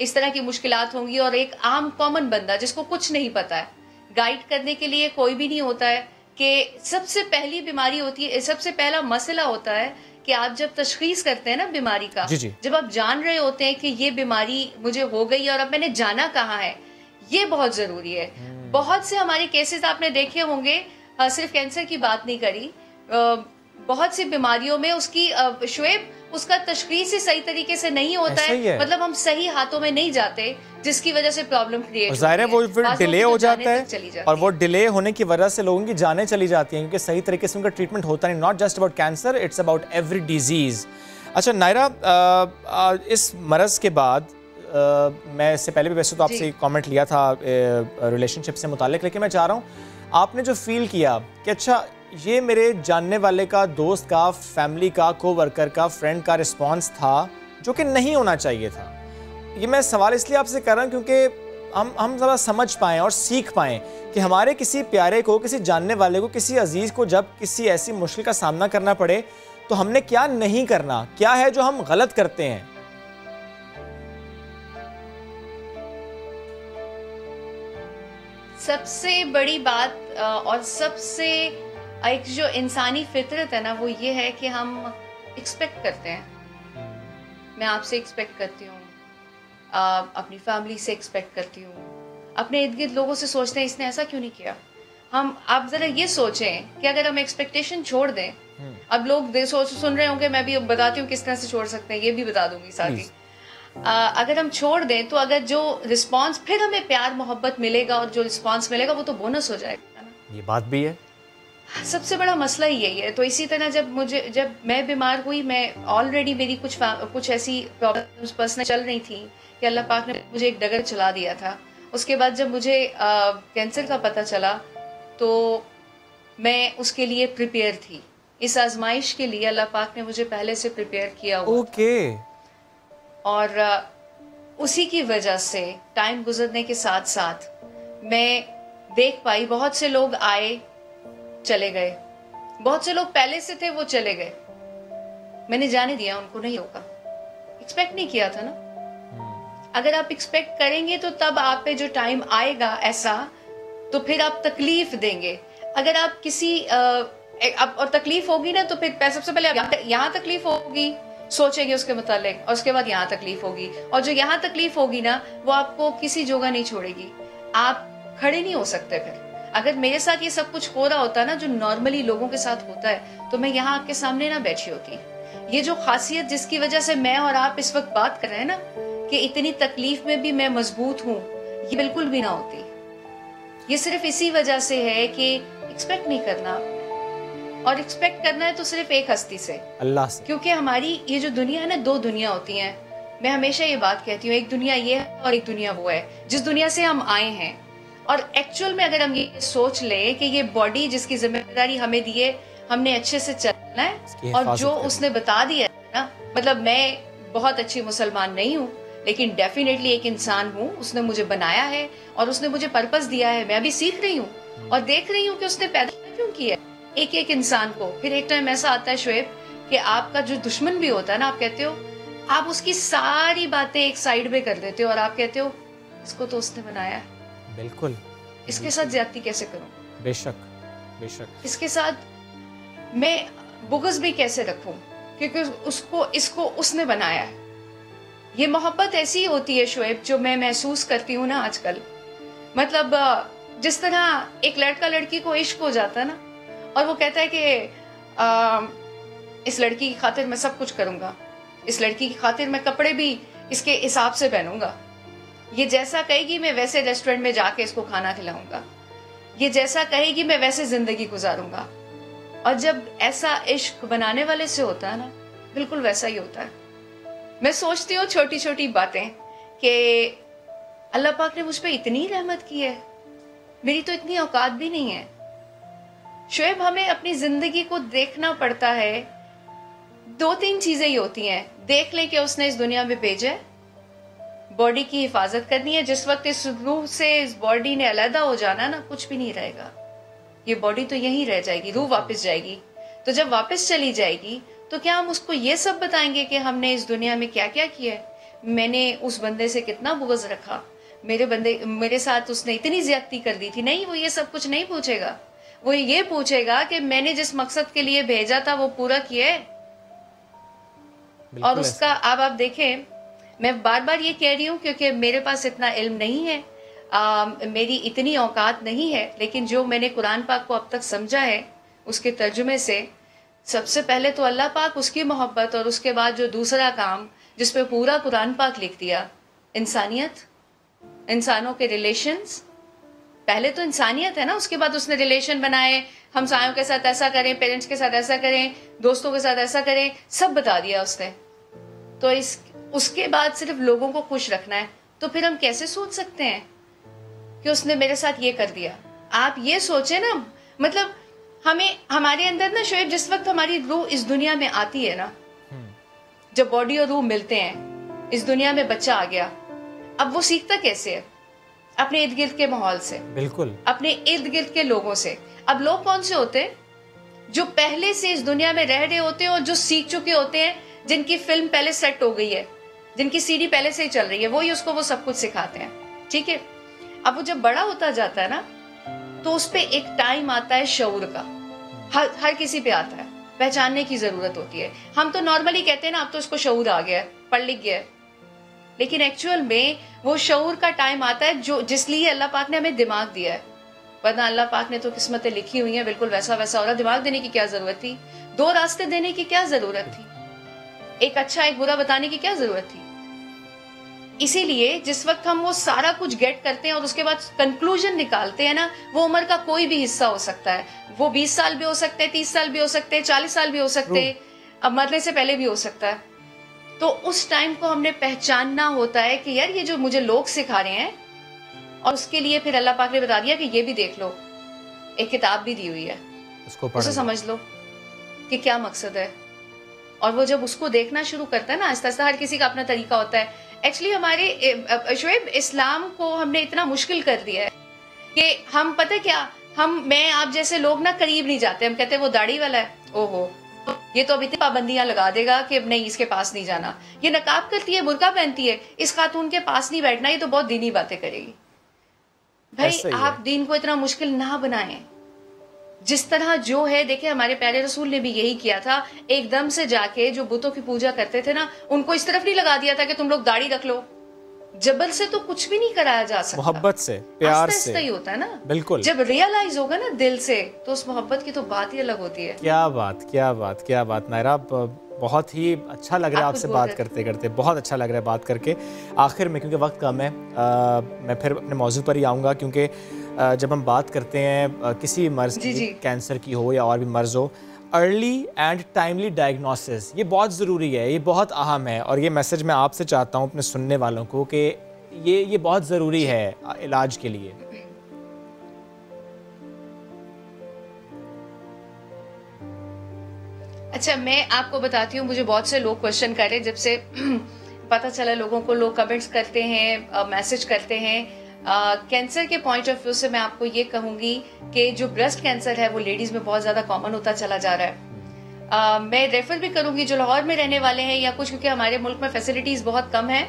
S2: इस तरह की मुश्किलात होंगी और एक आम कॉमन बंदा जिसको कुछ नहीं पता है, गाइड करने के लिए कोई भी नहीं होता है, कि सबसे पहली बीमारी होती है, सबसे पहला मसला होता है कि आप जब तशखीस करते हैं ना बीमारी का, जब आप जान रहे होते हैं कि ये बीमारी मुझे हो गई और अब मैंने जाना कहाँ है, ये बहुत जरूरी है। बहुत से हमारे केसेस आपने देखे होंगे, सिर्फ कैंसर की बात नहीं करी, बहुत सी बीमारियों में उसकी शुएब उसका तशखीस ही सही तरीके से नहीं होता है, मतलब हम सही हाथों में नहीं जाते, जिसकी वजह से प्रॉब्लम क्रिएट होती है।
S1: ज़ाहिर है वो फिर डिले हो जाता है और वो डिले होने की वजह से लोगों की जानें चली जाती हैं, क्योंकि सही तरीके से उनका ट्रीटमेंट होता नहीं। Not just about cancer, it's about every disease. अच्छा नायरा, इस मरज़ के बाद मैं इससे पहले भी वैसे तो आपसे कमेंट लिया था रिलेशनशिप से मुतालिक, लेकिन मैं चाह रहा हूँ आपने जो फील किया कि अच्छा ये मेरे जानने वाले का, दोस्त का, फैमिली का, कोवर्कर का, फ्रेंड का रिस्पांस था जो कि नहीं होना चाहिए था। ये मैं सवाल इसलिए आपसे कर रहा हूँ क्योंकि हम ज़रा समझ पाएँ और सीख पाएँ कि हमारे किसी प्यारे को, किसी जानने वाले को, किसी अजीज़ को जब किसी ऐसी मुश्किल का सामना करना पड़े तो हमने क्या नहीं करना, क्या है जो हम गलत करते हैं।
S2: सबसे बड़ी बात और सबसे एक जो इंसानी फितरत है ना, वो ये है कि हम एक्सपेक्ट करते हैं। मैं आपसे एक्सपेक्ट करती हूँ, अपनी फैमिली से एक्सपेक्ट करती हूँ, अपने इर्द गिर्द लोगों से सोचते हैं इसने ऐसा क्यों नहीं किया। आप जरा ये सोचें कि अगर हम एक्सपेक्टेशन छोड़ दें, अब लोग सुन रहे होंगे, मैं भी बताती हूँ किस तरह से छोड़ सकते हैं, ये भी बता दूंगी साथ ही। अगर हम छोड़ दें तो अगर जो रिस्पॉन्स फिर हमें प्यार मोहब्बत मिलेगा और जो रिस्पॉन्स मिलेगा वो तो बोनस हो जाएगा ना।
S1: ये बात भी है,
S2: सबसे बड़ा मसला ही यही है। तो इसी तरह जब मैं बीमार हुई, मैं ऑलरेडी मेरी कुछ ऐसी प्रॉब्लम्स पर्सनल चल रही थी कि अल्लाह पाक ने मुझे एक डगर चला दिया था। उसके बाद जब मुझे कैंसर का पता चला तो मैं उसके लिए प्रिपेयर थी। इस आजमाइश के लिए अल्लाह पाक ने मुझे पहले से प्रिपेयर किया हुआ था। और उसी की वजह से टाइम गुजरने के साथ साथ मैं देख पाई, बहुत से लोग आए चले गए, बहुत से लोग पहले से थे वो चले गए, मैंने जाने दिया उनको नहीं होगा। एक्सपेक्ट नहीं किया था ना। अगर आप एक्सपेक्ट करेंगे तो तब आप पे जो टाइम आएगा ऐसा, तो फिर आप तकलीफ देंगे। अगर आप किसी और तकलीफ होगी ना, तो फिर सबसे पहले यहाँ तकलीफ होगी, सोचेंगे उसके मुतालिक, और उसके बाद यहाँ तकलीफ होगी, और जो यहाँ तकलीफ होगी ना वो आपको किसी जगह नहीं छोड़ेगी, आप खड़े नहीं हो सकते। फिर अगर मेरे साथ ये सब कुछ हो रहा होता ना जो नॉर्मली लोगों के साथ होता है, तो मैं यहाँ आपके सामने ना बैठी होती। ये जो खासियत जिसकी वजह से मैं और आप इस वक्त बात कर रहे हैं ना कि इतनी तकलीफ में भी मैं मजबूत हूँ, ये बिल्कुल भी ना होती। ये सिर्फ इसी वजह से है कि एक्सपेक्ट नहीं करना, और एक्सपेक्ट करना है तो सिर्फ एक हस्ती से, अल्लाह से। क्योंकि हमारी ये जो दुनिया है ना, 2 दुनिया होती हैं। मैं हमेशा ये बात कहती हूँ, एक दुनिया ये है और एक दुनिया वो है जिस दुनिया से हम आए हैं। और एक्चुअल में अगर हम ये सोच लें कि ये बॉडी जिसकी जिम्मेदारी हमें दी है, हमने अच्छे से चलना है, और जो उसने बता दिया है ना, मतलब मैं बहुत अच्छी मुसलमान नहीं हूँ, लेकिन डेफिनेटली एक इंसान हूँ, उसने मुझे बनाया है और उसने मुझे पर्पस दिया है। मैं अभी सीख रही हूँ और देख रही हूँ कि उसने पैदा क्यों किया एक एक इंसान को। फिर एक टाइम ऐसा आता है शोएब कि आपका जो दुश्मन भी होता है ना, आप कहते हो, आप उसकी सारी बातें एक साइड में कर देते हो और आप कहते हो इसको तो उसने बनाया है,
S1: बिल्कुल,
S2: इसके साथ ज्यादती कैसे करूं,
S1: बेशक बेशक,
S2: इसके साथ मैं बुग़्ज़ भी कैसे रखूं, क्योंकि इसको उसने बनाया है। ये मोहब्बत ऐसी होती है शोएब, जो मैं महसूस करती हूँ ना आजकल, मतलब जिस तरह एक लड़का लड़की को इश्क हो जाता है ना, और वो कहता है कि इस लड़की की खातिर मैं सब कुछ करूंगा, इस लड़की की खातिर मैं कपड़े भी इसके हिसाब से पहनूंगा, ये जैसा कहेगी मैं वैसे रेस्टोरेंट में जाके इसको खाना खिलाऊंगा, ये जैसा कहेगी मैं वैसे जिंदगी गुजारूंगा। और जब ऐसा इश्क बनाने वाले से होता है ना, बिल्कुल वैसा ही होता है। मैं सोचती हूँ छोटी छोटी बातें कि अल्लाह पाक ने मुझ पे इतनी रहमत की है, मेरी तो इतनी औकात भी नहीं है। शोएब, हमें अपनी जिंदगी को देखना पड़ता है, 2-3 चीजें ही होती हैं। देख ले कि उसने इस दुनिया में भेजा है, बॉडी की हिफाजत करनी है। जिस वक्त इस रूह से इस बॉडी ने अलहदा हो जाना ना, कुछ भी नहीं रहेगा, ये बॉडी तो यहीं रह जाएगी, रूह वापस जाएगी। तो जब वापस चली जाएगी तो क्या हम उसको ये सब बताएंगे कि हमने इस दुनिया में क्या क्या किया है, मैंने उस बंदे से कितना बुग़्ज़ रखा, मेरे साथ उसने इतनी ज्यादती कर दी थी? नहीं, वो ये सब कुछ नहीं पूछेगा। वो ये पूछेगा कि मैंने जिस मकसद के लिए भेजा था वो पूरा किया है। और उसका अब आप देखें, मैं बार बार ये कह रही हूँ क्योंकि मेरे पास इतना इल्म नहीं है, मेरी इतनी औकात नहीं है, लेकिन जो मैंने कुरान पाक को अब तक समझा है उसके तर्जुमे से, सबसे पहले तो अल्लाह पाक, उसकी मोहब्बत, और उसके बाद जो दूसरा काम जिस पे पूरा कुरान पाक लिख दिया, इंसानियत, इंसानों के रिलेशंस। पहले तो इंसानियत है ना, उसके बाद उसने रिलेशन बनाए, हमसायों के साथ ऐसा करें, पेरेंट्स के साथ ऐसा करें, दोस्तों के साथ ऐसा करें, सब बता दिया उसने। तो उसके बाद सिर्फ लोगों को खुश रखना है, तो फिर हम कैसे सोच सकते हैं कि उसने मेरे साथ ये कर दिया? आप ये सोचे ना, मतलब हमें, हमारे अंदर ना शोएब, जिस वक्त हमारी रूह इस दुनिया में आती है ना, जब बॉडी और रूह मिलते हैं, इस दुनिया में बच्चा आ गया, अब वो सीखता कैसे है? अपने इर्द गिर्द के माहौल से, बिल्कुल, अपने इर्द गिर्द के लोगों से। अब लोग कौन से होते हैं? जो पहले से इस दुनिया में रह रहे होते हैं और जो सीख चुके होते हैं, जिनकी फिल्म पहले सेट हो गई है, जिनकी सीडी पहले से ही चल रही है, वही उसको वो सब कुछ सिखाते हैं, ठीक है। अब वो जब बड़ा होता जाता है ना, तो उस पे एक टाइम आता है शऊर का, हर किसी पे आता है, पहचानने की जरूरत होती है। हम तो नॉर्मली कहते हैं ना, अब तो इसको शऊर आ गया है, पढ़ लिख गया है, लेकिन एक्चुअल में वो शऊर का टाइम आता है जो जिसलिए अल्लाह पाक ने हमें दिमाग दिया है। वरना अल्लाह पाक ने तो किस्मतें लिखी हुई हैं, बिल्कुल वैसा वैसा हो रहा। दिमाग देने की क्या जरूरत थी? 2 रास्ते देने की क्या जरूरत थी? एक अच्छा एक बुरा बताने की क्या जरूरत थी? इसीलिए जिस वक्त हम वो सारा कुछ गेट करते हैं और उसके बाद कंक्लूजन निकालते हैं ना, वो उम्र का कोई भी हिस्सा हो सकता है। वो 20 साल भी हो सकते हैं, 30 साल भी हो सकते हैं, 40 साल भी हो सकते हैं, अब मरने से पहले भी हो सकता है। तो उस टाइम को हमने पहचानना होता है कि यार ये जो मुझे लोग सिखा रहे हैं, और उसके लिए फिर अल्लाह पाक ने बता दिया कि ये भी देख लो, एक किताब भी दी हुई है, उसे समझ लो कि क्या मकसद है। और वो जब उसको देखना शुरू करता है ना, आहिस्ता आहिस्ता, हर किसी का अपना तरीका होता है। एक्चुअली हमारे शोएब, इस्लाम को हमने इतना मुश्किल कर दिया है कि हम, पता क्या, मैं आप जैसे लोग ना करीब नहीं जाते। हम कहते हैं वो दाढ़ी वाला है, ओहो ये तो अभी पाबंदियां लगा देगा कि अब नहीं, इसके पास नहीं जाना। ये नकाब करती है, बुर्का पहनती है, इस खातून के पास नहीं बैठना, ये तो बहुत दीनी बातें करेगी। भाई आप दीन को इतना मुश्किल ना बनाएं। जिस तरह जो है, देखे हमारे प्यारे रसूल ने भी यही किया था, एकदम से जाके जो बुतों की पूजा करते थे ना, उनको इस तरफ नहीं लगा दिया था कि तुम लोग दाढ़ी रख लो। जबल से तो कुछ भी नहीं कराया जा सकता, मोहब्बत से, प्यार से ही होता है ना। बिल्कुल, जब रियलाइज होगा ना दिल से, तो उस मोहब्बत की तो बात ही अलग होती है। क्या बात, क्या बात, क्या बात नायरा, बहुत ही अच्छा लग रहा है आपसे बात करते करते, बहुत अच्छा लग रहा है बात करके। आखिर में, क्योंकि वक्त कम है, मैं फिर अपने मौजू पर ही आऊँगा, क्योंकि जब हम बात करते हैं किसी मर्ज़ की, कैंसर की हो या और भी मर्ज़ हो, अर्ली एंड टाइमली डायग्नोसिस ये बहुत ज़रूरी है, ये बहुत अहम है। और ये मैसेज मैं आपसे चाहता हूँ अपने सुनने वालों को कि ये बहुत ज़रूरी है इलाज के लिए। अच्छा, मैं आपको बताती हूँ, मुझे बहुत से लोग क्वेश्चन कर रहे हैं, जब से पता चला लोगों को, लोग कमेंट्स करते हैं, मैसेज करते हैं। कैंसर के पॉइंट ऑफ व्यू से मैं आपको ये कहूँगी कि जो ब्रेस्ट कैंसर है वो लेडीज़ में बहुत ज़्यादा कॉमन होता चला जा रहा है। मैं रेफर भी करूँगी जो लाहौर में रहने वाले हैं या कुछ, क्योंकि हमारे मुल्क में फैसिलिटीज़ बहुत कम है।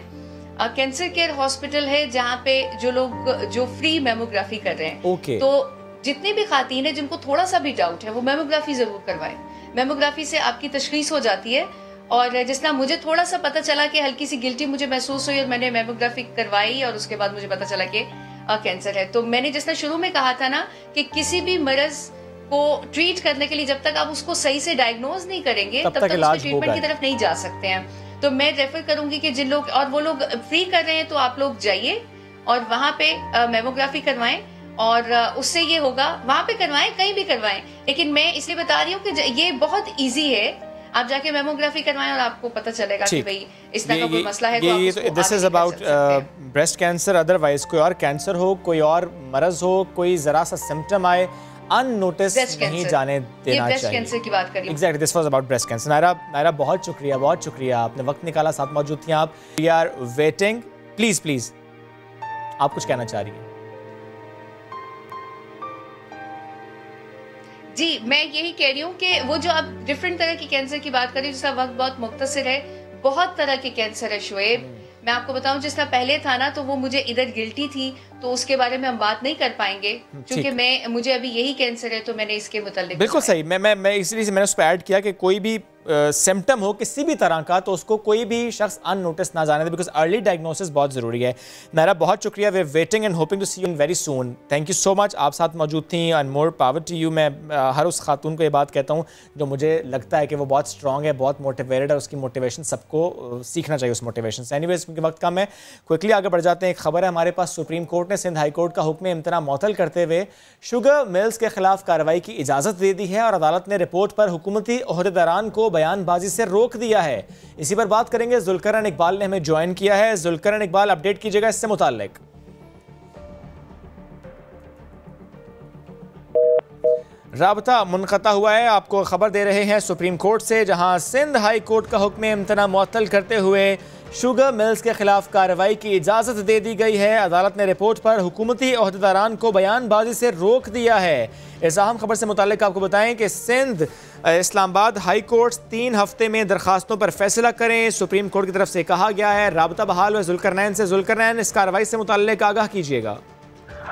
S2: कैंसर केयर हॉस्पिटल है जहाँ पे जो लोग जो फ्री मेमोग्राफी कर रहे हैं। तो जितनी भी खातून है जिनको थोड़ा सा भी डाउट है वो मेमोग्राफी ज़रूर करवाएं। मेमोग्राफी से आपकी तशखीस हो जाती है। और जिस तरह मुझे थोड़ा सा पता चला कि हल्की सी गिल्टी मुझे महसूस हुई और मैंने मेमोग्राफी करवाई और उसके बाद मुझे पता चला कि कैंसर है। तो मैंने जिस तरह शुरू में कहा था ना कि किसी भी मर्ज को ट्रीट करने के लिए जब तक आप उसको सही से डायग्नोज नहीं करेंगे तब तक उसके ट्रीटमेंट की तरफ नहीं जा सकते हैं। तो मैं रेफर करूंगी कि जिन लोग, और वो लोग फ्री कर रहे हैं, तो आप लोग जाइए और वहाँ पे मेमोग्राफी करवाएं और उससे ये होगा, वहाँ पे करवाएं, कहीं भी करवाएं। लेकिन मैं इसलिए बता रही हूँ कि ये बहुत ईजी है, आप जाके मेमोग्राफी करवाएं और आपको पता चलेगा कि भाई इस तरह का कोई मसला है।
S1: तो this is about breast cancer. Otherwise कोई और कैंसर हो, कोई और मरज हो, कोई जरा सा सिम्टम आए, अननोटिस नहीं जाने देना
S2: ब्रेस्ट
S1: चाहिए।
S2: कैंसर की बात करिए।
S1: Exactly, this was about breast cancer. Naira बहुत शुक्रिया, आपने वक्त निकाला, साथ मौजूद थी आप। We are waiting. प्लीज आप कुछ कहना चाह रही हैं?
S2: जी, मैं यही कह रही हूँ कि वो जो आप डिफरेंट तरह की कैंसर की बात करें, जिसका वक्त बहुत मुख्तसर है, बहुत तरह के कैंसर है शुएब। मैं आपको बताऊं, जिस तरह पहले था ना, तो वो मुझे इधर गिल्टी थी, तो उसके बारे में हम बात नहीं कर पाएंगे क्योंकि मुझे अभी यही कैंसर है, तो मैंने इसके मुताल्लिक
S1: बिल्कुल सही। मैं इसलिए मैंने उस पर ऐड किया कि कोई भी सिम्टम हो किसी भी तरह का, तो उसको कोई भी शख्स अननोटिस ना जाने दे, बिकॉज अर्ली डायग्नोसिस बहुत ज़रूरी है। नायरा बहुत शुक्रिया, we waiting and hoping to see you very soon. Thank you so much, आप साथ मौजूद थी and more power to you. मैं हर उस खातून को ये बात कहता हूँ जो मुझे लगता है कि वो बहुत स्ट्रॉन्ग है, बहुत मोटिवेटेड है, उसकी मोटिवेशन सबको सीखना चाहिए उस मोटिवेशन से। एनीवेज, क्योंकि वक्त कम है, क्विकली आगे बढ़ जाते हैं। एक खबर है हमारे पास, सुप्रीम कोर्ट ने सिंध हाई कोर्ट का हुक्म इम्तना मुअत्तल करते हुए शुगर मिल्स के खिलाफ कार्रवाई की इजाज़त दे दी है और अदालत ने रिपोर्ट पर हुकूमती ओहदेदारान को बयानबाजी से रोक दिया है। इसी पर बात करेंगे। जुल्करन इकबाल ने हमें ज्वाइन किया है। जुल्करन इकबाल, अपडेट कीजिएगा इससे मुताल्लिक। राबता मुनक़ता हुआ है, आपको खबर दे रहे हैं सुप्रीम कोर्ट से, जहां सिंध हाई कोर्ट का हुक्म इम्तना मुअत्तल करते हुए शुगर मिल्स के खिलाफ कार्रवाई की इजाज़त दे दी गई है। अदालत ने रिपोर्ट पर हुकूमती ओहदेदारान को बयानबाजी से रोक दिया है। इस अहम खबर से मुताल्लिक आपको बताएं कि सिंध इस्लामाबाद हाई कोर्ट 3 हफ्ते में दरखास्तों पर फैसला करें, सुप्रीम कोर्ट की तरफ से कहा गया है। राबता बहाल हुआ जुल्करनैन से। जुल्करनैन, इस कार्रवाई से मुताल्लिक आगाह कीजिएगा।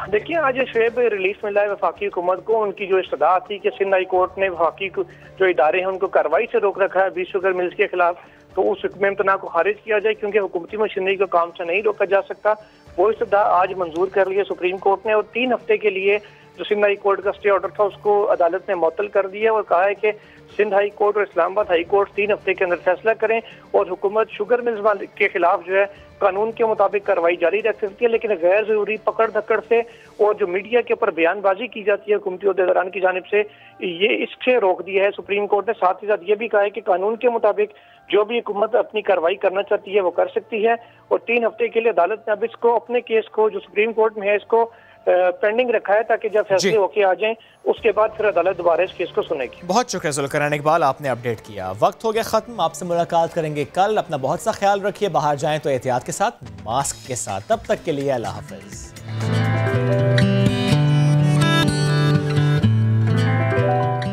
S5: देखिए, आज शुएब रिलीफ मिला है वफाकी हुकूमत को। उनकी जो इस्तदा थी कि सिंध हाई कोर्ट ने वफाकी जो इदारे हैं उनको कार्रवाई से रोक रखा है 20 शुगर मिल्स के खिलाफ, तो उस हुक्म इम्तना को खारिज किया जाए क्योंकि हुकूमती मशीनरी को काम से नहीं रोका जा सकता। वो इस्तदा आज मंजूर कर लिया सुप्रीम कोर्ट ने और 3 हफ्ते के लिए जो सिंध हाई कोर्ट का स्टे ऑर्डर था उसको अदालत ने मुअत्तल कर दिया और कहा है कि सिंध हाई कोर्ट और इस्लामाबाद हाई कोर्ट 3 हफ्ते के अंदर फैसला करें और हुकूमत शुगर मिल्स के खिलाफ जो है कानून के मुताबिक कार्रवाई जारी रख सकती है, लेकिन गैर जरूरी पकड़ धक्कड़ से और जो मीडिया के ऊपर बयानबाजी की जाती है हुकूमती ओहदेदारान की जानिब से, ये इससे रोक दिया है सुप्रीम कोर्ट ने। साथ ही साथ ये भी कहा है कि कानून के मुताबिक जो भी हुकूमत अपनी कार्रवाई करना चाहती है वो कर सकती है और 3 हफ्ते के लिए अदालत ने अब इसको अपने केस को जो सुप्रीम कोर्ट में है इसको पेंडिंग रखा है ताकि जब फैसले होके आ जाएं उसके बाद फिर अदालत दोबारा इस केस को सुनेगी।
S1: बहुत शुक्रिया जुल्करनैन इकबाल, आपने अपडेट किया। वक्त हो गया खत्म, आपसे मुलाकात करेंगे कल। अपना बहुत सा ख्याल रखिए, बाहर जाएं तो एहतियात के साथ, मास्क के साथ। तब तक के लिए अल्लाह हाफिज।